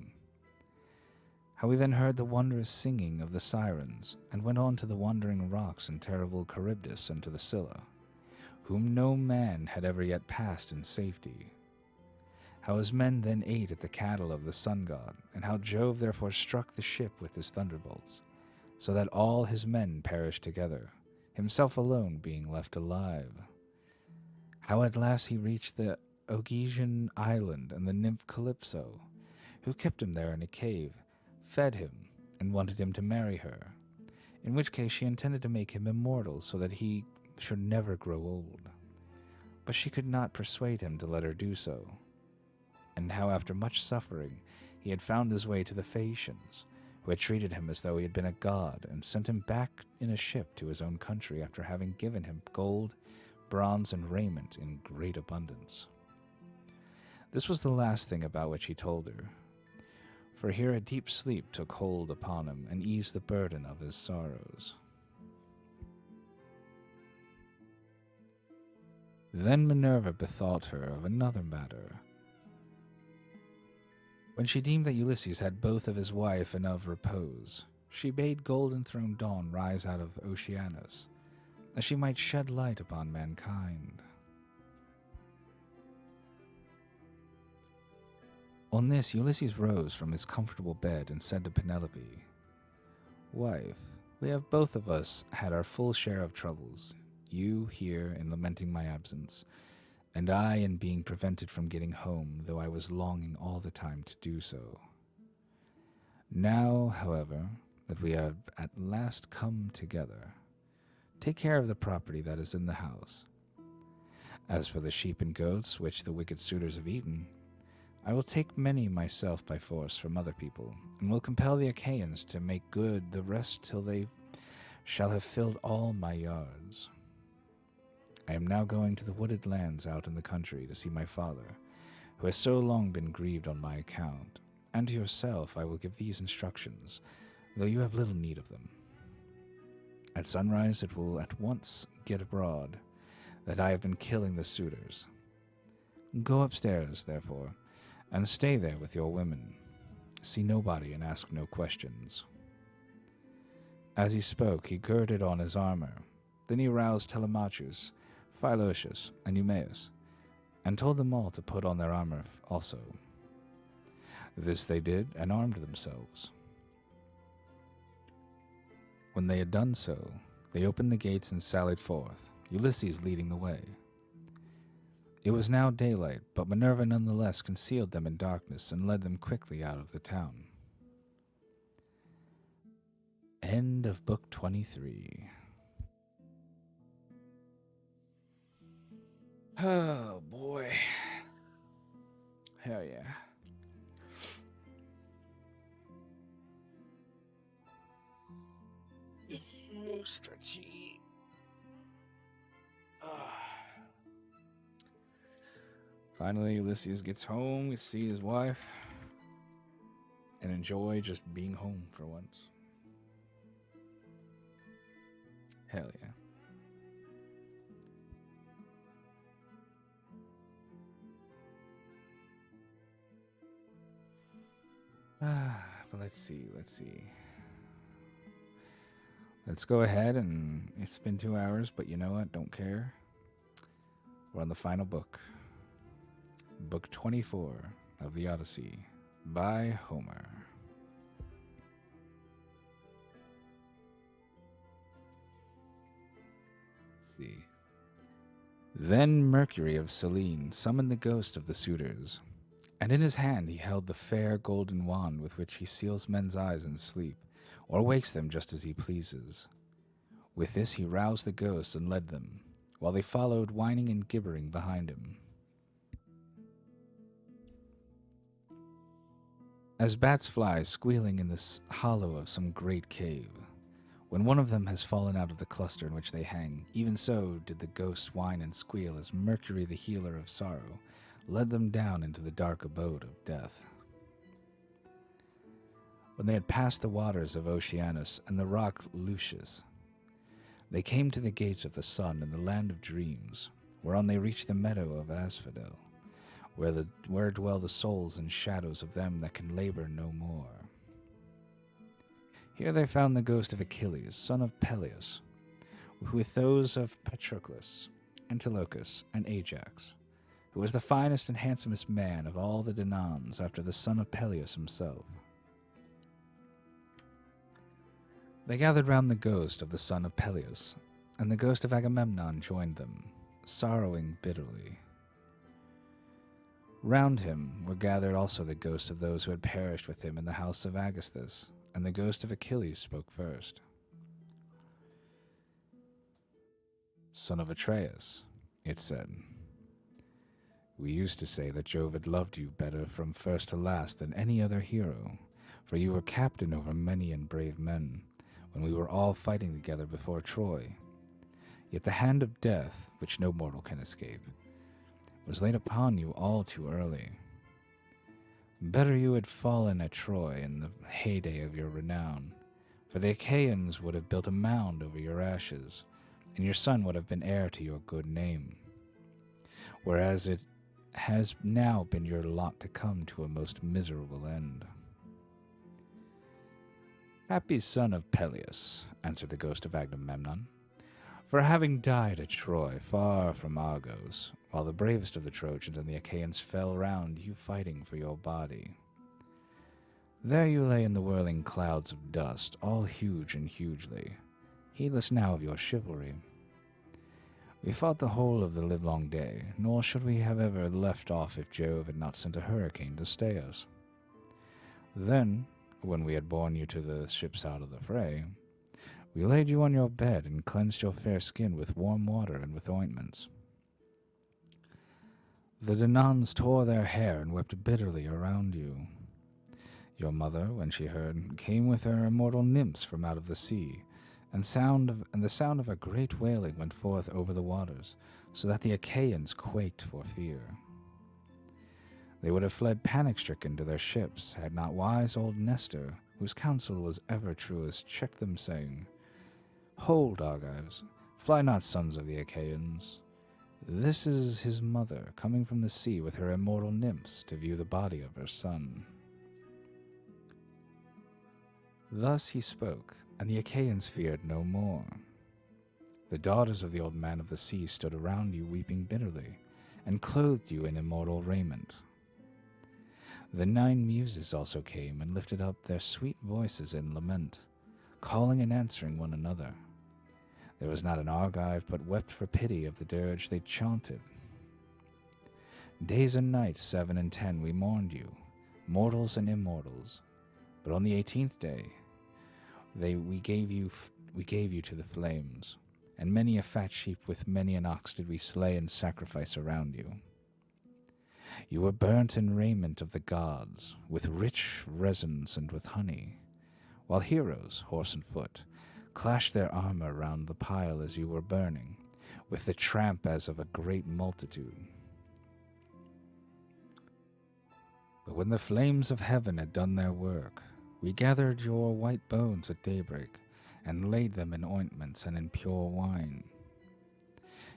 How he then heard the wondrous singing of the sirens, and went on to the wandering rocks and terrible Charybdis and to the Scylla, whom no man had ever yet passed in safety. How his men then ate at the cattle of the sun god, and how Jove therefore struck the ship with his thunderbolts, so that all his men perished together, himself alone being left alive. How at last he reached the Ogygian island and the nymph Calypso, who kept him there in a cave, fed him, and wanted him to marry her, in which case she intended to make him immortal so that he should never grow old. But she could not persuade him to let her do so. And how after much suffering he had found his way to the Phaeacians, who had treated him as though he had been a god, and sent him back in a ship to his own country after having given him gold, bronze, and raiment in great abundance. This was the last thing about which he told her, for here a deep sleep took hold upon him and eased the burden of his sorrows. Then Minerva bethought her of another matter. When she deemed that Ulysses had both of his wife and of repose, she bade golden-throned Dawn rise out of Oceanus, that she might shed light upon mankind. On this, Ulysses rose from his comfortable bed and said to Penelope, "Wife, we have both of us had our full share of troubles, you here in lamenting my absence, and I in being prevented from getting home, though I was longing all the time to do so. Now, however, that we have at last come together, take care of the property that is in the house. As for the sheep and goats which the wicked suitors have eaten, I will take many myself by force from other people, and will compel the Achaeans to make good the rest till they shall have filled all my yards. I am now going to the wooded lands out in the country to see my father, who has so long been grieved on my account, and to yourself I will give these instructions, though you have little need of them. At sunrise it will at once get abroad that I have been killing the suitors. Go upstairs, therefore, and stay there with your women. See nobody and ask no questions." As he spoke, he girded on his armor. Then he roused Telemachus, Philocius, and Eumaeus, and told them all to put on their armor also. This they did, and armed themselves. When they had done so, they opened the gates and sallied forth, Ulysses leading the way. It was now daylight, but Minerva nonetheless concealed them in darkness and led them quickly out of the town. End of Book 23. Oh, boy. Hell yeah. Stretchy. Finally, Ulysses gets home. We see his wife and enjoy just being home for once. Hell yeah. But let's see. Let's go ahead and it's been 2 hours, but you know what? Don't care. We're on the final book. Book 24 of the Odyssey by Homer. See. Then Mercury of Selene summoned the ghost of the suitors, and in his hand he held the fair golden wand with which he seals men's eyes in sleep, or wakes them just as he pleases. With this he roused the ghosts and led them, while they followed, whining and gibbering behind him. As bats fly squealing in the hollow of some great cave, when one of them has fallen out of the cluster in which they hang, even so did the ghosts whine and squeal as Mercury, the healer of sorrow, led them down into the dark abode of death. When they had passed the waters of Oceanus and the rock Lucius, they came to the gates of the sun and the land of dreams, whereon they reached the meadow of Asphodel, where dwell the souls and shadows of them that can labor no more. Here they found the ghost of Achilles, son of Peleus, with those of Patroclus, Antilochus, and Ajax, who was the finest and handsomest man of all the Danaans after the son of Peleus himself. They gathered round the ghost of the son of Peleus, and the ghost of Agamemnon joined them, sorrowing bitterly. Round him were gathered also the ghosts of those who had perished with him in the house of Agasthus, and the ghost of Achilles spoke first. Son of Atreus, it said, we used to say that Jove had loved you better from first to last than any other hero, for you were captain over many and brave men, when we were all fighting together before Troy. Yet the hand of death, which no mortal can escape, was laid upon you all too early. Better you had fallen at Troy in the heyday of your renown, for the Achaeans would have built a mound over your ashes, and your son would have been heir to your good name. Whereas it has now been your lot to come to a most miserable end. Happy son of Peleus, answered the ghost of Agamemnon, for having died at Troy, far from Argos, while the bravest of the Trojans and the Achaeans fell round you fighting for your body. There you lay in the whirling clouds of dust, all huge and hugely, heedless now of your chivalry. We fought the whole of the livelong day, nor should we have ever left off if Jove had not sent a hurricane to stay us. Then, when we had borne you to the ships out of the fray, we laid you on your bed and cleansed your fair skin with warm water and with ointments. The Danaans tore their hair and wept bitterly around you. Your mother, when she heard, came with her immortal nymphs from out of the sea, and the sound of a great wailing went forth over the waters, so that the Achaeans quaked for fear. They would have fled panic-stricken to their ships, had not wise old Nestor, whose counsel was ever truest, checked them, saying, Hold, Argives, fly not, sons of the Achaeans. This is his mother, coming from the sea with her immortal nymphs to view the body of her son. Thus he spoke, and the Achaeans feared no more. The daughters of the old man of the sea stood around you weeping bitterly, and clothed you in immortal raiment. The 9 muses also came and lifted up their sweet voices in lament, calling and answering one another. There was not an Argive but wept for pity of the dirge they chanted. Days and nights 7 and 10 we mourned you, mortals and immortals, but on the 18th day we gave you to the flames, and many a fat sheep with many an ox did we slay and sacrifice around you. You were burnt in raiment of the gods, with rich resins and with honey, while heroes, horse and foot, clashed their armor round the pile as you were burning, with the tramp as of a great multitude. But when the flames of heaven had done their work, we gathered your white bones at daybreak, and laid them in ointments and in pure wine.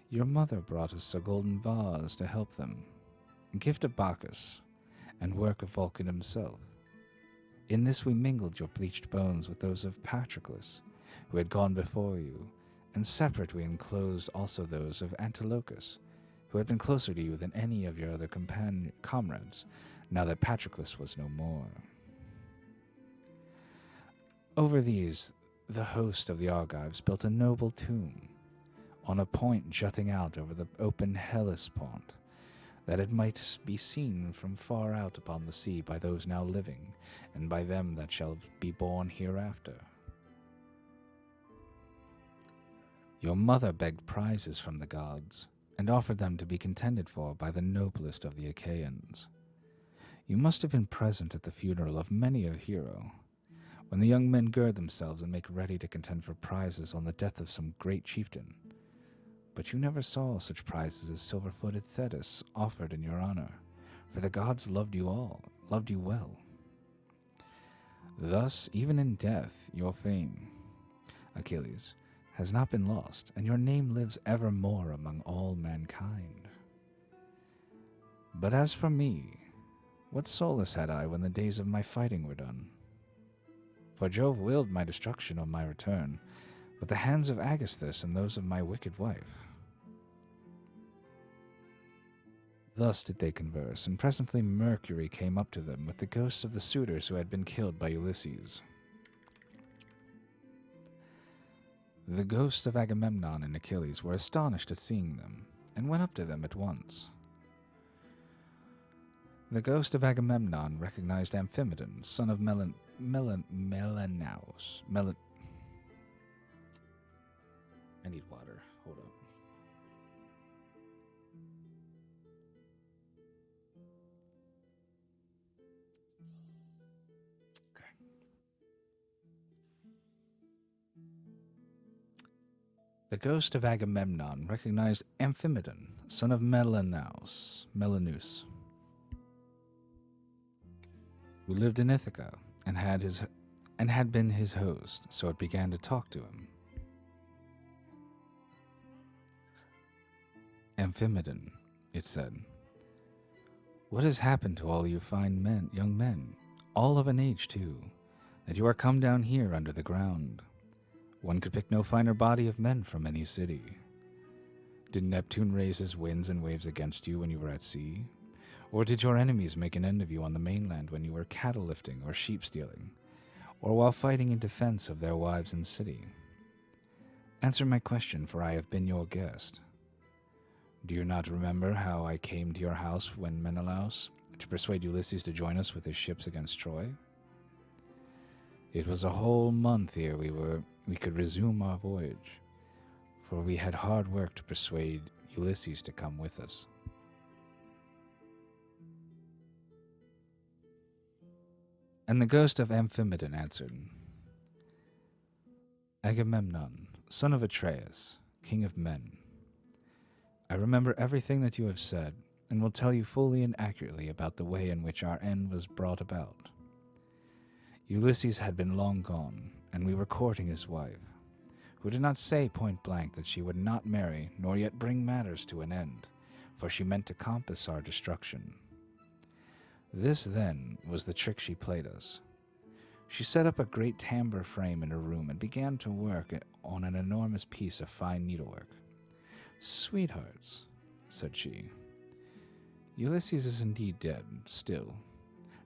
Your mother brought us a golden vase to help them, a gift of Bacchus, and work of Vulcan himself. In this we mingled your bleached bones with those of Patroclus, who had gone before you, and separate we enclosed also those of Antilochus, who had been closer to you than any of your other comrades, now that Patroclus was no more. Over these, the host of the Argives built a noble tomb, on a point jutting out over the open Hellespont, that it might be seen from far out upon the sea by those now living, and by them that shall be born hereafter. Your mother begged prizes from the gods, and offered them to be contended for by the noblest of the Achaeans. You must have been present at the funeral of many a hero, when the young men gird themselves and make ready to contend for prizes on the death of some great chieftain. But you never saw such prizes as silver-footed Thetis offered in your honor, for the gods loved you well. Thus, even in death, your fame, Achilles, has not been lost, and your name lives evermore among all mankind. But as for me, what solace had I when the days of my fighting were done? For Jove willed my destruction on my return, with the hands of Aegisthus and those of my wicked wife. Thus did they converse, and presently Mercury came up to them with the ghosts of the suitors who had been killed by Ulysses. The ghosts of Agamemnon and Achilles were astonished at seeing them, and went up to them at once. The ghost of Agamemnon recognized Amphimedon, son of Melanaus. I need water. Hold up. Okay. The ghost of Agamemnon recognized Amphimedon, son of Melanaus, who lived in Ithaca and had been his host, so it began to talk to him. Amphimedon, it said, what has happened to all you fine young men, all of an age too, that you are come down here under the ground? One could pick no finer body of men from any city. Did Neptune raise his winds and waves against you when you were at sea? Or did your enemies make an end of you on the mainland when you were cattle lifting or sheep stealing, or while fighting in defense of their wives in city? Answer my question, for I have been your guest. Do you not remember how I came to your house when Menelaus, to persuade Ulysses to join us with his ships against Troy? It was a whole month ere we could resume our voyage, for we had hard work to persuade Ulysses to come with us. And the ghost of Amphimedon answered, Agamemnon, son of Atreus, king of men, I remember everything that you have said, and will tell you fully and accurately about the way in which our end was brought about. Ulysses had been long gone, and we were courting his wife, who did not say point blank that she would not marry, nor yet bring matters to an end, for she meant to compass our destruction. This, then, was the trick she played us. She set up a great tambour frame in her room and began to work on an enormous piece of fine needlework. Sweethearts, said she, Ulysses is indeed dead, still.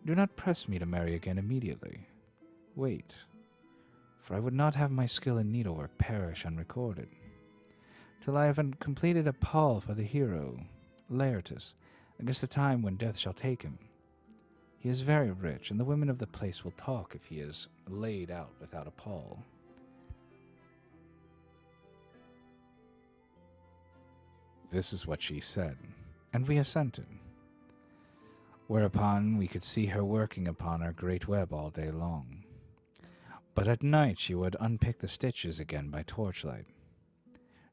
Do not press me to marry again immediately. Wait, for I would not have my skill in needlework perish unrecorded, till I have completed a pall for the hero, Laertes, against the time when death shall take him. He is very rich, and the women of the place will talk if he is laid out without a pall. This is what she said, and we assented. Whereupon we could see her working upon her great web all day long. But at night she would unpick the stitches again by torchlight.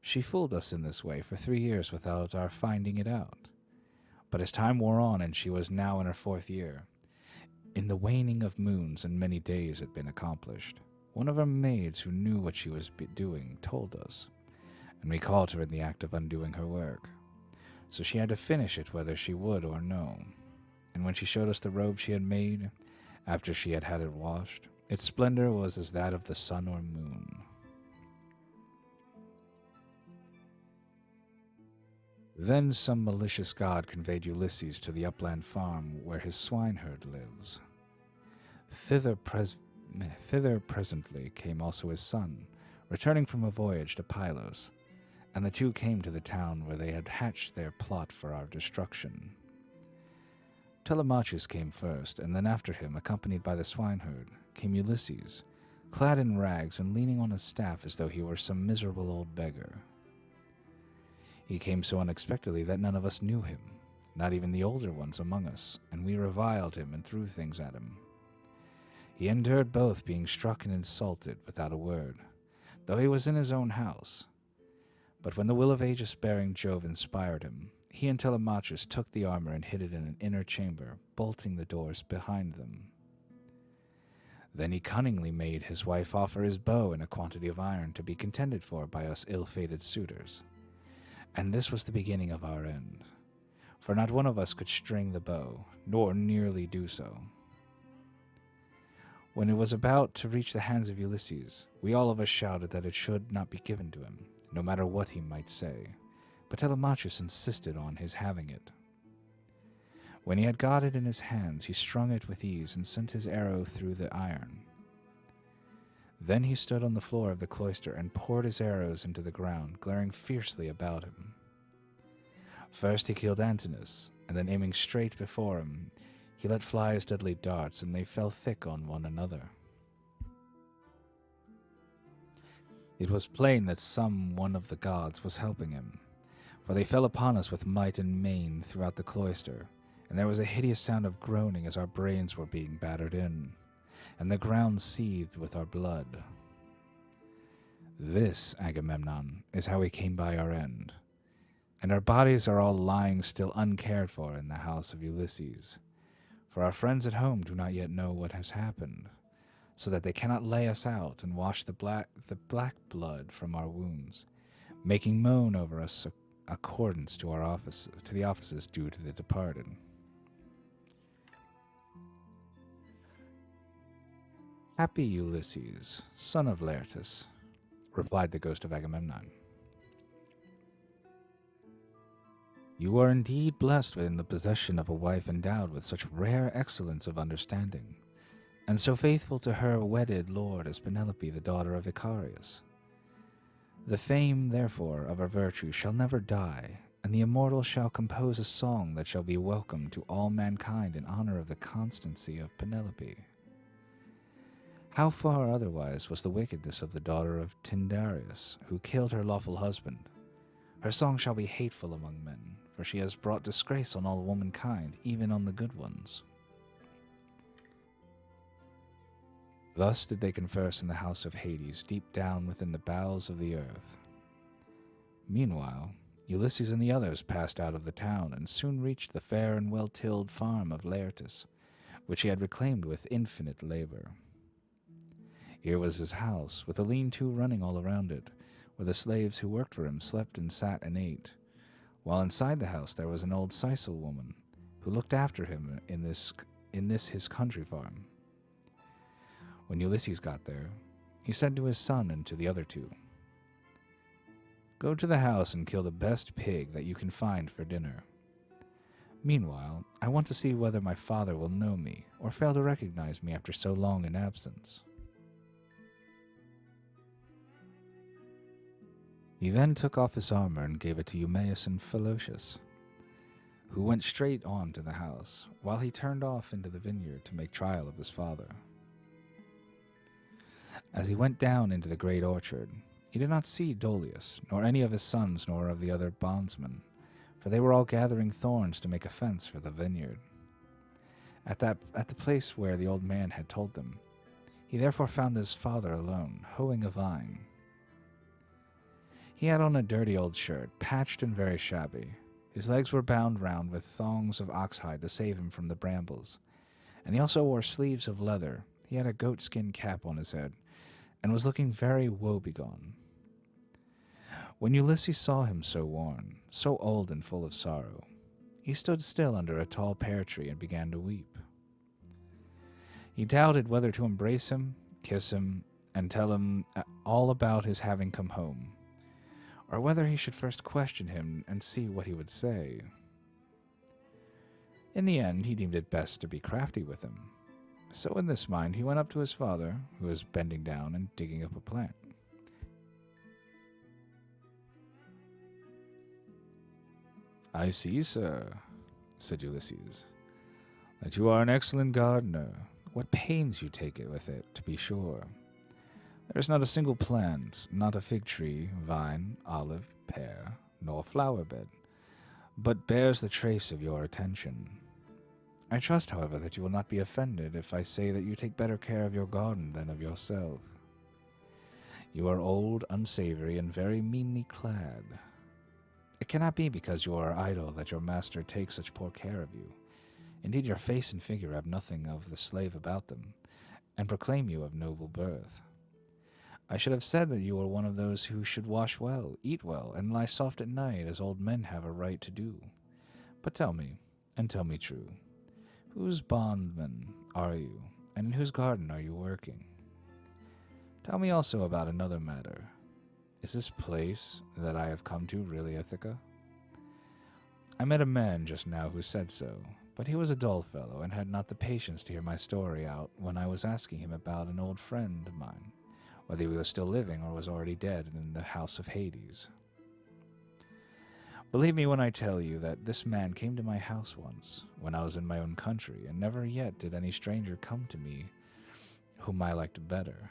She fooled us in this way for 3 years without our finding it out. But as time wore on and she was now in her 4th year, in the waning of moons and many days had been accomplished, one of our maids who knew what she was doing told us, and we caught her in the act of undoing her work. So she had to finish it whether she would or no. And when she showed us the robe she had made, after she had had it washed, its splendor was as that of the sun or moon. Then some malicious god conveyed Ulysses to the upland farm where his swineherd lives. Thither presently came also his son, returning from a voyage to Pylos, and the two came to the town where they had hatched their plot for our destruction. Telemachus came first, and then after him, accompanied by the swineherd, came Ulysses, clad in rags and leaning on his staff as though he were some miserable old beggar. He came so unexpectedly that none of us knew him, not even the older ones among us, and we reviled him and threw things at him. He endured both, being struck and insulted without a word, though he was in his own house. But when the will of aegis-bearing Jove inspired him, he and Telemachus took the armor and hid it in an inner chamber, bolting the doors behind them. Then he cunningly made his wife offer his bow and a quantity of iron to be contended for by us ill-fated suitors. And this was the beginning of our end, for not one of us could string the bow, nor nearly do so. When it was about to reach the hands of Ulysses, we all of us shouted that it should not be given to him, no matter what he might say, but Telemachus insisted on his having it. When he had got it in his hands, he strung it with ease and sent his arrow through the iron. Then he stood on the floor of the cloister and poured his arrows into the ground, glaring fiercely about him. First he killed Antinous, and then aiming straight before him, he let fly his deadly darts, and they fell thick on one another. It was plain that some one of the gods was helping him, for they fell upon us with might and main throughout the cloister, and there was a hideous sound of groaning as our brains were being battered in, and the ground seethed with our blood. This, Agamemnon, is how we came by our end, and our bodies are all lying still uncared for in the house of Ulysses, for our friends at home do not yet know what has happened, so that they cannot lay us out and wash the black blood from our wounds, making moan over us accordance to the offices due to the departed. Happy Ulysses, son of Laertus, replied the ghost of Agamemnon. You are indeed blessed within the possession of a wife endowed with such rare excellence of understanding, and so faithful to her wedded lord as Penelope, the daughter of Icarius. The fame, therefore, of her virtue shall never die, and the immortal shall compose a song that shall be welcome to all mankind in honor of the constancy of Penelope. How far otherwise was the wickedness of the daughter of Tyndareus, who killed her lawful husband? Her song shall be hateful among men, for she has brought disgrace on all womankind, even on the good ones. Thus did they converse in the house of Hades, deep down within the bowels of the earth. Meanwhile, Ulysses and the others passed out of the town, and soon reached the fair and well-tilled farm of Laertus, which he had reclaimed with infinite labor. Here was his house, with a lean-to running all around it, where the slaves who worked for him slept and sat and ate, while inside the house there was an old Sicel woman, who looked after him in this his country farm. When Ulysses got there, he said to his son and to the other two, "Go to the house and kill the best pig that you can find for dinner. Meanwhile, I want to see whether my father will know me, or fail to recognize me after so long an absence." He then took off his armor and gave it to Eumaeus and Philocius, who went straight on to the house, while he turned off into the vineyard to make trial of his father. As he went down into the great orchard, he did not see Dolius, nor any of his sons, nor of the other bondsmen, for they were all gathering thorns to make a fence for the vineyard. At the place where the old man had told them, he therefore found his father alone, hoeing a vine. He had on a dirty old shirt, patched and very shabby. His legs were bound round with thongs of oxhide to save him from the brambles, and he also wore sleeves of leather. He had a goatskin cap on his head, and was looking very woebegone. When Ulysses saw him so worn, so old and full of sorrow, he stood still under a tall pear tree and began to weep. He doubted whether to embrace him, kiss him, and tell him all about his having come home, or whether he should first question him and see what he would say. In the end, he deemed it best to be crafty with him. So in this mind, he went up to his father, who was bending down and digging up a plant. "I see, sir," said Ulysses, "that you are an excellent gardener. What pains you take it with it, to be sure. There is not a single plant, not a fig tree, vine, olive, pear, nor flower bed, but bears the trace of your attention. I trust, however, that you will not be offended if I say that you take better care of your garden than of yourself. You are old, unsavory, and very meanly clad. It cannot be because you are idle that your master takes such poor care of you. Indeed, your face and figure have nothing of the slave about them, and proclaim you of noble birth. I should have said that you were one of those who should wash well, eat well, and lie soft at night, as old men have a right to do. But tell me, and tell me true, whose bondman are you, and in whose garden are you working? Tell me also about another matter. Is this place that I have come to really Ithaca? I met a man just now who said so, but he was a dull fellow and had not the patience to hear my story out when I was asking him about an old friend of mine, whether he was still living or was already dead in the house of Hades. Believe me when I tell you that this man came to my house once, when I was in my own country, and never yet did any stranger come to me whom I liked better.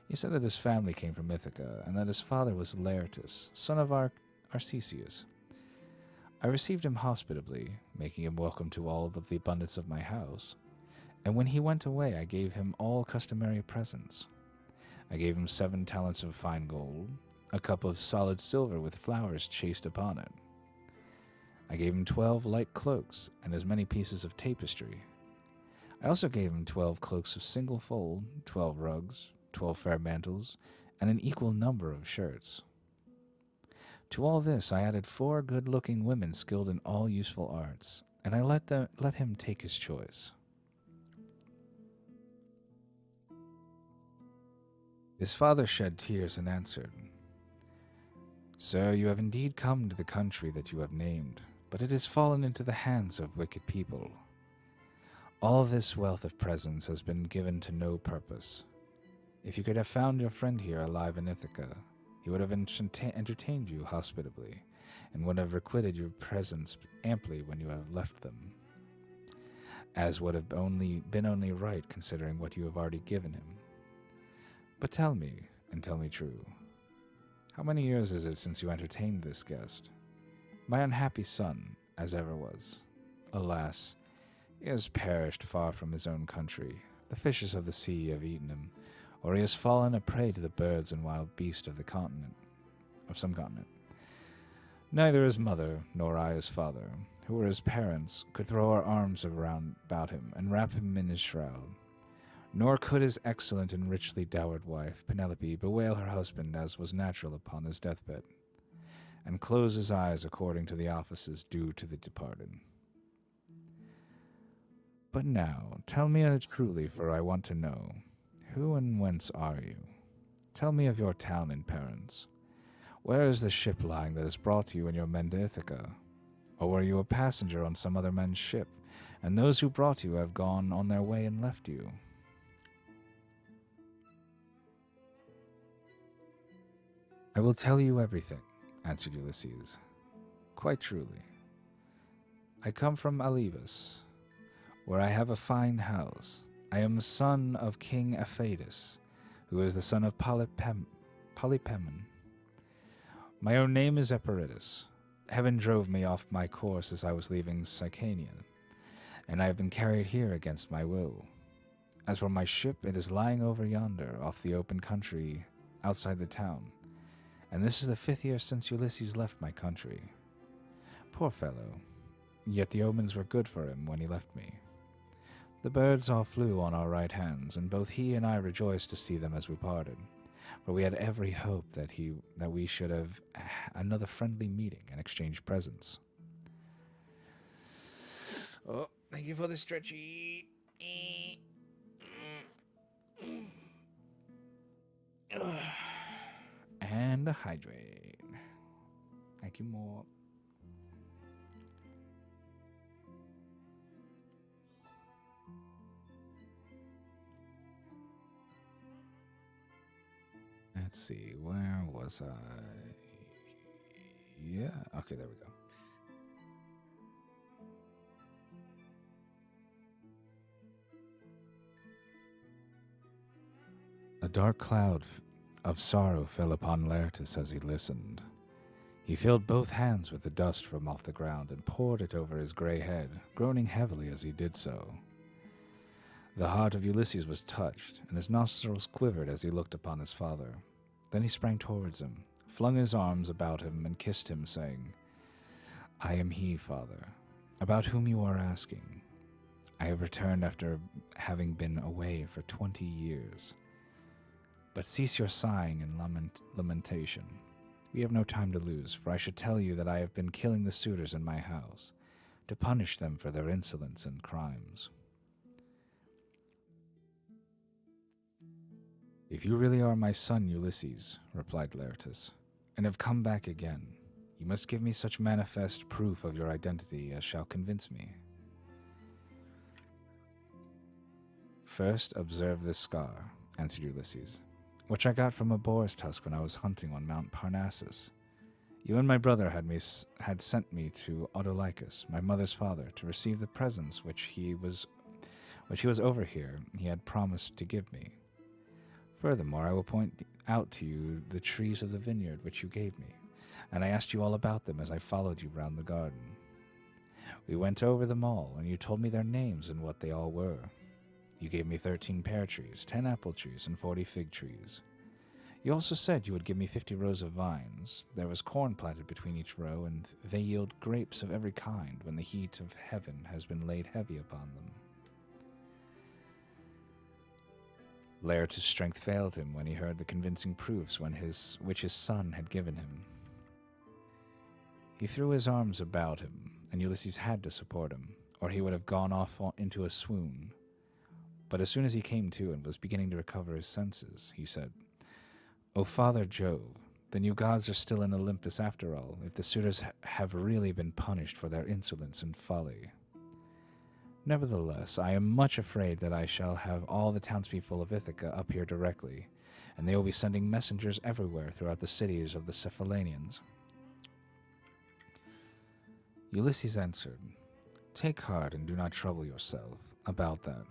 He said that his family came from Ithaca, and that his father was Laertus, son of Arcesius. I received him hospitably, making him welcome to all of the abundance of my house, and when he went away I gave him all customary presents. I gave him 7 talents of fine gold, a cup of solid silver with flowers chased upon it. I gave him 12 light cloaks and as many pieces of tapestry. I also gave him 12 cloaks of single fold, 12 rugs, 12 fair mantles, and an equal number of shirts. To all this I added 4 good-looking women skilled in all useful arts, and I let him take his choice. His father shed tears and answered, "Sir, you have indeed come to the country that you have named, but it has fallen into the hands of wicked people. All this wealth of presents has been given to no purpose. If you could have found your friend here alive in Ithaca, he would have entertained you hospitably, and would have requited your presents amply when you have left them, as would have been only right considering what you have already given him. But tell me, and tell me true, how many years is it since you entertained this guest? My unhappy son, as ever was. Alas, he has perished far from his own country. The fishes of the sea have eaten him, or he has fallen a prey to the birds and wild beasts of some continent. Neither his mother nor I his father, who were his parents, could throw our arms about him and wrap him in his shroud. Nor could his excellent and richly dowered wife, Penelope, bewail her husband as was natural upon his deathbed, and close his eyes according to the offices due to the departed. But now, tell me truly, for I want to know, who and whence are you? Tell me of your town and parents. Where is the ship lying that has brought you and your men to Ithaca? Or were you a passenger on some other man's ship, and those who brought you have gone on their way and left you?" "I will tell you everything," answered Ulysses. "Quite truly. I come from Alivus, where I have a fine house. I am son of King Apheidas, who is the son of Polypemon. My own name is Eperitus. Heaven drove me off my course as I was leaving Sicanian, and I have been carried here against my will. As for my ship, it is lying over yonder, off the open country outside the town, and this is the 5th year since Ulysses left my country. Poor fellow, yet the omens were good for him when he left me. The birds all flew on our right hands, and both he and I rejoiced to see them as we parted, for we had every hope that we should have another friendly meeting and exchange presents. Oh, thank you for the stretchy. And a hydrate. Thank you more. Let's see, where was I? Yeah, okay, there we go. A dark cloud of sorrow fell upon Laertes as he listened. He filled both hands with the dust from off the ground and poured it over his gray head, groaning heavily as he did so. The heart of Ulysses was touched, and his nostrils quivered as he looked upon his father. Then he sprang towards him, flung his arms about him, and kissed him, saying, "I am he, father, about whom you are asking. I have returned after having been away for 20 years. But cease your sighing and lamentation. We have no time to lose, for I should tell you that I have been killing the suitors in my house, to punish them for their insolence and crimes." "If you really are my son Ulysses," replied Laertes, "and have come back again, you must give me such manifest proof of your identity as shall convince me. First, observe this scar," answered Ulysses, "which I got from a boar's tusk when I was hunting on Mount Parnassus. You and my brother had sent me to Autolycus, my mother's father, to receive the presents which he was over here he had promised to give me. Furthermore, I will point out to you the trees of the vineyard which you gave me, and I asked you all about them as I followed you round the garden. We went over them all, and you told me their names and what they all were. You gave me 13 pear trees, 10 apple trees, and 40 fig trees. You also said you would give me 50 rows of vines. There was corn planted between each row, and they yield grapes of every kind when the heat of heaven has been laid heavy upon them." Laertes' strength failed him when he heard the convincing proofs which his son had given him. He threw his arms about him, and Ulysses had to support him, or he would have gone off into a swoon. But as soon as he came to and was beginning to recover his senses, he said, "O Father Jove, then you gods are still in Olympus after all, if the suitors have really been punished for their insolence and folly. Nevertheless, I am much afraid that I shall have all the townspeople of Ithaca up here directly, and they will be sending messengers everywhere throughout the cities of the Cephallenians." Ulysses answered, "Take heart and do not trouble yourself about that,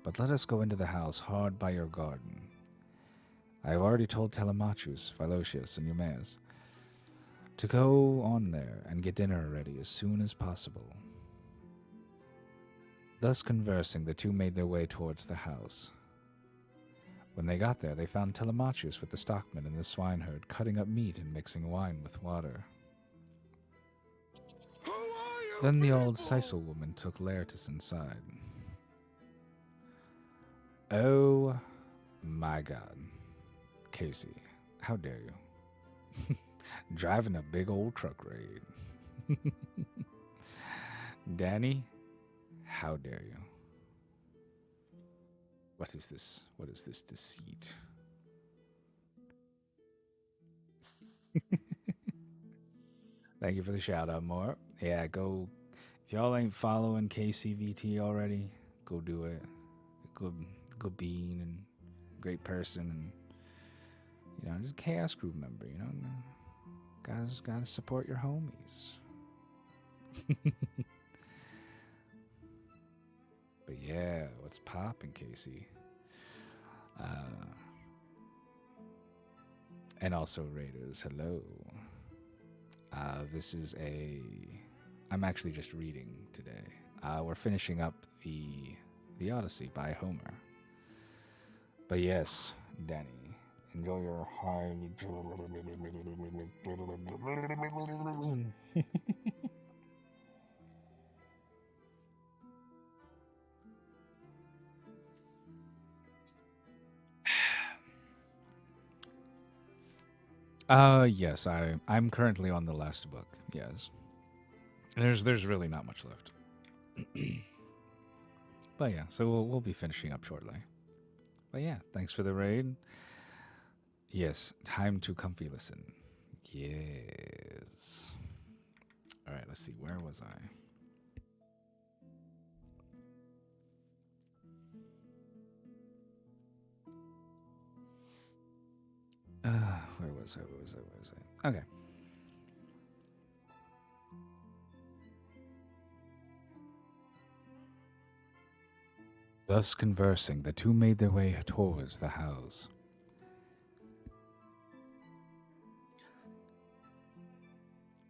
but let us go into the house hard by your garden. I have already told Telemachus, Philocius, and Eumaeus to go on there and get dinner ready as soon as possible." Thus conversing, the two made their way towards the house. When they got there, they found Telemachus with the stockman and the swineherd cutting up meat and mixing wine with water. Then the old Sicel woman took Laertes inside. "Oh my God, Casey, how dare you? Driving a big old truck raid. Danny, how dare you? What is this? What is this deceit?" Thank you for the shout out, more. Yeah, go. If y'all ain't following KCVT already, go do it. Good being and great person, and just a Chaos Group member. Guys, gotta support your homies. But yeah, what's poppin', Casey? And also Raiders, hello. This is a. I'm actually just reading today. We're finishing up the Odyssey by Homer. But yes, Danny, enjoy your high. Yes, I'm currently on the last book. Yes, there's really not much left. But yeah, so we'll be finishing up shortly. But yeah, thanks for the raid. Yes, time to comfy listen. Yes. All right, let's see. Where was I? Where was I? Okay. Thus conversing, the two made their way towards the house.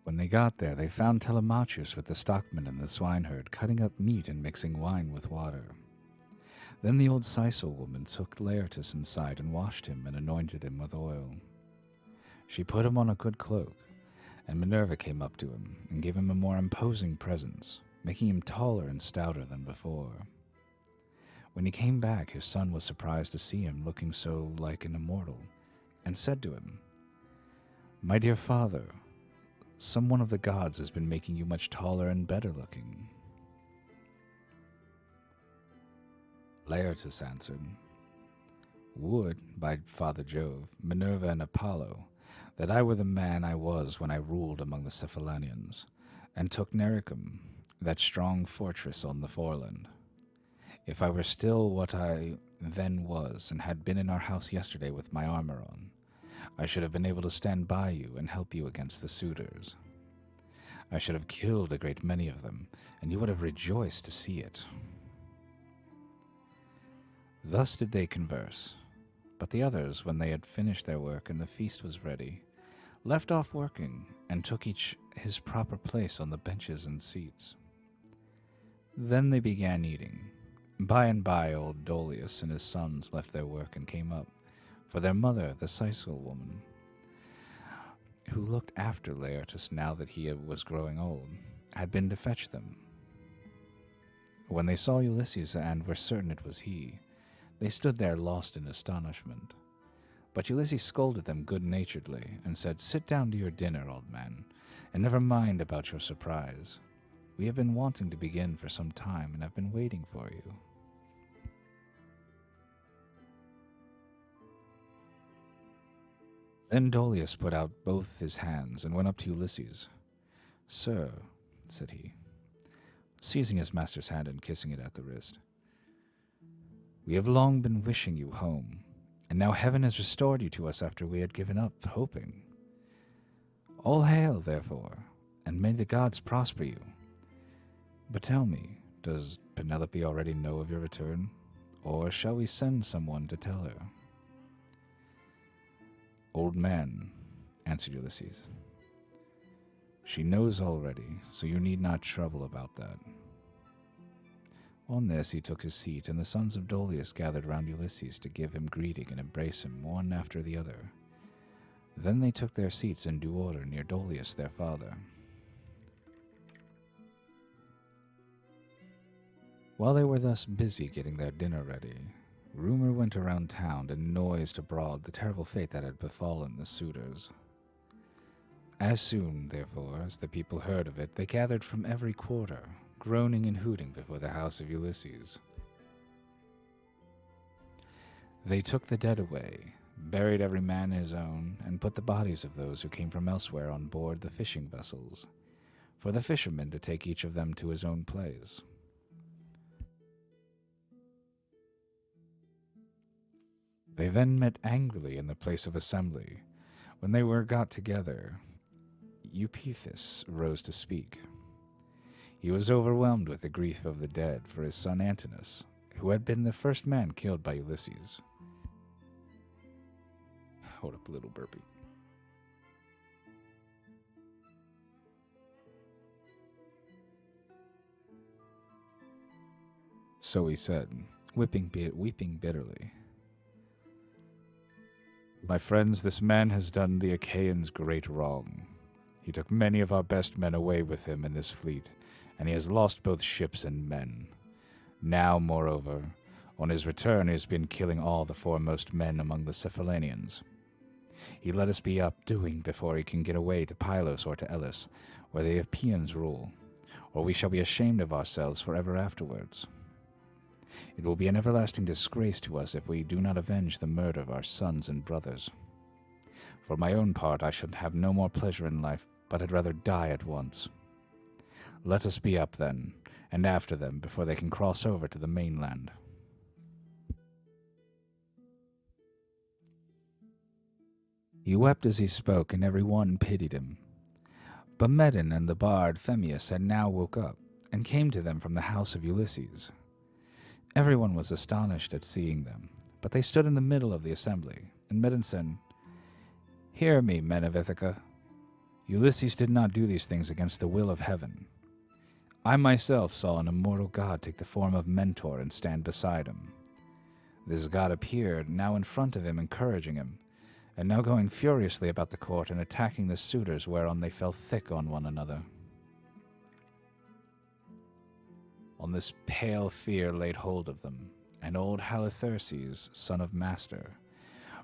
When they got there, they found Telemachus with the stockman and the swineherd cutting up meat and mixing wine with water. Then the old Sisal woman took Laertes inside and washed him and anointed him with oil. She put him on a good cloak, and Minerva came up to him and gave him a more imposing presence, making him taller and stouter than before. When he came back, his son was surprised to see him looking so like an immortal, and said to him, "My dear father, some one of the gods has been making you much taller and better looking." Laertes answered, "Would, by Father Jove, Minerva, and Apollo, that I were the man I was when I ruled among the Cephallenians, and took Nericum, that strong fortress on the foreland. If I were still what I then was, and had been in our house yesterday with my armor on, I should have been able to stand by you and help you against the suitors. I should have killed a great many of them, and you would have rejoiced to see it." Thus did they converse, but the others, when they had finished their work and the feast was ready, left off working and took each his proper place on the benches and seats. Then they began eating. By and by old Dolius and his sons left their work and came up, for their mother, the Sisal woman, who looked after Laertes now that he was growing old, had been to fetch them. When they saw Ulysses and were certain it was he, they stood there lost in astonishment. But Ulysses scolded them good-naturedly and said, "Sit down to your dinner, old man, and never mind about your surprise. We have been wanting to begin for some time and have been waiting for you." Then Dolius put out both his hands and went up to Ulysses. "Sir," said he, seizing his master's hand and kissing it at the wrist, "we have long been wishing you home, and now heaven has restored you to us after we had given up hoping. All hail, therefore, and may the gods prosper you. But tell me, does Penelope already know of your return, or shall we send someone to tell her?" "Old man," answered Ulysses, "she knows already, so you need not trouble about that." On this he took his seat, and the sons of Dolius gathered round Ulysses to give him greeting and embrace him one after the other. Then they took their seats in due order near Dolius their father. While they were thus busy getting their dinner ready, rumor went around town and noised abroad the terrible fate that had befallen the suitors. As soon, therefore, as the people heard of it, they gathered from every quarter, groaning and hooting before the house of Ulysses. They took the dead away, buried every man his own, and put the bodies of those who came from elsewhere on board the fishing vessels, for the fishermen to take each of them to his own place. They then met angrily in the place of assembly. When they were got together, Eupeithes rose to speak. He was overwhelmed with the grief of the dead for his son Antinous, who had been the first man killed by Ulysses. Hold up, a little burpee. So he said, weeping bitterly. My friends, this man has done the Achaeans great wrong. He took many of our best men away with him in this fleet, and he has lost both ships and men. Now, moreover, on his return he has been killing all the foremost men among the Cephallenians. He let us be up doing before he can get away to Pylos or to Illis, where the Epeans rule, or we shall be ashamed of ourselves forever afterwards. It will be an everlasting disgrace to us if we do not avenge the murder of our sons and brothers. For my own part, I should have no more pleasure in life, but I'd rather die at once. Let us be up then, and after them, before they can cross over to the mainland. He wept as he spoke, and every one pitied him. But Medon and the bard Phemius had now woke up, and came to them from the house of Ulysses. Everyone was astonished at seeing them, but they stood in the middle of the assembly, and Medon said, Hear me, men of Ithaca. Ulysses did not do these things against the will of heaven. I myself saw an immortal god take the form of Mentor and stand beside him. This god appeared, now in front of him, encouraging him, and now going furiously about the court and attacking the suitors, whereon they fell thick on one another. On this pale fear laid hold of them, and old Halitherses, son of Master,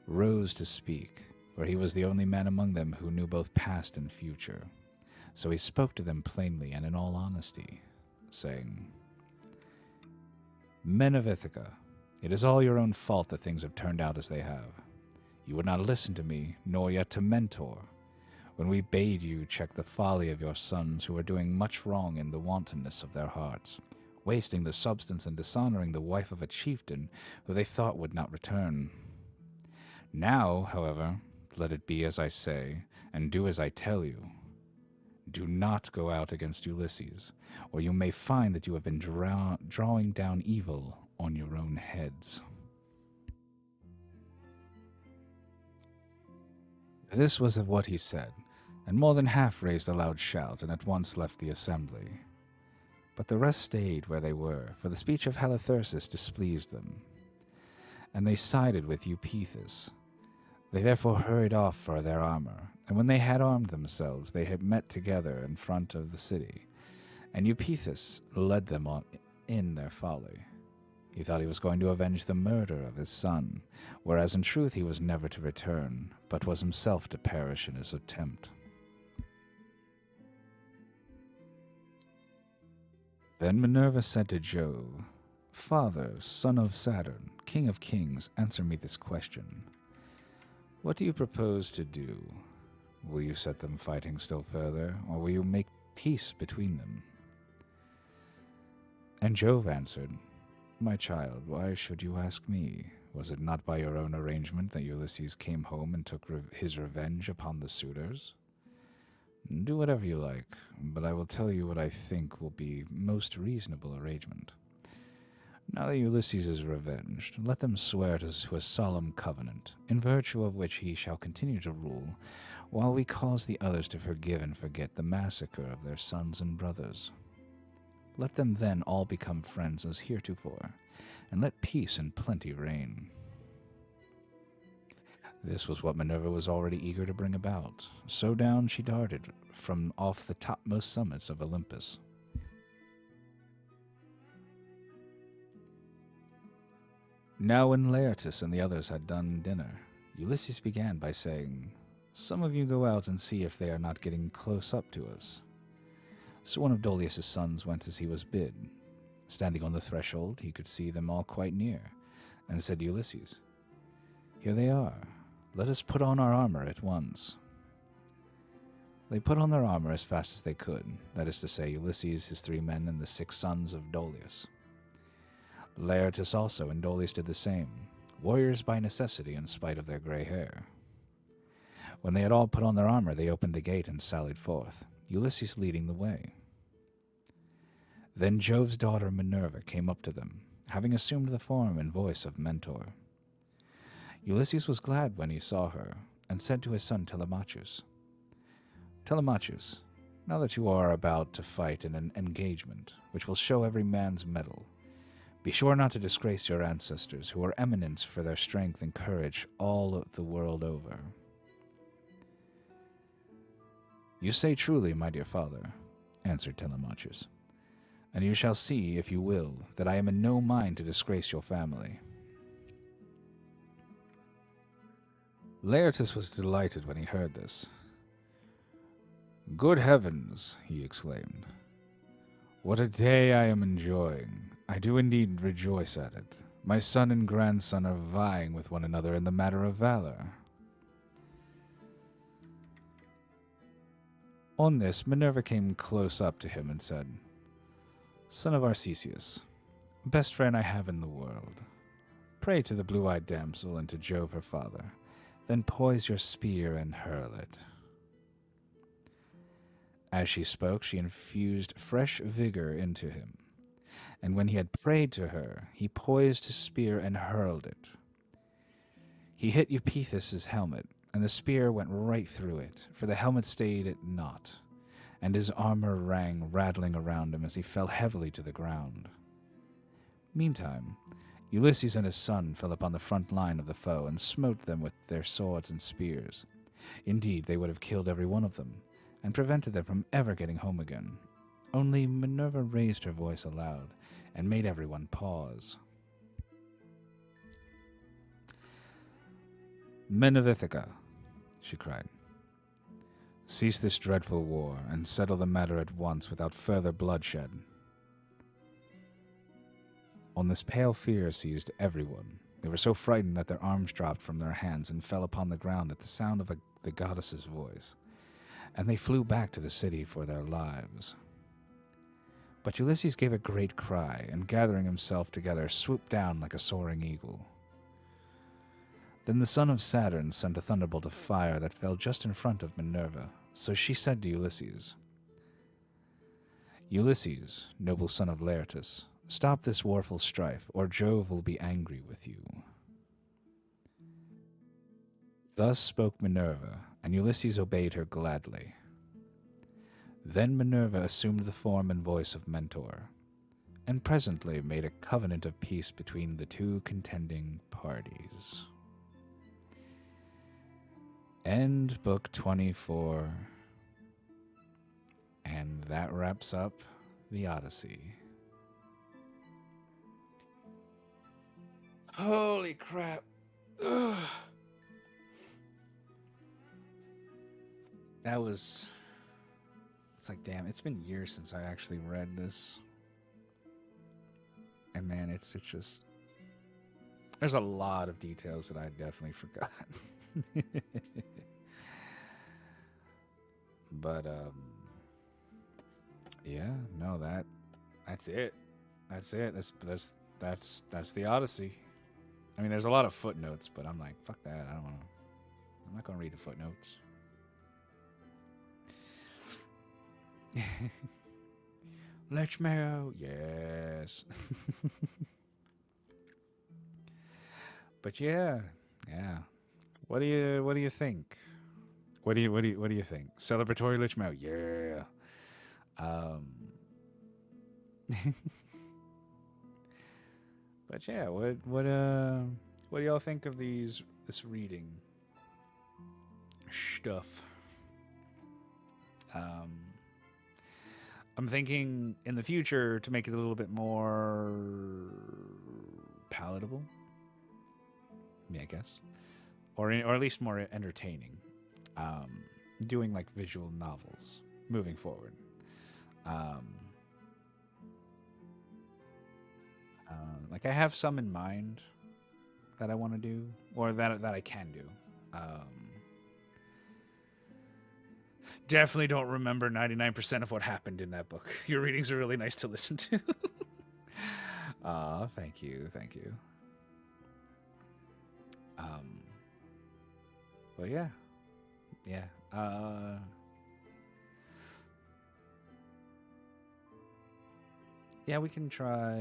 rose to speak, for he was the only man among them who knew both past and future. So he spoke to them plainly and in all honesty, saying, Men of Ithaca, it is all your own fault that things have turned out as they have. You would not listen to me, nor yet to Mentor, when we bade you check the folly of your sons, who are doing much wrong in the wantonness of their hearts, wasting the substance and dishonoring the wife of a chieftain who they thought would not return. Now, however, let it be as I say, and do as I tell you. Do not go out against Ulysses, or you may find that you have been drawing down evil on your own heads. This was of what he said, and more than half raised a loud shout, and at once left the assembly. But the rest stayed where they were, for the speech of Halitherses displeased them. And they sided with Eupeithes. They therefore hurried off for their armor, and when they had armed themselves, they had met together in front of the city, and Eupeithes led them on in their folly. He thought he was going to avenge the murder of his son, whereas in truth he was never to return, but was himself to perish in his attempt. Then Minerva said to Jove, Father, son of Saturn, king of kings, answer me this question. What do you propose to do? Will you set them fighting still further, or will you make peace between them? And Jove answered, My child, why should you ask me? Was it not by your own arrangement that Ulysses came home and took his revenge upon the suitors? Do whatever you like, but I will tell you what I think will be most reasonable arrangement. Now that Ulysses is revenged, let them swear to a solemn covenant, in virtue of which he shall continue to rule, while we cause the others to forgive and forget the massacre of their sons and brothers. Let them then all become friends as heretofore, and let peace and plenty reign. This was what Minerva was already eager to bring about, so down she darted from off the topmost summits of Olympus. Now when Laertes and the others had done dinner, Ulysses began by saying, Some of you go out and see if they are not getting close up to us. So one of Dolius' sons went as he was bid. Standing on the threshold, he could see them all quite near, and said to Ulysses, Here they are. Let us put on our armor at once. They put on their armor as fast as they could, that is to say, Ulysses, his 3 men, and the 6 sons of Dolius. Laertes also and Dolius did the same, warriors by necessity in spite of their gray hair. When they had all put on their armor, they opened the gate and sallied forth, Ulysses leading the way. Then Jove's daughter Minerva came up to them, having assumed the form and voice of Mentor. Ulysses was glad when he saw her, and said to his son Telemachus, Telemachus, now that you are about to fight in an engagement, which will show every man's mettle, Be sure not to disgrace your ancestors, who are eminent for their strength and courage all of the world over. You say truly, my dear father, answered Telemachus, and you shall see, if you will, that I am in no mind to disgrace your family. Laertes was delighted when he heard this. Good heavens, he exclaimed. What a day I am enjoying. I do indeed rejoice at it. My son and grandson are vying with one another in the matter of valor. On this, Minerva came close up to him and said, Son of Arcesius, best friend I have in the world, pray to the blue-eyed damsel and to Jove her father, then poise your spear and hurl it. As she spoke, she infused fresh vigor into him, and when he had prayed to her, he poised his spear and hurled it. He hit Eupeithus' helmet, and the spear went right through it, for the helmet stayed it not, and his armor rang rattling around him as he fell heavily to the ground. Meantime, Ulysses and his son fell upon the front line of the foe and smote them with their swords and spears. Indeed, they would have killed every one of them, and prevented them from ever getting home again. Only Minerva raised her voice aloud, and made everyone pause. Men of Ithaca, she cried, cease this dreadful war, and settle the matter at once without further bloodshed. On this pale fear seized everyone. They were so frightened that their arms dropped from their hands and fell upon the ground at the sound of the goddess's voice, and they flew back to the city for their lives. But Ulysses gave a great cry, and gathering himself together, swooped down like a soaring eagle. Then the son of Saturn sent a thunderbolt of fire that fell just in front of Minerva. So she said to Ulysses, Ulysses, noble son of Laertes, stop this warful strife, or Jove will be angry with you. Thus spoke Minerva, and Ulysses obeyed her gladly. Then Minerva assumed the form and voice of Mentor, and presently made a covenant of peace between the two contending parties. End book 24. And that wraps up the Odyssey. Holy crap. Ugh. That was... It's like, damn, it's been years since I actually read this. And man, it's just... There's a lot of details that I definitely forgot. But, yeah, no, that's it. That's it. That's the Odyssey. I mean, there's a lot of footnotes, but I'm like, fuck that. I'm not going to read the footnotes. Lechmayo, yes. But yeah. What do you think? What do you think? Celebratory Lechmayo, yeah. But yeah, what do y'all think of this reading stuff? I'm thinking in the future to make it a little bit more palatable. Yeah, I guess, or at least more entertaining. Doing like visual novels moving forward. Like I have some in mind that I want to do, or that I can do. Definitely don't remember 99% of what happened in that book. Your readings are really nice to listen to. Thank you. But yeah. Yeah, we can try...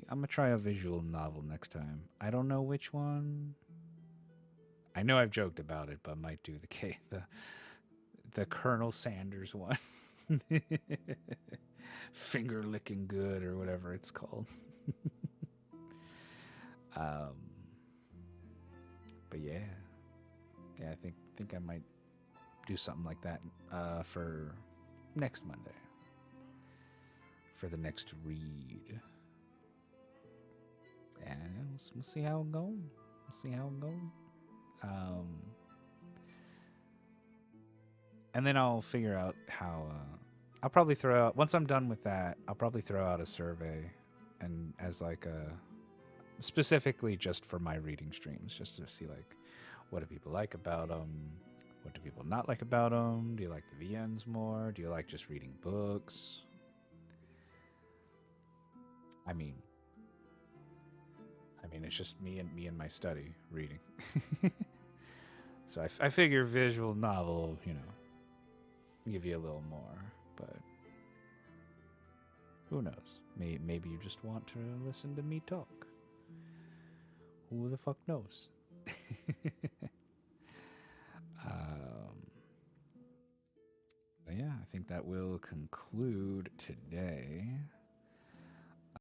I'm gonna try a visual novel next time. I don't know which one. I know I've joked about it, but I might do the Colonel Sanders one. Finger licking good or whatever it's called. um, but yeah, I think I might do something like that for next Monday for the next read, and we'll see how it goes. We'll see how it goes. And then I'll figure out how. I'll probably throw out once I'm done with that. I'll probably throw out a survey, and as like a specifically just for my reading streams, just to see like what do people like about them, what do people not like about them. Do you like the VNs more? Do you like just reading books? I mean, it's just me and my study reading. So I figure visual novel, give you a little more, but who knows? Maybe you just want to listen to me talk. Who the fuck knows? Yeah, I think that will conclude today.